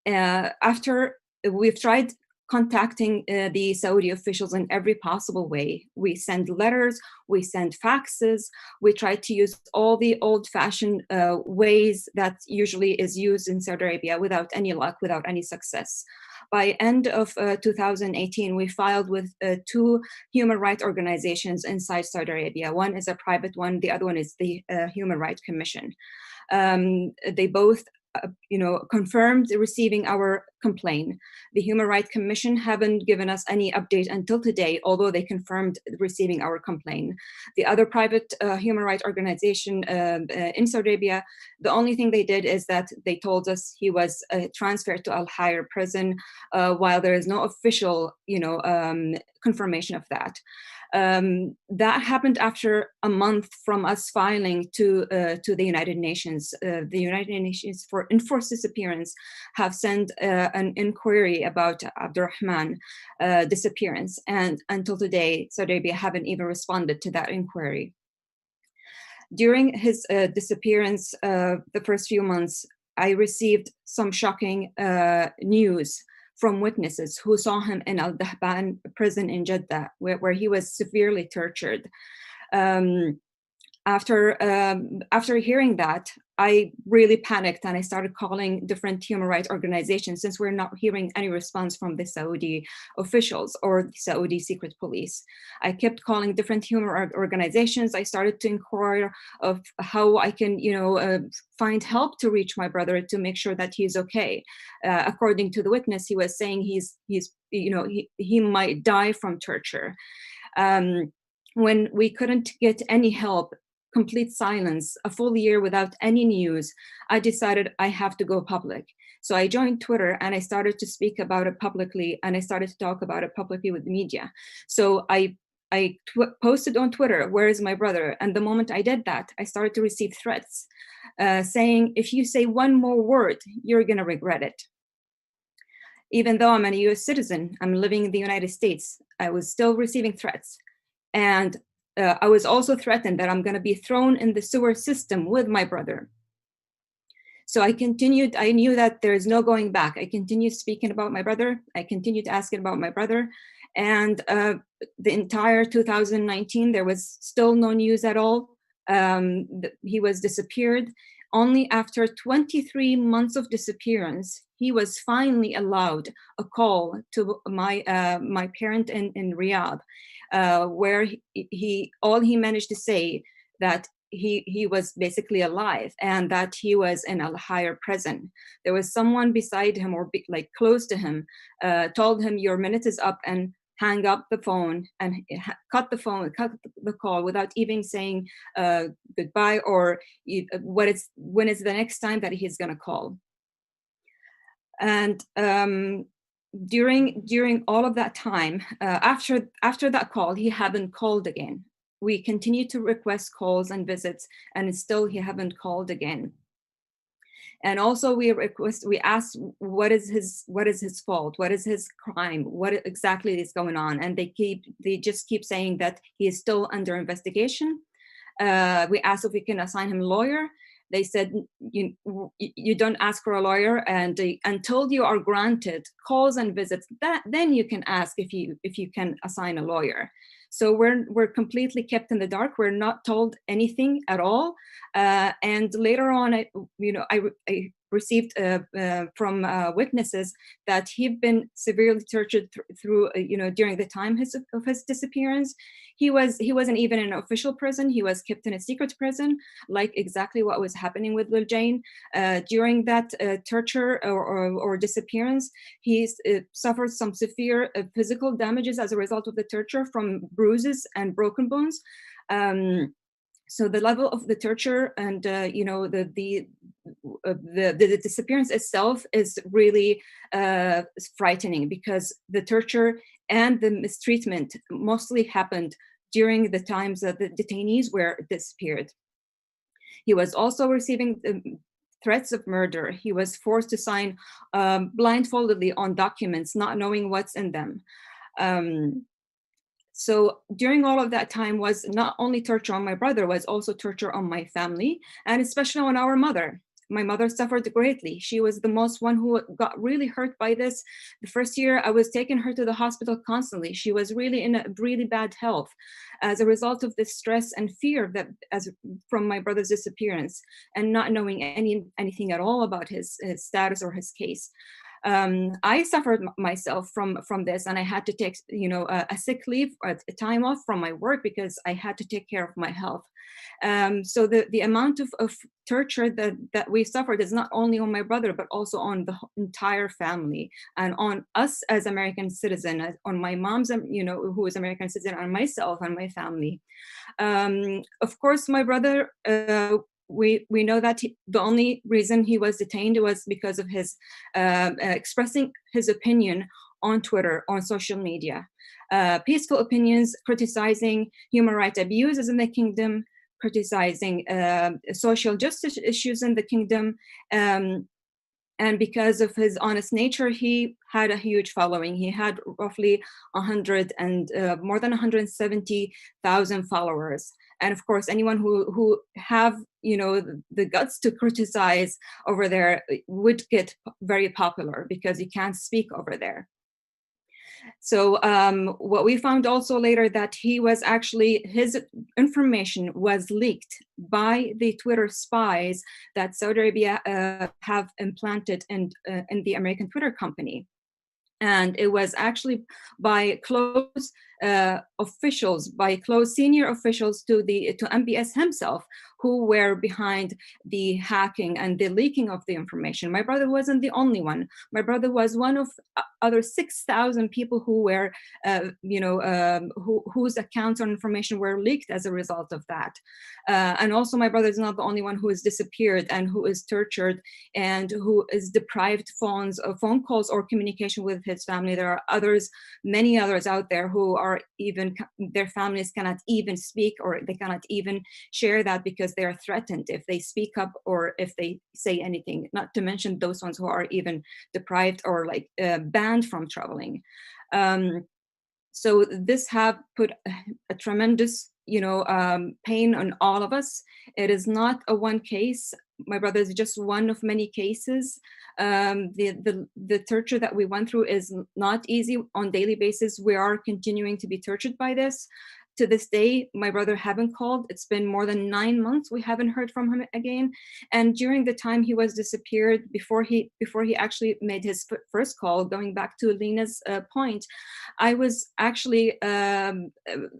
After we've tried contacting the Saudi officials in every possible way. We send letters, we send faxes, we try to use all the old-fashioned ways that usually is used in Saudi Arabia without any luck, without any success. By end of 2018, we filed with 2 human rights organizations inside Saudi Arabia. One is a private one, the other one is the Human Rights Commission. They both confirmed receiving our complain. The Human Rights Commission haven't given us any update until today, although they confirmed receiving our complaint. The other private human rights organization in Saudi Arabia, the only thing they did is that they told us he was transferred to Al-Hire prison, while there is no official, confirmation of that. That happened after a month from us filing to the United Nations. The United Nations for Enforced Disappearance have sent an inquiry about Abdurrahman disappearance, and until today, Saudi Arabia haven't even responded to that inquiry. During his disappearance, the first few months, I received some shocking news from witnesses who saw him in Al-Dahban prison in Jeddah, where he was severely tortured. After hearing that, I really panicked and I started calling different human rights organizations, since we're not hearing any response from the Saudi officials or the Saudi secret police. I kept calling different human rights organizations. I started to inquire of how I can, find help to reach my brother to make sure that he's okay. According to the witness, he was saying he might die from torture. When we couldn't get any help, complete silence, a full year without any news, I decided I have to go public. So I joined Twitter and I started to speak about it publicly, and I started to talk about it publicly with the media. So I posted on Twitter, "Where is my brother?" And the moment I did that, I started to receive threats saying, "If you say one more word, you're gonna regret it." Even though I'm a US citizen, I'm living in the United States, I was still receiving threats. And I was also threatened that I'm going to be thrown in the sewer system with my brother. So I continued. I knew that there is no going back. I continued speaking about my brother. I continued asking about my brother. And the entire 2019, there was still no news at all. He was disappeared. Only after 23 months of disappearance, he was finally allowed a call to my parent in Riyadh, where all he managed to say that he was basically alive and that he was in Al-Hire prison. There was someone beside him or close to him, told him, "Your minute is up," and hang up the phone and cut the call without even saying goodbye or when is the next time that he's going to call. And during all of that time, after that call, he haven't called again. We continued to request calls and visits, and still he haven't called again. And also we asked, what is his fault? What is his crime? What exactly is going on? And they just keep saying that he is still under investigation. We asked if we can assign him a lawyer. They said, you don't ask for a lawyer, and until you are granted calls and visits, then you can ask if you can assign a lawyer. So we're completely kept in the dark. We're not told anything at all. And later on, I received from witnesses that he'd been severely tortured through, during the time of his disappearance. He wasn't even in an official prison. He was kept in a secret prison, like exactly what was happening with Lil Jane. During that torture or disappearance, he suffered some severe physical damages as a result of the torture, from bruises and broken bones. So the level of the torture and the disappearance itself is really frightening, because the torture and the mistreatment mostly happened during the times that the detainees were disappeared. He was also receiving threats of murder. He was forced to sign blindfoldedly on documents, not knowing what's in them. So during all of that time was not only torture on my brother, was also torture on my family, and especially on our mother. My mother suffered greatly. She was the most one who got really hurt by this. The first year I was taking her to the hospital constantly. She was really in a really bad health as a result of this stress and fear from my brother's disappearance, and not knowing anything at all about his status or his case. I suffered myself from this, and I had to take, a sick leave, or a time off from my work because I had to take care of my health. So the amount of torture that we suffered is not only on my brother, but also on the entire family, and on us as American citizens, on my mom's, who is American citizen, and myself and my family. Of course, my brother, we know that the only reason he was detained was because of his expressing his opinion on Twitter, on social media. Peaceful opinions criticizing human rights abuses in the kingdom, criticizing social justice issues in the kingdom. And because of his honest nature, he had a huge following. He had roughly more than 170,000 followers. And of course, anyone who have, the guts to criticize over there would get very popular because you can't speak over there. So what we found also later, that he was actually, his information was leaked by the Twitter spies that Saudi Arabia have implanted in the American Twitter company. And it was actually by close officials, by close senior officials to MBS himself, who were behind the hacking and the leaking of the information. My brother wasn't the only one. My brother was one of other 6,000 people who were, whose accounts or information were leaked as a result of that. And also, my brother is not the only one who is disappeared and who is tortured and who is deprived phone calls or communication with his family. There are others, many others out there who are even, their families cannot even speak, or they cannot even share that because they are threatened if they speak up or if they say anything, not to mention those ones who are even deprived or banned from traveling. So this have put a tremendous pain on all of us. It is not a one case. My brother is just one of many cases. The torture that we went through is not easy on a daily basis. We are continuing to be tortured by this. To this day, my brother haven't called. It's been more than 9 months. We haven't heard from him again. And during the time he was disappeared, before he actually made his first call, going back to Lena's point, I was actually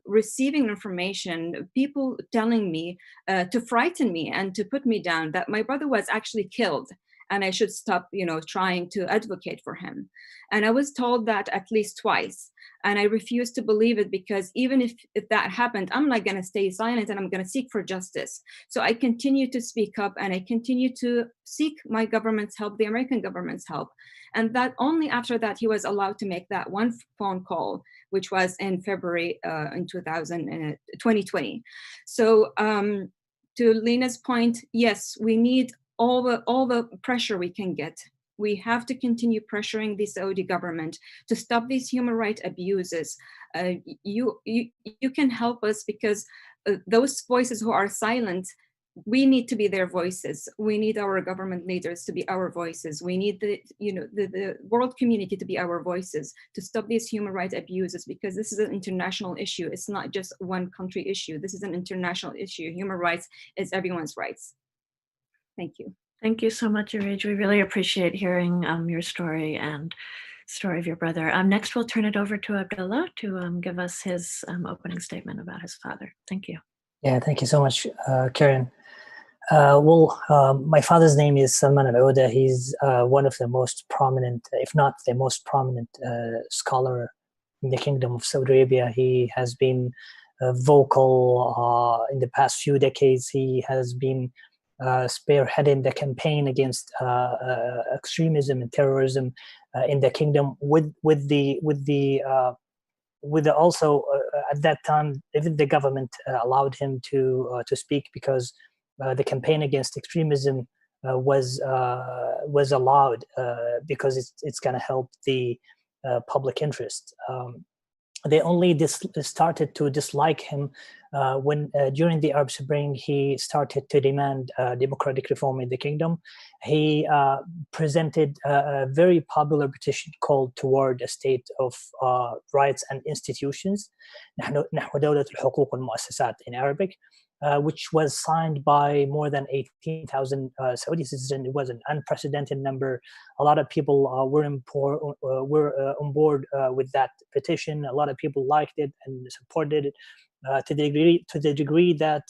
receiving information, people telling me to frighten me and to put me down, that my brother was actually killed and I should stop, trying to advocate for him. And I was told that at least twice. And I refused to believe it, because even if that happened, I'm not going to stay silent, and I'm going to seek for justice. So I continue to speak up, and I continue to seek my government's help, the American government's help. And that only after that he was allowed to make that one phone call, which was in February in 2020. So to Lena's point, yes, we need all the pressure we can get. We have to continue pressuring the Saudi government to stop these human rights abuses. You can help us, because those voices who are silent, we need to be their voices. We need our government leaders to be our voices. We need the world community to be our voices to stop these human rights abuses, because this is an international issue. It's not just one country issue. This is an international issue. Human rights is everyone's rights. Thank you. Thank you so much, Iraj. We really appreciate hearing your story and story of your brother. Next, we'll turn it over to Abdullah to give us his opening statement about his father. Thank you. Yeah, thank you so much, Karen. My father's name is Salman Al-Ouda. He's one of the most prominent, if not the most prominent scholar in the Kingdom of Saudi Arabia. He has been vocal in the past few decades. He has been spearheading the campaign against extremism and terrorism in the kingdom. Also at that time, even the government allowed him to speak, because the campaign against extremism was allowed because it's going to help the public interest. They only started to dislike him when during the Arab Spring he started to demand democratic reform in the kingdom. He presented a very popular petition called toward a state of rights and institutions, نحو دولة الحقوق والمؤسسات in Arabic. which was signed by more than 18,000 Saudi citizens. It was an unprecedented number. A lot of people were on board with that petition. A lot of people liked it and supported it to the degree that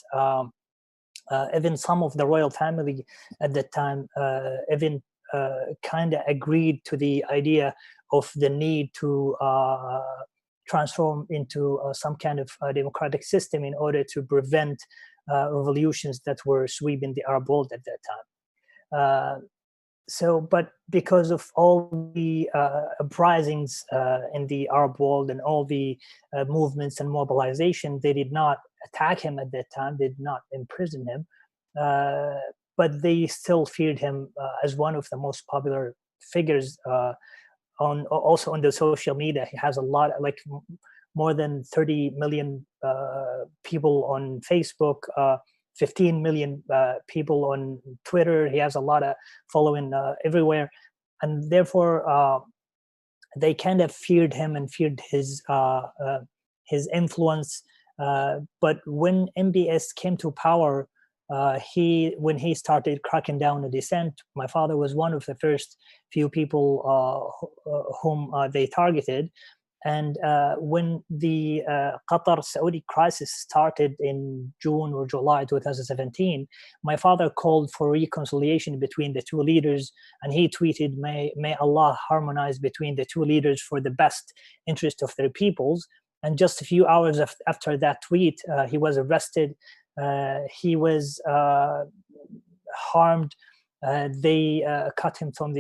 even some of the royal family at that time even kind of agreed to the idea of the need to transform into some kind of democratic system in order to prevent revolutions that were sweeping the Arab world at that time. But because of all the uprisings in the Arab world and all the movements and mobilization, they did not attack him at that time. They did not imprison him, but they still feared him as one of the most popular figures also on the social media. He has a lot, like more than 30 million people on Facebook, 15 million people on Twitter. He has a lot of following everywhere, and therefore they kind of feared him and feared his influence. But when MBS came to power, when he started cracking down on dissent, my father was one of the first few people whom they targeted. And when the Qatar-Saudi crisis started in June or July 2017, my father called for reconciliation between the two leaders, and he tweeted, may Allah harmonize between the two leaders for the best interest of their peoples. And just a few hours after that tweet, he was arrested. He was harmed. They cut him from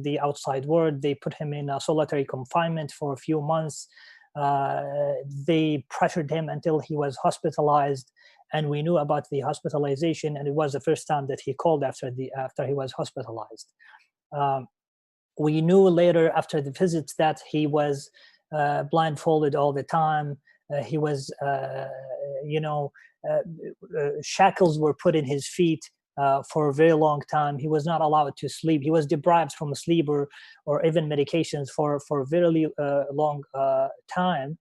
the outside world. They put him in a solitary confinement for a few months. They pressured him until he was hospitalized, and we knew about the hospitalization. And it was the first time that he called after he was hospitalized. We knew later after the visits that he was blindfolded all the time. He was, shackles were put in his feet for a very long time. He was not allowed to sleep. He was deprived from sleep or even medications for a very long time.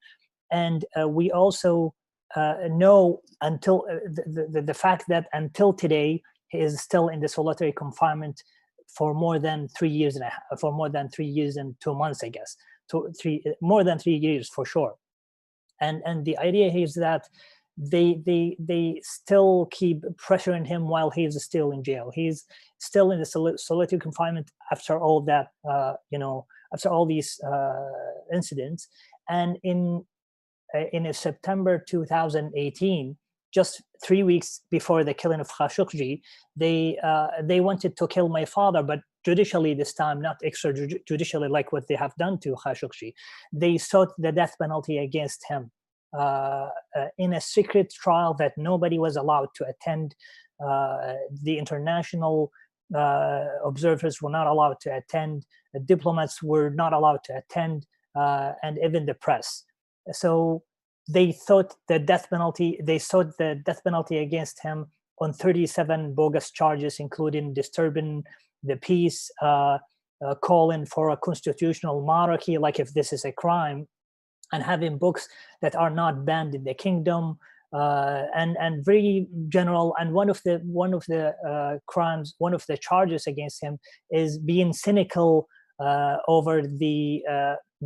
And we also know until the fact that until today he is still in the solitary confinement for more than 3 years and 2 months, I guess. More than 3 years for sure. And the idea is that they still keep pressuring him while he's still in jail. He's still in the solitary confinement after all that, after all these incidents. And in September 2018, just 3 weeks before the killing of Khashoggi, they wanted to kill my father, but judicially this time, not extrajudicially like what they have done to Khashoggi. They sought the death penalty against him in a secret trial that nobody was allowed to attend. The international observers were not allowed to attend. The diplomats were not allowed to attend, and even the press. So they sought the death penalty against him on 37 bogus charges, including disturbing the peace, calling for a constitutional monarchy, like if this is a crime, and having books that are not banned in the kingdom, and very general. And one of the crimes, one of the charges against him is being cynical over the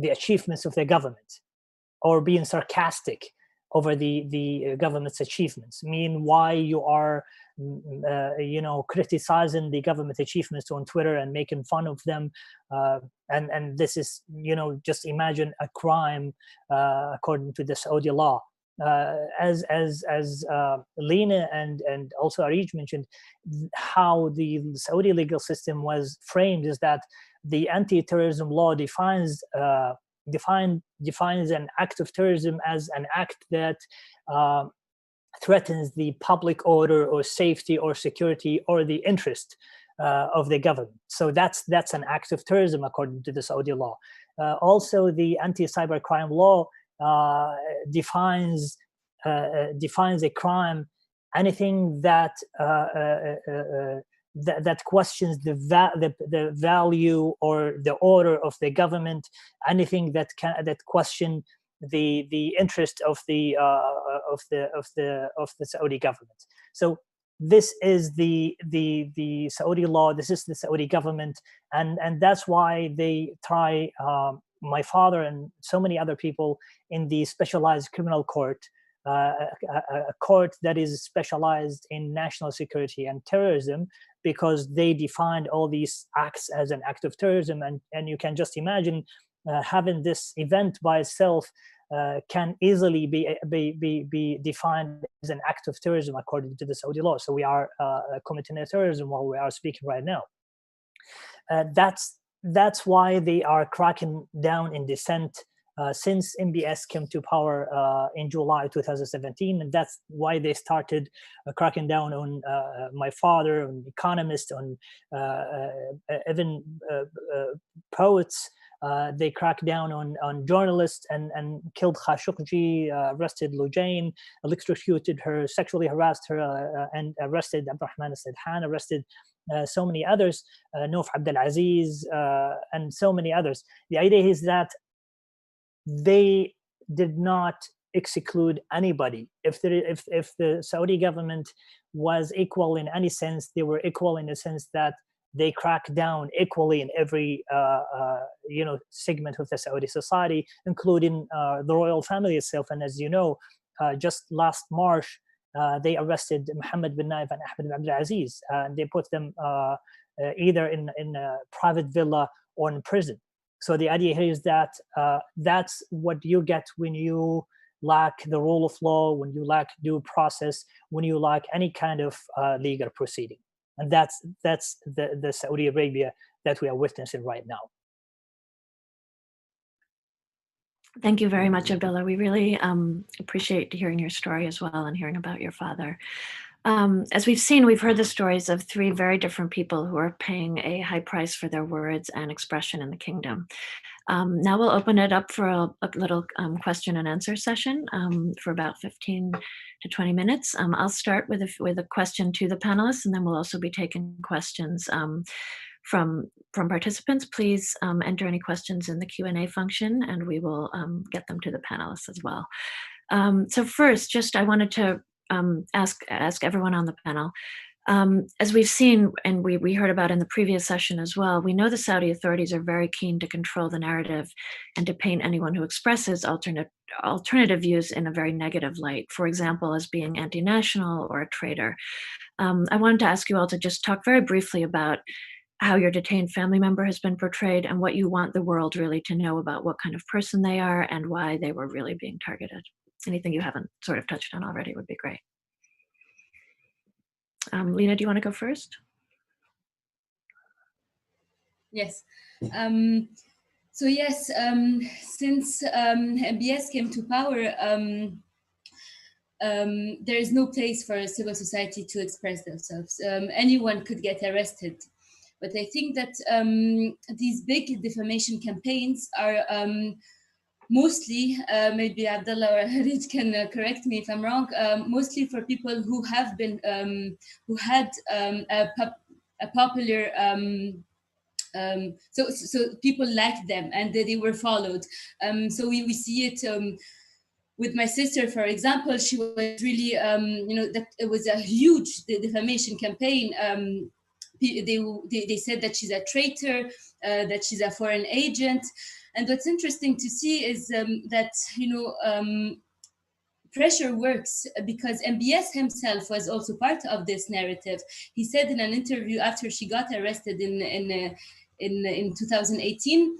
achievements of the government, or being sarcastic over the government's achievements. Meanwhile, you are criticizing the government achievements on Twitter and making fun of them, and this is, just imagine a crime according to the Saudi law. As Lena and also Arij mentioned, how the Saudi legal system was framed is that the anti-terrorism law defines an act of terrorism as an act that threatens the public order or safety or security or the interest of the government. So that's an act of terrorism according to the Saudi law. Also, the anti-cybercrime law defines a crime anything that that questions the value or the order of the government, anything that question the interest of the Saudi government. So this is the Saudi law. This is the Saudi government, and that's why they try. My father and so many other people in the specialized criminal court, a court that is specialized in national security and terrorism, because they defined all these acts as an act of terrorism. And you can just imagine having this event by itself can easily be defined as an act of terrorism according to the Saudi law. So we are committing a terrorism while we are speaking right now. That's why they are cracking down in dissent since MBS came to power in July 2017, and that's why they started cracking down on my father, on economists, on even poets. They cracked down on journalists and killed Khashoggi, arrested Lujain, electrocuted her, sexually harassed her, and arrested Abdurrahman al-Sadhan, arrested so many others, Nouf Abdelaziz, and so many others. The idea is that they did not exclude anybody. If the Saudi government was equal in any sense, they were equal in the sense that they cracked down equally in every segment of the Saudi society, including the royal family itself. And as you know, just last March, they arrested Mohammed bin Naif and Ahmed bin Abdelaziz, and they put them either in a private villa or in prison. So the idea here is that that's what you get when you lack the rule of law, when you lack due process, when you lack any kind of legal proceeding. And that's the Saudi Arabia that we are witnessing right now. Thank you very much, Abdullah. We really appreciate hearing your story as well and hearing about your father. As we've seen, we've heard the stories of three very different people who are paying a high price for their words and expression in the kingdom. Now we'll open it up for a little question and answer session for about 15 to 20 minutes. I'll start with a question to the panelists, and then we'll also be taking questions from participants. Please enter any questions in the Q&A function, and we will get them to the panelists as well. So first, I wanted to ask everyone on the panel, as we've seen and we heard about in the previous session as well, we know the Saudi authorities are very keen to control the narrative and to paint anyone who expresses alternative views in a very negative light, for example, as being anti-national or a traitor. I wanted to ask you all to just talk very briefly about how your detained family member has been portrayed and what you want the world really to know about what kind of person they are and why they were really being targeted. Anything you haven't sort of touched on already would be great. Lena, do you want to go first? Yes. So yes, since MBS came to power, there is no place for civil society to express themselves. Anyone could get arrested. But I think that these big defamation campaigns are mostly, maybe Abdullah or Harid can correct me if I'm wrong, mostly for people who have been, who had a popular, so people liked them and they were followed. So we see it with my sister, for example. She was really, that it was a huge defamation campaign. They said that she's a traitor, that she's a foreign agent. And what's interesting to see is that, pressure works, because MBS himself was also part of this narrative. He said in an interview after she got arrested in 2018,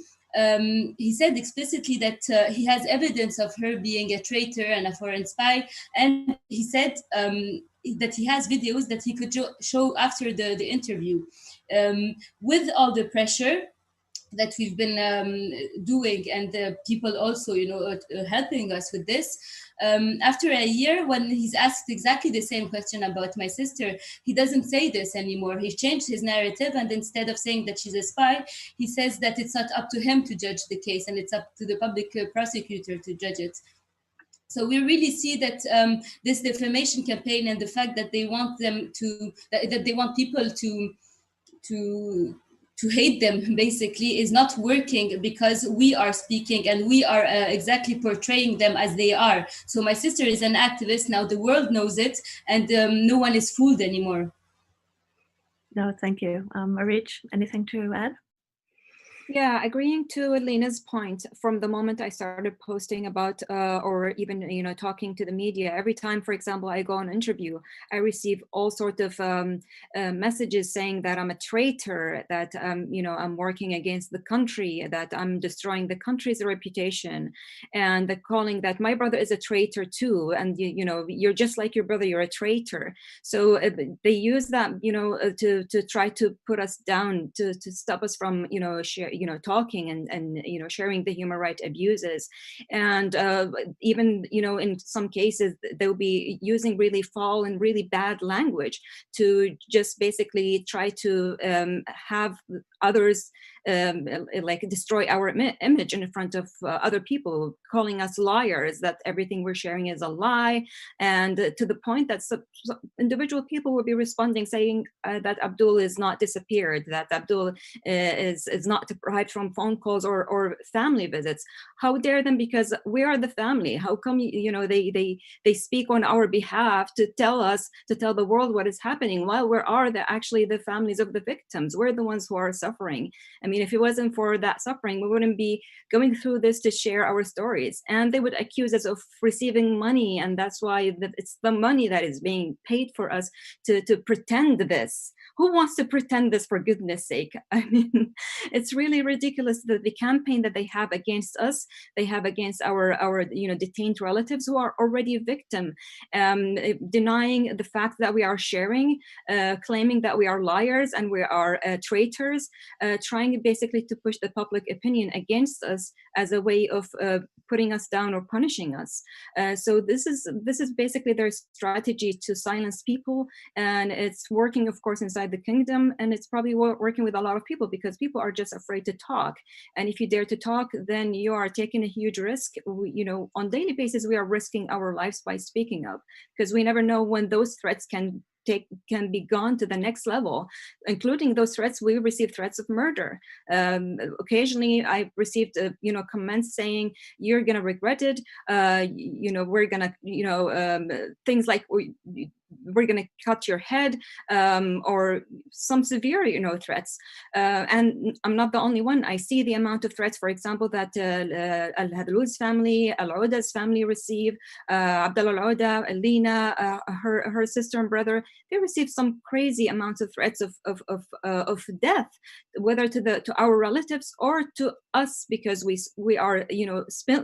he said explicitly that he has evidence of her being a traitor and a foreign spy. And he said that he has videos that he could show after the interview. With all the pressure that we've been doing, and the people also, helping us with this. After a year, when he's asked exactly the same question about my sister, he doesn't say this anymore. He changed his narrative, and instead of saying that she's a spy, he says that it's not up to him to judge the case, and it's up to the public prosecutor to judge it. So we really see that this defamation campaign and the fact that they want them to, that they want people to to hate them basically is not working, because we are speaking and we are exactly portraying them as they are. So my sister is an activist now, the world knows it, and no one is fooled anymore. No, thank you. Arich, anything to add? Yeah, agreeing to Lena's point, from the moment I started posting about, or even, talking to the media, every time, for example, I go on an interview, I receive all sorts of messages saying that I'm a traitor, that, I'm working against the country, that I'm destroying the country's reputation, and the calling that my brother is a traitor too, and, you're just like your brother, you're a traitor. So they use that, to try to put us down, to stop us from, talking and sharing the human rights abuses. And even, in some cases, they'll be using really foul and really bad language to just basically try to have others like destroy our image in front of other people, calling us liars, that everything we're sharing is a lie. And to the point that individual people will be responding saying that Abdul is not disappeared, that Abdul is not deprived from phone calls or family visits. How dare them, because we are the family. How come they speak on our behalf to tell the world what is happening, while we are actually the families of the victims? We're the ones who are suffering. I mean, if it wasn't for that suffering, we wouldn't be going through this to share our stories. And they would accuse us of receiving money, and that's why it's the money that is being paid for us to pretend this. Who wants to pretend this, for goodness sake? I mean, it's really ridiculous that the campaign that they have against us, they have against our detained relatives who are already a victim, denying the fact that we are sharing, claiming that we are liars and we are traitors, trying basically to push the public opinion against us as a way of putting us down or punishing us. So this is basically their strategy to silence people, and it's working, of course, inside the kingdom, and it's probably working with a lot of people, because people are just afraid to talk. And if you dare to talk, then you are taking a huge risk. On daily basis, we are risking our lives by speaking up, because we never know when those threats can be gone to the next level. Including those threats, we receive threats of murder. Occasionally, I received comments saying, "You're gonna regret it." We're gonna, things like, we're going to cut your head, or some severe, threats. And I'm not the only one. I see the amount of threats, for example, that Al-Hadloud's family, Al-Ouda's family receive, Abdullah Al-Ouda, Alina, her sister and brother, they receive some crazy amounts of threats of death, whether to our relatives or to us, because we are,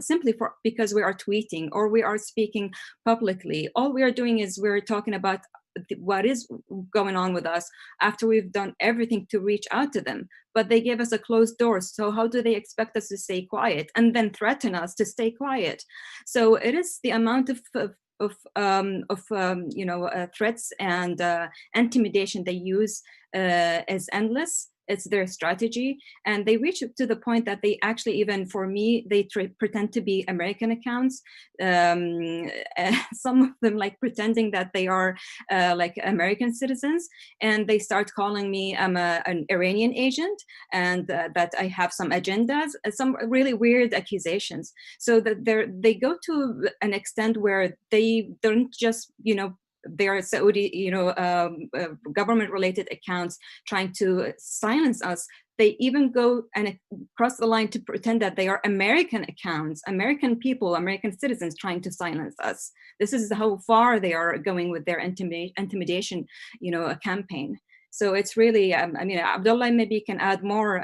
simply because we are tweeting or we are speaking publicly. All we are doing is we're talking about what is going on with us after we've done everything to reach out to them, but they give us a closed door. So how do they expect us to stay quiet and then threaten us to stay quiet? So it is the amount of threats and intimidation they use is endless. It's their strategy, and they reach to the point that they actually, even for me, they pretend to be American accounts. Some of them like pretending that they are like American citizens, and they start calling me an Iranian agent, and that I have some agendas, some really weird accusations. So that they go to an extent where they don't just, their Saudi, government-related accounts trying to silence us. They even go and cross the line to pretend that they are American accounts, American people, American citizens trying to silence us. This is how far they are going with their intimidation, campaign. So it's really, Abdullah, maybe you can add more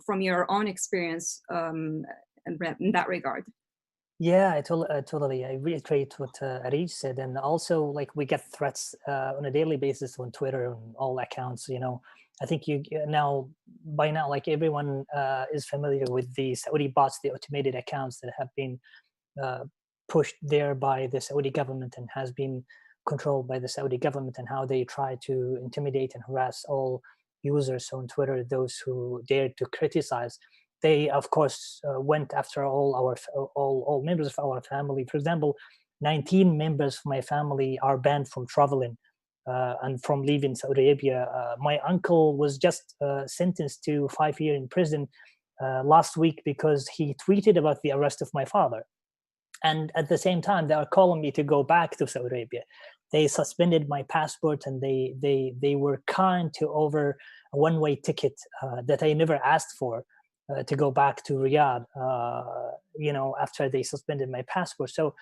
from your own experience in that regard. Yeah, I totally. I reiterate what Arij said, and also like we get threats on a daily basis on Twitter and all accounts. I think by now, like everyone is familiar with the Saudi bots, the automated accounts that have been pushed there by the Saudi government and has been controlled by the Saudi government, and how they try to intimidate and harass all users on Twitter, those who dare to criticize. They, of course, went after all members of our family. For example, 19 members of my family are banned from traveling and from leaving Saudi Arabia. My uncle was just sentenced to 5 years in prison last week because he tweeted about the arrest of my father. And at the same time, they are calling me to go back to Saudi Arabia. They suspended my passport, and they were kind to offer a one-way ticket that I never asked for to go back to Riyadh, after they suspended my passport. So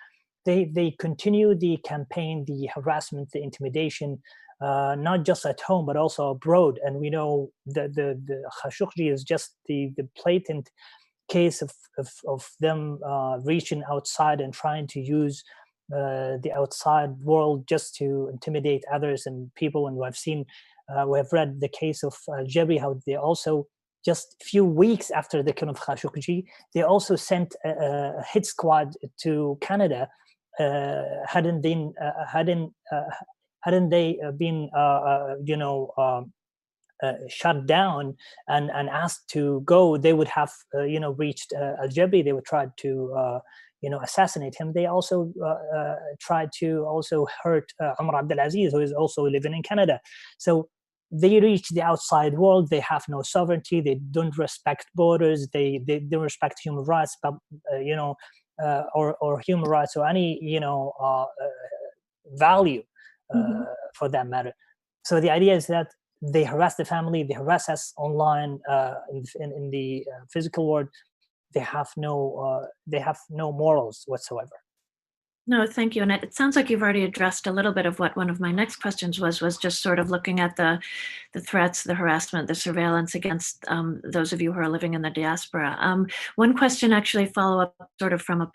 they continue the campaign, the harassment, the intimidation, not just at home, but also abroad. And we know that the Khashoggi is just the blatant case of them reaching outside and trying to use the outside world just to intimidate others and people. And we have read the case of Jebi, how they also, just a few weeks after the killing of Khashoggi, they also sent a hit squad to Canada. Hadn't they been shut down and asked to go, they would have reached Al-Jabi. They would try to assassinate him. They also tried to also hurt Umar Abdulaziz, who is also living in Canada. So they reach the outside world. They have no sovereignty. They don't respect borders. They don't respect human rights, but or human rights or any value for that matter. So the idea is that they harass the family, they harass us online, in the physical world. They have no morals whatsoever. No, thank you. And it sounds like you've already addressed a little bit of what one of my next questions was just sort of looking at the threats, the harassment, the surveillance against those of you who are living in the diaspora. One question actually follow up sort of from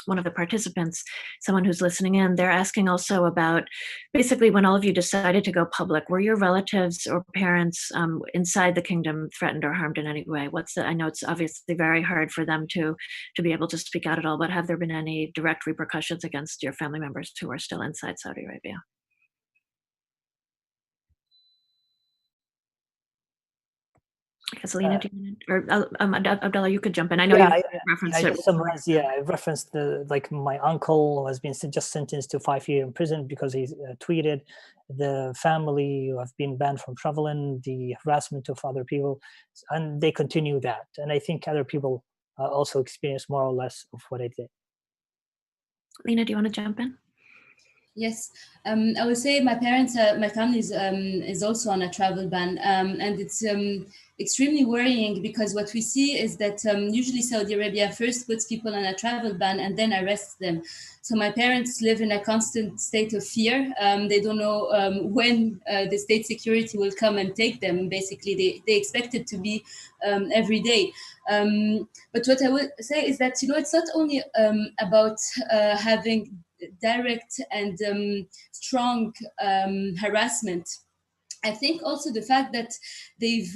one of the participants, someone who's listening in, they're asking also about basically when all of you decided to go public, were your relatives or parents inside the kingdom threatened or harmed in any way? I know it's obviously very hard for them to be able to speak out at all, but have there been any direct repercussions against your family members who are still inside Saudi Arabia? Selena, or Abdullah, you could jump in. I know you referenced it. I referenced my uncle has been just sentenced to 5 years in prison because he tweeted. The family who have been banned from traveling, the harassment of other people, and they continue that. And I think other people also experience more or less of what I did. Lena, do you want to jump in? Yes, I would say my family is also on a travel ban, and it's extremely worrying because what we see is that usually Saudi Arabia first puts people on a travel ban and then arrests them. So my parents live in a constant state of fear. They don't know when the state security will come and take them. Basically, they expect it to be every day. But what I would say is that, it's not only about having direct and strong harassment. I think also the fact that they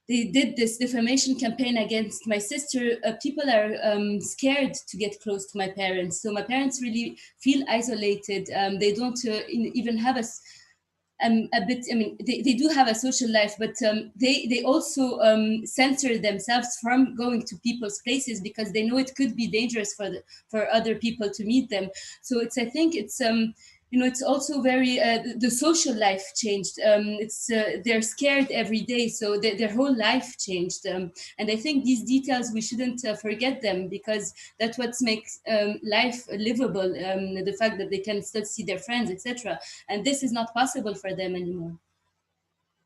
did this defamation campaign against my sister, people are scared to get close to my parents. So my parents really feel isolated. They don't even have they do have a social life, but they also censor themselves from going to people's places because they know it could be dangerous for other people to meet them. So I think it's it's also very the social life changed. They're scared every day, so their whole life changed. And I think these details, we shouldn't forget them, because that's what makes life livable. The fact that they can still see their friends, etc. And this is not possible for them anymore.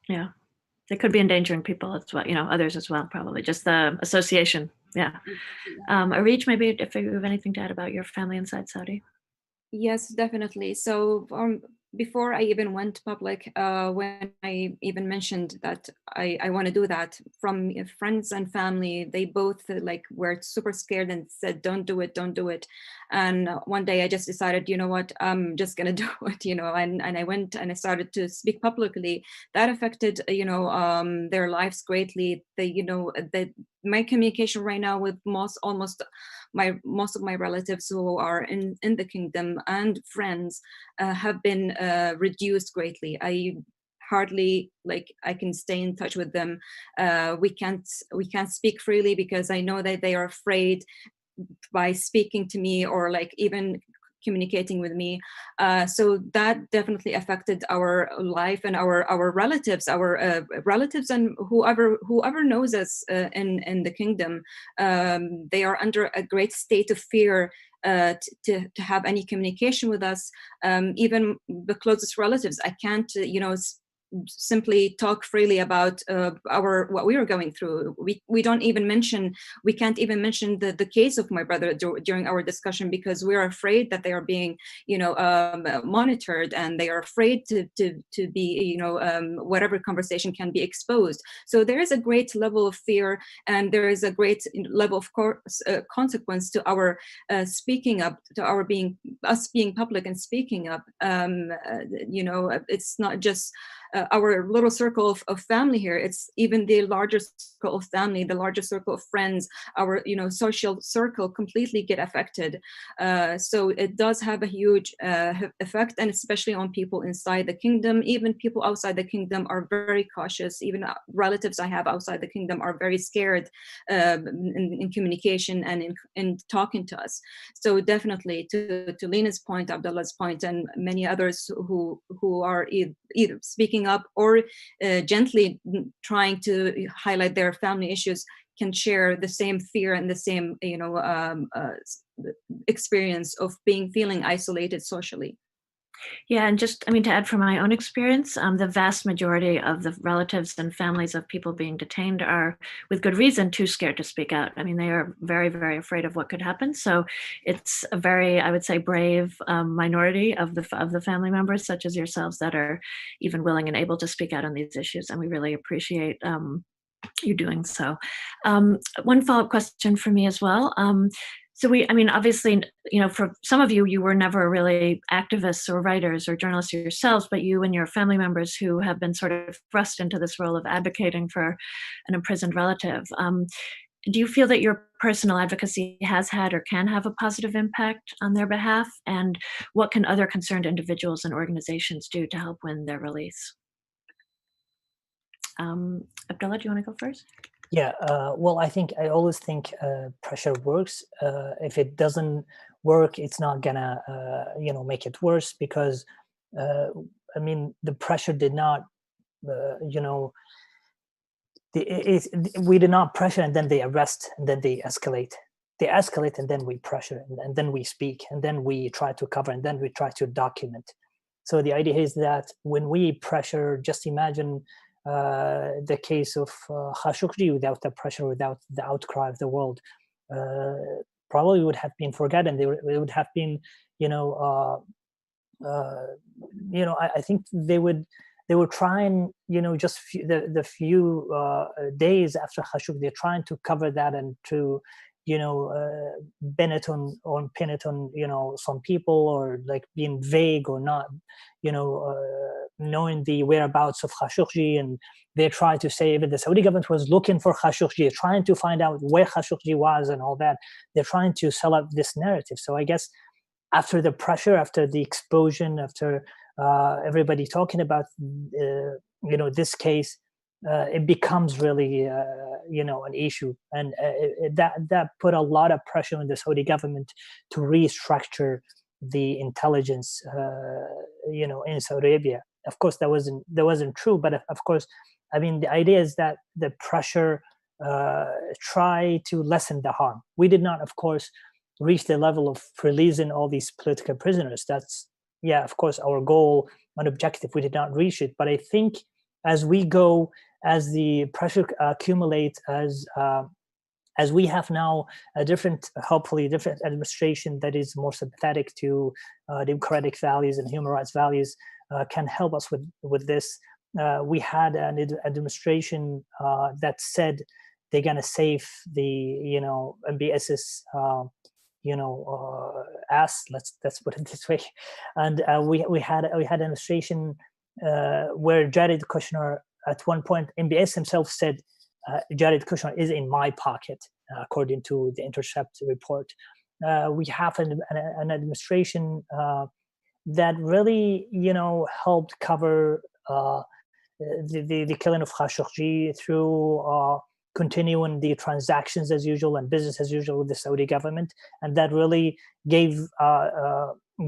Yeah, they could be endangering people as well, others as well, probably just the association. Yeah. Arij, maybe if you have anything to add about your family inside Saudi. Yes, definitely. So before I even went public, when I even mentioned that I want to do that, from friends and family, they both were super scared and said, don't do it. And one day I just decided, you know what, I'm just going to do it, and I went and I started to speak publicly. That affected, their lives greatly. My communication right now with most of my relatives who are in the kingdom and friends have been reduced greatly. I hardly I can stay in touch with them. We can't speak freely because I know that they are afraid by speaking to me, or even communicating with me. So that definitely affected our life and our relatives, and whoever knows us in the kingdom. They are under a great state of fear to have any communication with us. Even the closest relatives, I can't, simply talk freely about what we were going through. We can't even mention the case of my brother during our discussion, because we're afraid that they are being monitored, and they are afraid to be whatever conversation can be exposed. So there is a great level of fear, and there is a great level of consequence to our speaking up, to us being public and speaking up. It's not just our little circle of family here, it's even the larger circle of family, the larger circle of friends, our social circle completely get affected. So it does have a huge effect, and especially on people inside the kingdom. Even people outside the kingdom are very cautious. Even relatives I have outside the kingdom are very scared in communication and in talking to us. So definitely, to Lena's point, Abdullah's point, and many others who are either speaking up or gently trying to highlight their family issues can share the same fear and the same experience of feeling isolated socially. Yeah, and just, to add from my own experience, the vast majority of the relatives and families of people being detained are, with good reason, too scared to speak out. They are very, very afraid of what could happen. So it's a very, I would say, brave minority of the family members, such as yourselves, that are even willing and able to speak out on these issues. And we really appreciate you doing so. One follow-up question for me as well. So obviously, for some of you, you were never really activists or writers or journalists yourselves, but you and your family members who have been sort of thrust into this role of advocating for an imprisoned relative. Do you feel that your personal advocacy has had or can have a positive impact on their behalf? And what can other concerned individuals and organizations do to help win their release? Abdullah, do you want to go first? Yeah, well, I always think pressure works. If it doesn't work, it's not gonna, make it worse, because, the pressure did not, we did not pressure and then they arrest and then they escalate. They escalate and then we pressure and then we speak and then we try to cover and then we try to document. So the idea is that when we pressure, just imagine the case of Khashoggi. Without the pressure, without the outcry of the world, probably would have been forgotten. They would have been, I think they would try and, just the few days after Khashoggi, they're trying to cover that and to, pin it on some people, or like being vague or not, knowing the whereabouts of Khashoggi. And they try to say even the Saudi government was looking for Khashoggi, trying to find out where Khashoggi was and all that. They're trying to sell up this narrative. So I guess after the pressure, after the explosion, after everybody talking about, this case, it becomes really, an issue. And that put a lot of pressure on the Saudi government to restructure the intelligence, in Saudi Arabia. Of course, that wasn't true, but of course, the idea is that the pressure try to lessen the harm. We did not, of course, reach the level of releasing all these political prisoners. That's, of course, our goal and objective. We did not reach it, but I think as we go, as the pressure accumulates, as we have now hopefully different administration that is more sympathetic to democratic values and human rights values, can help us with this. We had an administration that said they're gonna save the MBS's ass. Let's put it this way. And we had an administration where Jared Kushner, at one point, MBS himself said, Jared Kushner is in my pocket, according to the Intercept report. We have an administration that really, helped cover the killing of Khashoggi through continuing the transactions as usual and business as usual with the Saudi government, and that really gave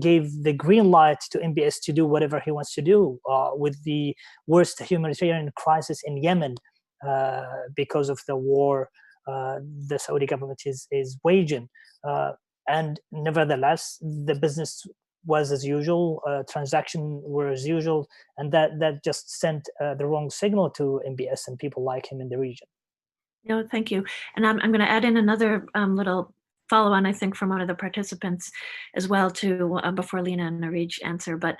gave the green light to MBS to do whatever he wants to do with the worst humanitarian crisis in Yemen because of the war the Saudi government is waging. And nevertheless, the business was as usual, transaction were as usual, and that just sent the wrong signal to MBS and people like him in the region. No, thank you. And I'm going to add in another little follow-on, I think, from one of the participants as well, too, before Lena and Narij answer. But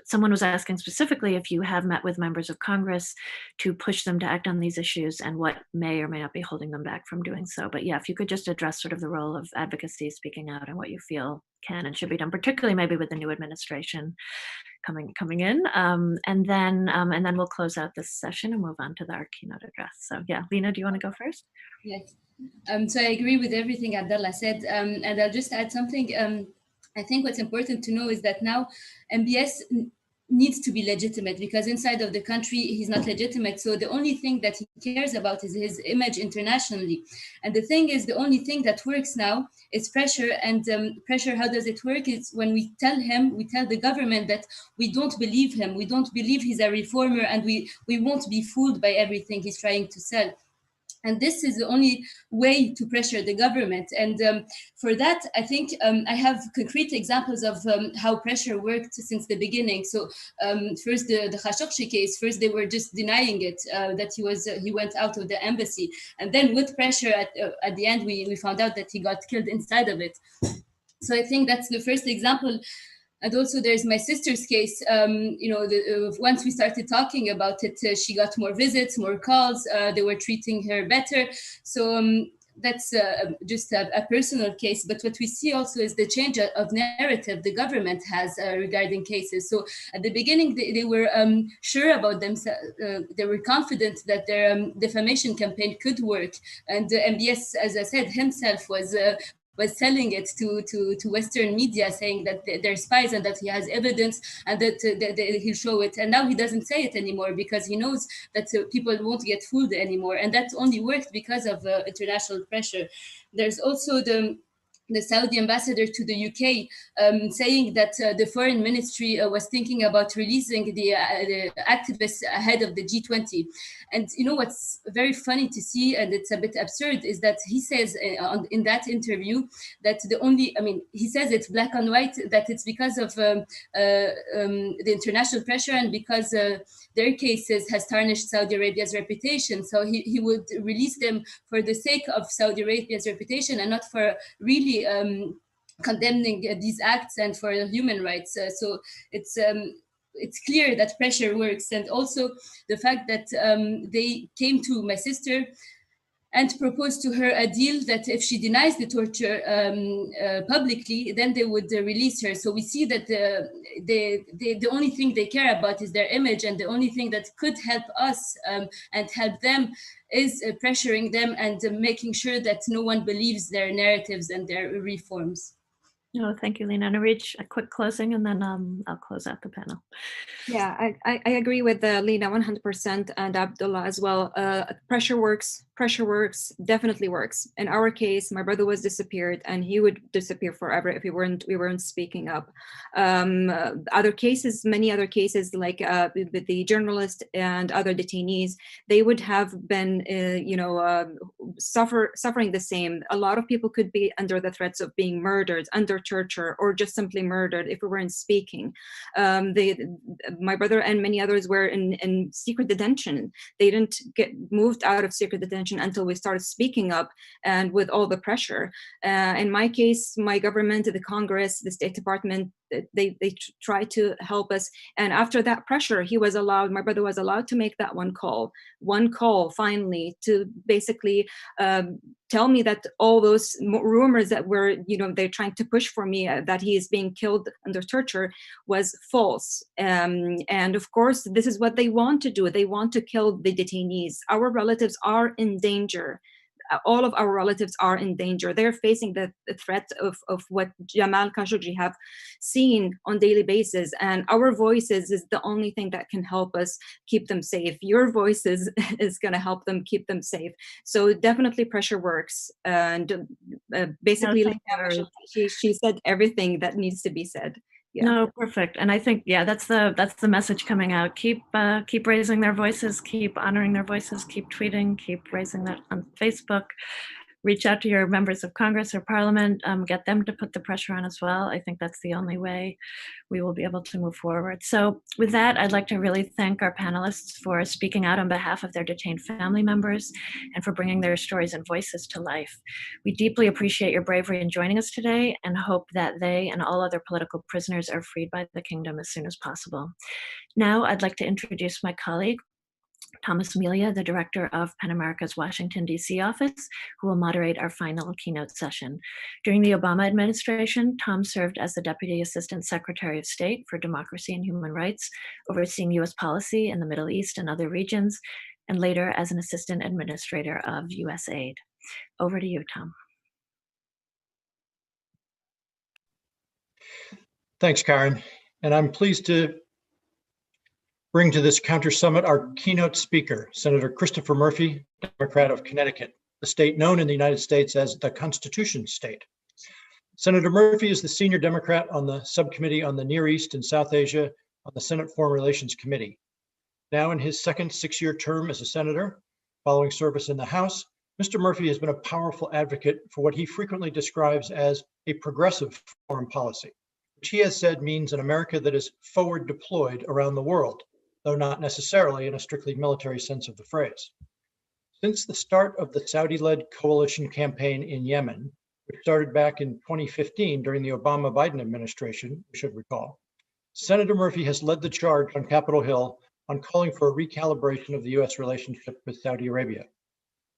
someone was asking specifically if you have met with members of Congress to push them to act on these issues and what may or may not be holding them back from doing so. But yeah, if you could just address sort of the role of advocacy, speaking out, and what you feel can and should be done, particularly maybe with the new administration coming in, and then we'll close out this session and move on to our keynote address. So yeah, Lena, do you want to go first? Yes. So I agree with everything Abdullah said, and I'll just add something. I think what's important to know is that now MBS needs to be legitimate, because inside of the country he's not legitimate. So the only thing that he cares about is his image internationally. And the thing is, the only thing that works now is pressure. And pressure, how does it work? It's when we tell the government that we don't believe him, we don't believe he's a reformer, and we won't be fooled by everything he's trying to sell. And this is the only way to pressure the government. And for that, I think I have concrete examples of how pressure worked since the beginning. So first, the Khashoggi case, first they were just denying it, that he went out of the embassy. And then with pressure at the end, we found out that he got killed inside of it. So I think that's the first example. And also there's my sister's case. Once we started talking about it, she got more visits, more calls. They were treating her better. So that's just a personal case. But what we see also is the change of narrative the government has regarding cases. So at the beginning, they were sure about themselves. They were confident that their defamation campaign could work. And MBS, as I said, himself was selling it to Western media, saying that they're spies and that he has evidence and that he'll show it. And now he doesn't say it anymore because he knows that people won't get fooled anymore. And that only worked because of international pressure. There's also the Saudi ambassador to the UK saying that the foreign ministry was thinking about releasing the activists ahead of the G20. And what's very funny to see, and it's a bit absurd, is that he says in that interview that he says it's black and white, that it's because of the international pressure and because their cases has tarnished Saudi Arabia's reputation. So he would release them for the sake of Saudi Arabia's reputation and not for really condemning these acts and for human rights. So it's clear that pressure works. And also the fact that they came to my sister and proposed to her a deal that if she denies the torture publicly, then they would release her. So we see that the only thing they care about is their image, and the only thing that could help us and help them is pressuring them and making sure that no one believes their narratives and their reforms. No, thank you, Lena. Narij, a quick closing, and then I'll close out the panel. Yeah, I agree with Lena 100% and Abdullah as well. Pressure works, definitely works. In our case, my brother was disappeared and he would disappear forever if we weren't speaking up. Other cases, many other cases, like with the journalist and other detainees, they would have been, suffering the same. A lot of people could be under the threats of being murdered, under torture, or just simply murdered if we weren't speaking. My brother and many others were in secret detention. They didn't get moved out of secret detention until we started speaking up, and with all the pressure. In my case, my government, the Congress, the State Department, they tried to help us. And after that pressure, my brother was allowed to make that one call finally, to basically tell me that all those rumors that were, they're trying to push for me, that he is being killed under torture, was false. And of course, this is what they want to do. They want to kill the detainees. Our relatives are in danger. All of our relatives are in danger. They're facing the threat of what Jamal Khashoggi have seen on daily basis. And our voices is the only thing that can help us keep them safe. Your voices is going to help them keep them safe. So definitely pressure works. And basically, she said everything that needs to be said. Yeah. No, perfect. And I think, yeah, that's the message coming out. Keep raising their voices, keep honoring their voices, keep tweeting, keep raising that on Facebook. Reach out to your members of Congress or Parliament, get them to put the pressure on as well. I think that's the only way we will be able to move forward. So with that, I'd like to really thank our panelists for speaking out on behalf of their detained family members and for bringing their stories and voices to life. We deeply appreciate your bravery in joining us today and hope that they and all other political prisoners are freed by the kingdom as soon as possible. Now, I'd like to introduce my colleague, Thomas Melia, the director of PEN America's Washington, D.C. office, who will moderate our final keynote session. During the Obama administration, Tom served as the Deputy Assistant Secretary of State for Democracy and Human Rights, overseeing U.S. policy in the Middle East and other regions, and later as an Assistant Administrator of USAID. Over to you, Tom. Thanks, Karen. And I'm pleased to bring to this counter-summit our keynote speaker, Senator Christopher Murphy, Democrat of Connecticut, the state known in the United States as the Constitution State. Senator Murphy is the senior Democrat on the subcommittee on the Near East and South Asia on the Senate Foreign Relations Committee. Now in his second six-year term as a senator, following service in the House, Mr. Murphy has been a powerful advocate for what he frequently describes as a progressive foreign policy, which he has said means an America that is forward deployed around the world, though not necessarily in a strictly military sense of the phrase. Since the start of the Saudi-led coalition campaign in Yemen, which started back in 2015 during the Obama-Biden administration, we should recall, Senator Murphy has led the charge on Capitol Hill on calling for a recalibration of the U.S. relationship with Saudi Arabia.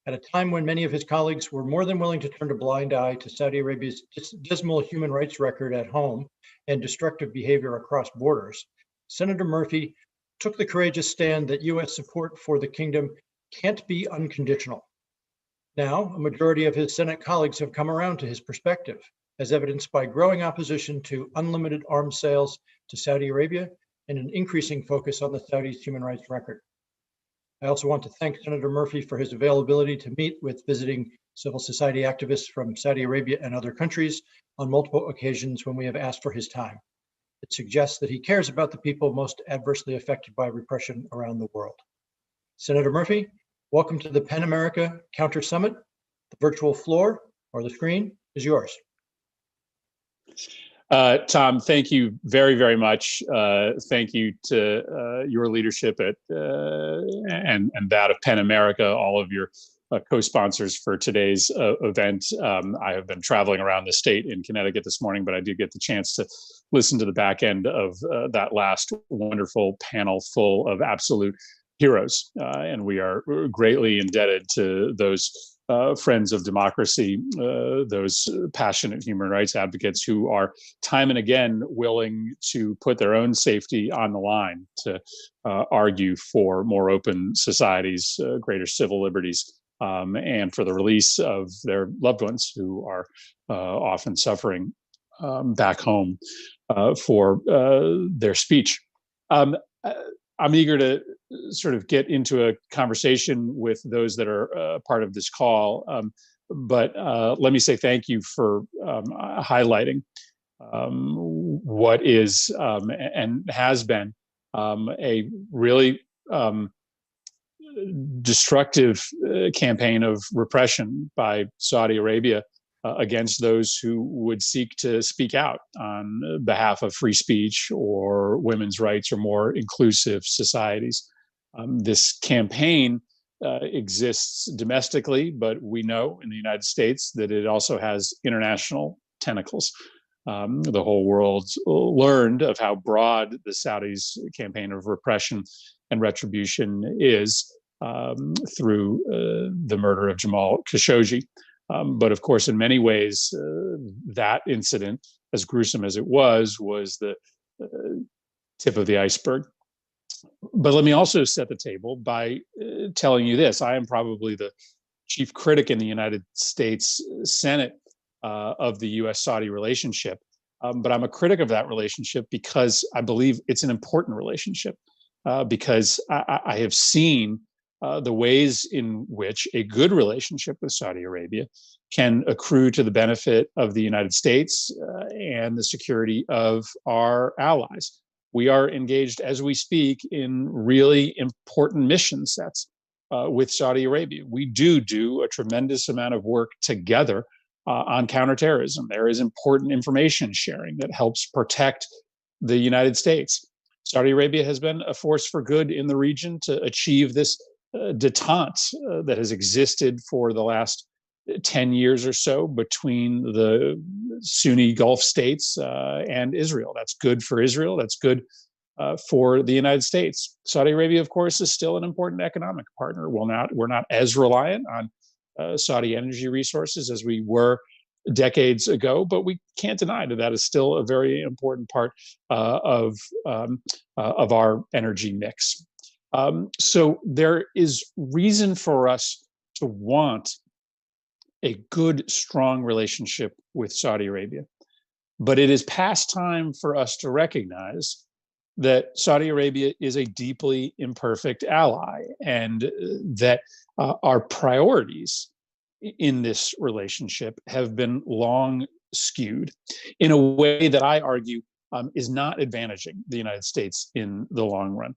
At a time when many of his colleagues were more than willing to turn a blind eye to Saudi Arabia's dismal human rights record at home and destructive behavior across borders, Senator Murphy took the courageous stand that U.S. support for the kingdom can't be unconditional. Now, a majority of his Senate colleagues have come around to his perspective, as evidenced by growing opposition to unlimited arms sales to Saudi Arabia and an increasing focus on the Saudis' human rights record. I also want to thank Senator Murphy for his availability to meet with visiting civil society activists from Saudi Arabia and other countries on multiple occasions when we have asked for his time. It suggests that he cares about the people most adversely affected by repression around the world. Senator Murphy, welcome to the PEN America Counter-Summit. The virtual floor or the screen is yours. Tom, thank you very, very much. Thank you to your leadership at and that of PEN America, all of your co-sponsors for today's event. I have been traveling around the state in Connecticut this morning, but I did get the chance to listen to the back end of that last wonderful panel full of absolute heroes. And we are greatly indebted to those friends of democracy, those passionate human rights advocates who are time and again willing to put their own safety on the line to argue for more open societies, greater civil liberties, and for the release of their loved ones who are often suffering back home for their speech. I'm eager to sort of get into a conversation with those that are part of this call, but let me say thank you for highlighting what is and has been a really destructive campaign of repression by Saudi Arabia against those who would seek to speak out on behalf of free speech or women's rights or more inclusive societies. This campaign exists domestically, but we know in the United States that it also has international tentacles. The whole world's learned of how broad the Saudis' campaign of repression and retribution is through the murder of Jamal Khashoggi. But of course, in many ways, that incident, as gruesome as it was the tip of the iceberg. But let me also set the table by telling you this. I am probably the chief critic in the United States Senate of the U.S.-Saudi relationship. But I'm a critic of that relationship because I believe it's an important relationship, because I have seen the ways in which a good relationship with Saudi Arabia can accrue to the benefit of the United States and the security of our allies. We are engaged as we speak in really important mission sets with Saudi Arabia. We do a tremendous amount of work together on counterterrorism. There is important information sharing that helps protect the United States. Saudi Arabia has been a force for good in the region to achieve this detente that has existed for the last 10 years or so between the Sunni Gulf states and Israel. That's good for Israel. That's good for the United States. Saudi Arabia, of course, is still an important economic partner. We're not as reliant on Saudi energy resources as we were decades ago, but we can't deny that is still a very important part of our energy mix. So there is reason for us to want a good, strong relationship with Saudi Arabia. But it is past time for us to recognize that Saudi Arabia is a deeply imperfect ally, and that our priorities in this relationship have been long skewed in a way that I argue is not advantaging the United States in the long run.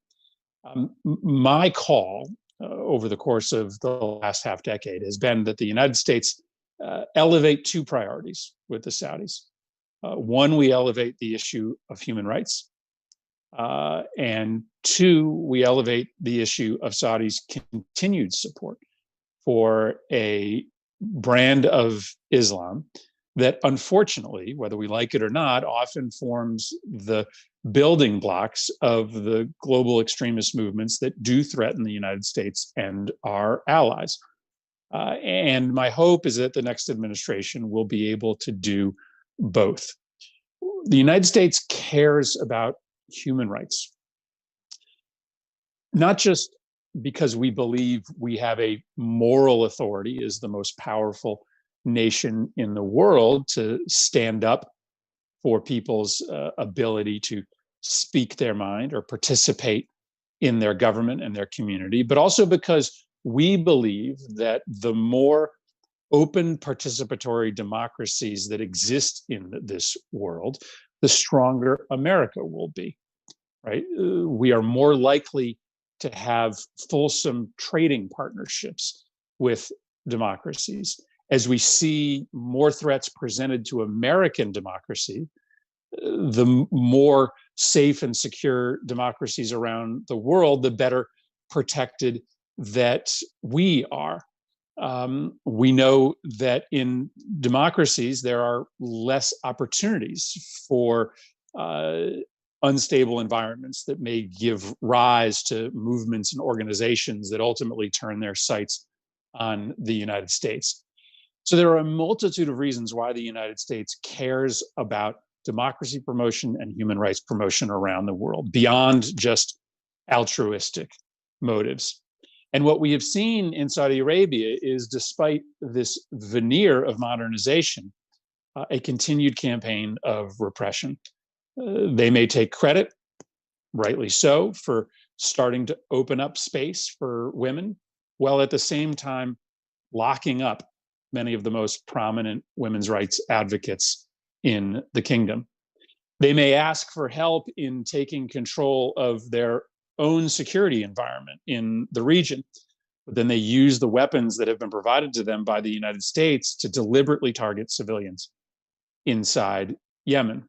My call over the course of the last half decade has been that the United States elevate two priorities with the Saudis. One, we elevate the issue of human rights. And two, we elevate the issue of Saudi's continued support for a brand of Islam that, unfortunately, whether we like it or not, often forms the building blocks of the global extremist movements that do threaten the United States and our allies. And my hope is that the next administration will be able to do both. The United States cares about human rights, not just because we believe we have a moral authority as the most powerful nation in the world to stand up for people's ability to speak their mind or participate in their government and their community, but also because we believe that the more open participatory democracies that exist in this world, the stronger America will be, right? We are more likely to have fulsome trading partnerships with democracies. As we see more threats presented to American democracy, the more safe and secure democracies around the world, the better protected that we are. We know that in democracies, there are less opportunities for unstable environments that may give rise to movements and organizations that ultimately turn their sights on the United States. So there are a multitude of reasons why the United States cares about democracy promotion and human rights promotion around the world, beyond just altruistic motives. And what we have seen in Saudi Arabia is, despite this veneer of modernization, a continued campaign of repression. They may take credit, rightly so, for starting to open up space for women, while at the same time locking up many of the most prominent women's rights advocates in the kingdom. They may ask for help in taking control of their own security environment in the region, but then they use the weapons that have been provided to them by the United States to deliberately target civilians inside Yemen.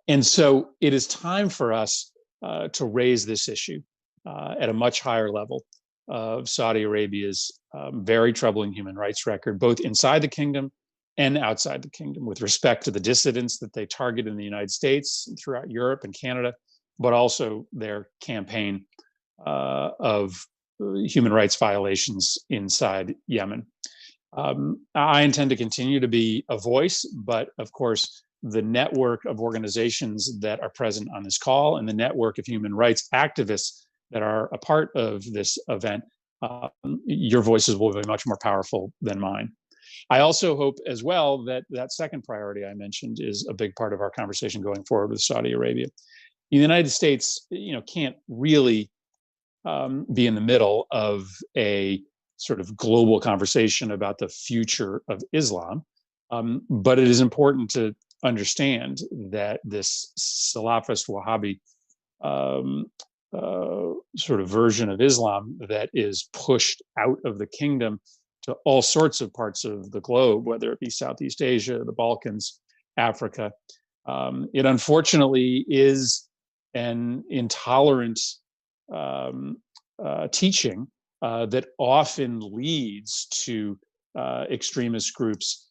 And so it is time for us to raise this issue at a much higher level of Saudi Arabia's very troubling human rights record, both inside the kingdom and outside the kingdom, with respect to the dissidents that they target in the United States and throughout Europe and Canada, but also their campaign of human rights violations inside Yemen. I intend to continue to be a voice, but of course, the network of organizations that are present on this call and the network of human rights activists that are a part of this event, your voices will be much more powerful than mine. I also hope as well that that second priority I mentioned is a big part of our conversation going forward with Saudi Arabia. The United States, can't really be in the middle of a sort of global conversation about the future of Islam. But it is important to understand that this Salafist Wahhabi sort of version of Islam that is pushed out of the kingdom to all sorts of parts of the globe, whether it be Southeast Asia, the Balkans, Africa. It unfortunately is an intolerant teaching that often leads to extremist groups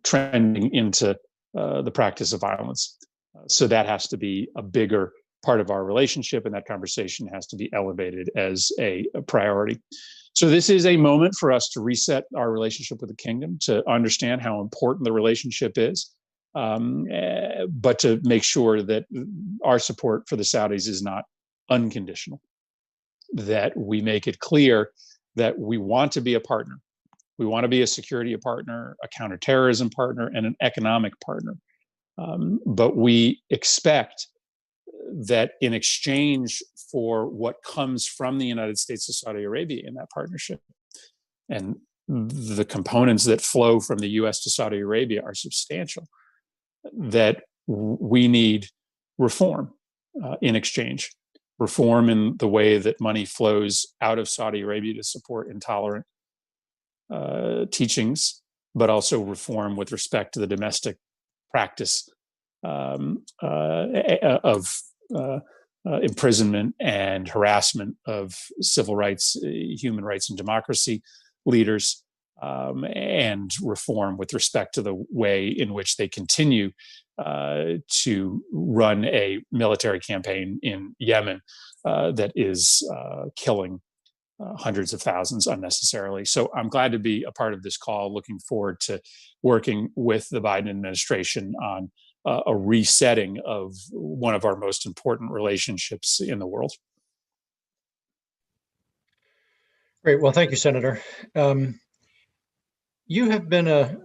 trending into the practice of violence. So that has to be a bigger part of our relationship, and that conversation has to be elevated as a priority. So this is a moment for us to reset our relationship with the kingdom, to understand how important the relationship is, but to make sure that our support for the Saudis is not unconditional, that we make it clear that we want to be a partner. We want to be a security partner, a counterterrorism partner, and an economic partner. But we expect that in exchange for what comes from the United States to Saudi Arabia in that partnership, and the components that flow from the US to Saudi Arabia are substantial, that we need reform in exchange. Reform in the way that money flows out of Saudi Arabia to support intolerant teachings, but also reform with respect to the domestic practice of imprisonment and harassment of civil rights, human rights, and democracy leaders, and reform with respect to the way in which they continue to run a military campaign in Yemen that is killing hundreds of thousands unnecessarily. So I'm glad to be a part of this call, looking forward to working with the Biden administration on a resetting of one of our most important relationships in the world. Great. Well, thank you, Senator. You have been a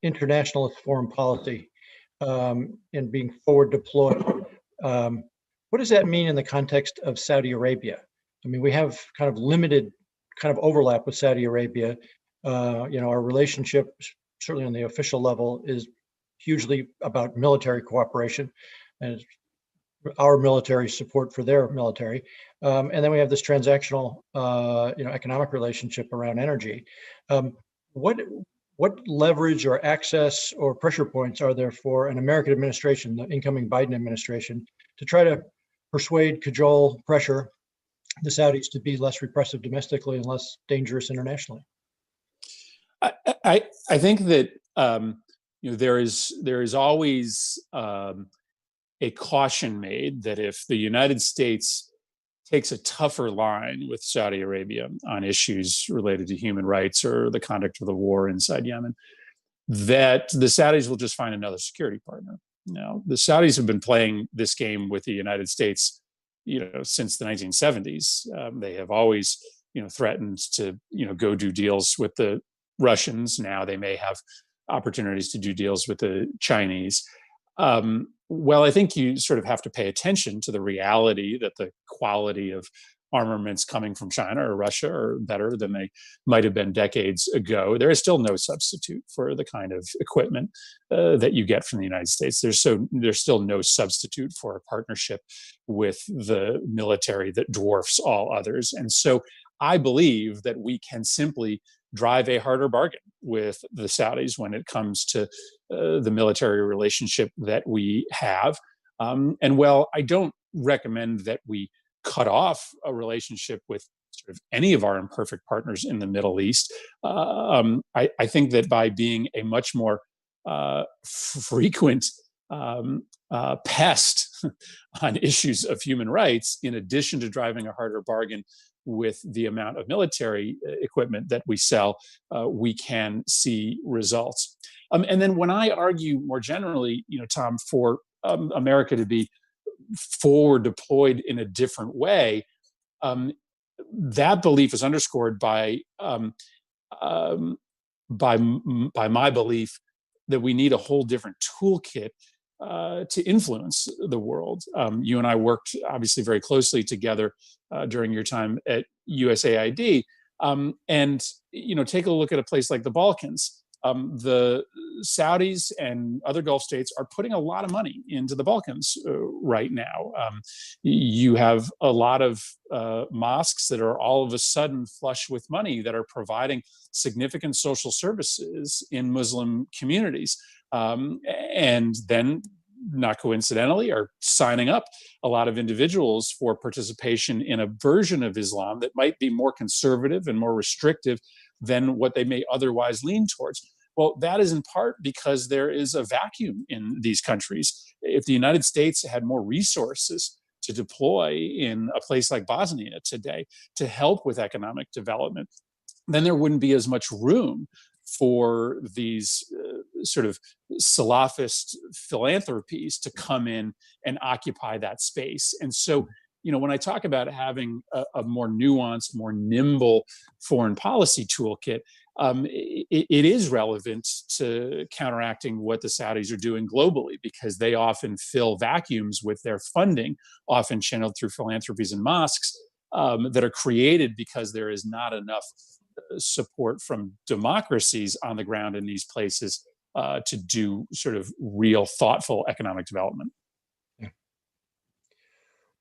internationalist foreign policy and being forward deployed. What does that mean in the context of Saudi Arabia? I mean, we have kind of limited kind of overlap with Saudi Arabia. Our relationship, certainly on the official level, is hugely about military cooperation and our military support for their military. And then we have this transactional, economic relationship around energy. What leverage or access or pressure points are there for an American administration, the incoming Biden administration, to try to persuade, cajole, pressure the Saudis to be less repressive domestically and less dangerous internationally? I think that there is always a caution made that if the United States takes a tougher line with Saudi Arabia on issues related to human rights or the conduct of the war inside Yemen, that the Saudis will just find another security partner. Now, the Saudis have been playing this game with the United States, since the 1970s. They have always, threatened to, go do deals with the Russians. Now they may have opportunities to do deals with the Chinese. Well, I think you sort of have to pay attention to the reality that the quality of armaments coming from China or Russia are better than they might have been decades ago. There is still no substitute for the kind of equipment that you get from the United States. There's still no substitute for a partnership with the military that dwarfs all others. And so I believe that we can simply drive a harder bargain with the Saudis when it comes to the military relationship that we have. And while I don't recommend that we cut off a relationship with sort of any of our imperfect partners in the Middle East, I think that by being a much more frequent pest on issues of human rights, in addition to driving a harder bargain with the amount of military equipment that we sell, we can see results. And then when I argue more generally, Tom, for America to be forward deployed in a different way, that belief is underscored by my belief that we need a whole different toolkit to influence the world. You and I worked obviously very closely together during your time at USAID. And take a look at a place like the Balkans. The Saudis and other Gulf states are putting a lot of money into the Balkans right now. You have a lot of mosques that are all of a sudden flush with money that are providing significant social services in Muslim communities. And then, not coincidentally, are signing up a lot of individuals for participation in a version of Islam that might be more conservative and more restrictive than what they may otherwise lean towards. Well, that is in part because there is a vacuum in these countries. If the United States had more resources to deploy in a place like Bosnia today to help with economic development, then there wouldn't be as much room for these sort of Salafist philanthropies to come in and occupy that space. And so, when I talk about having a more nuanced, more nimble foreign policy toolkit, it is relevant to counteracting what the Saudis are doing globally, because they often fill vacuums with their funding, often channeled through philanthropies and mosques that are created because there is not enough support from democracies on the ground in these places to do sort of real, thoughtful economic development.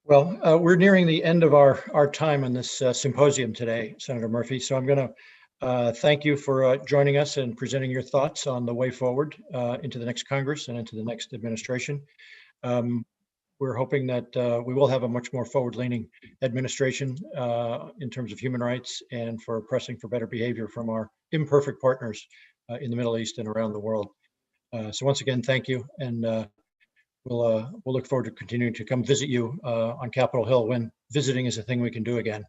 Well, we're nearing the end of our time on this symposium today, Senator Murphy. So I'm going to thank you for joining us and presenting your thoughts on the way forward into the next Congress and into the next administration. We're hoping that we will have a much more forward-leaning administration in terms of human rights and for pressing for better behavior from our imperfect partners in the Middle East and around the world. So once again, thank you, and we'll look forward to continuing to come visit you on Capitol Hill when visiting is a thing we can do again.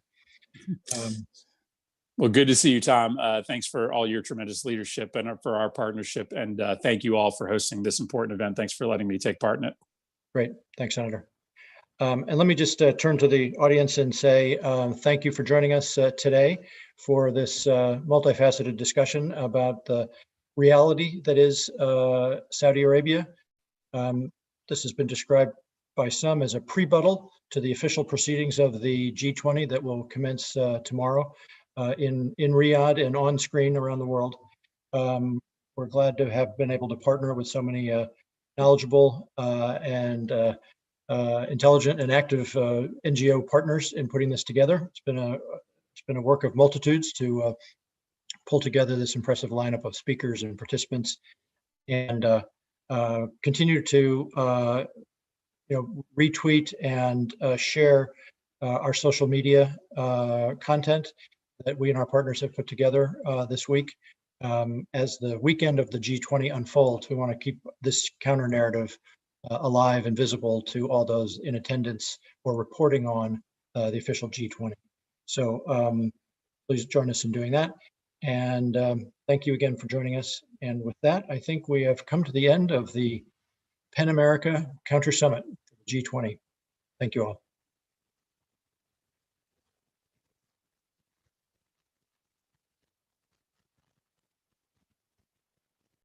Well, good to see you, Tom. Thanks for all your tremendous leadership and for our partnership, and thank you all for hosting this important event. Thanks for letting me take part in it. Great. Thanks, Senator. And let me just turn to the audience and say thank you for joining us today for this multifaceted discussion about the reality that is Saudi Arabia. This has been described by some as a prebuttal to the official proceedings of the G20 that will commence tomorrow in Riyadh and on screen around the world. We're glad to have been able to partner with so many knowledgeable and intelligent and active NGO partners in putting this together. It's been a work of multitudes to pull together this impressive lineup of speakers and participants, and continue to retweet and share our social media content that we and our partners have put together this week. As the weekend of the G20 unfolds, we want to keep this counter narrative alive and visible to all those in attendance or reporting on the official G20. So please join us in doing that. And thank you again for joining us. And with that, I think we have come to the end of the PEN America Counter-Summit G20. Thank you all.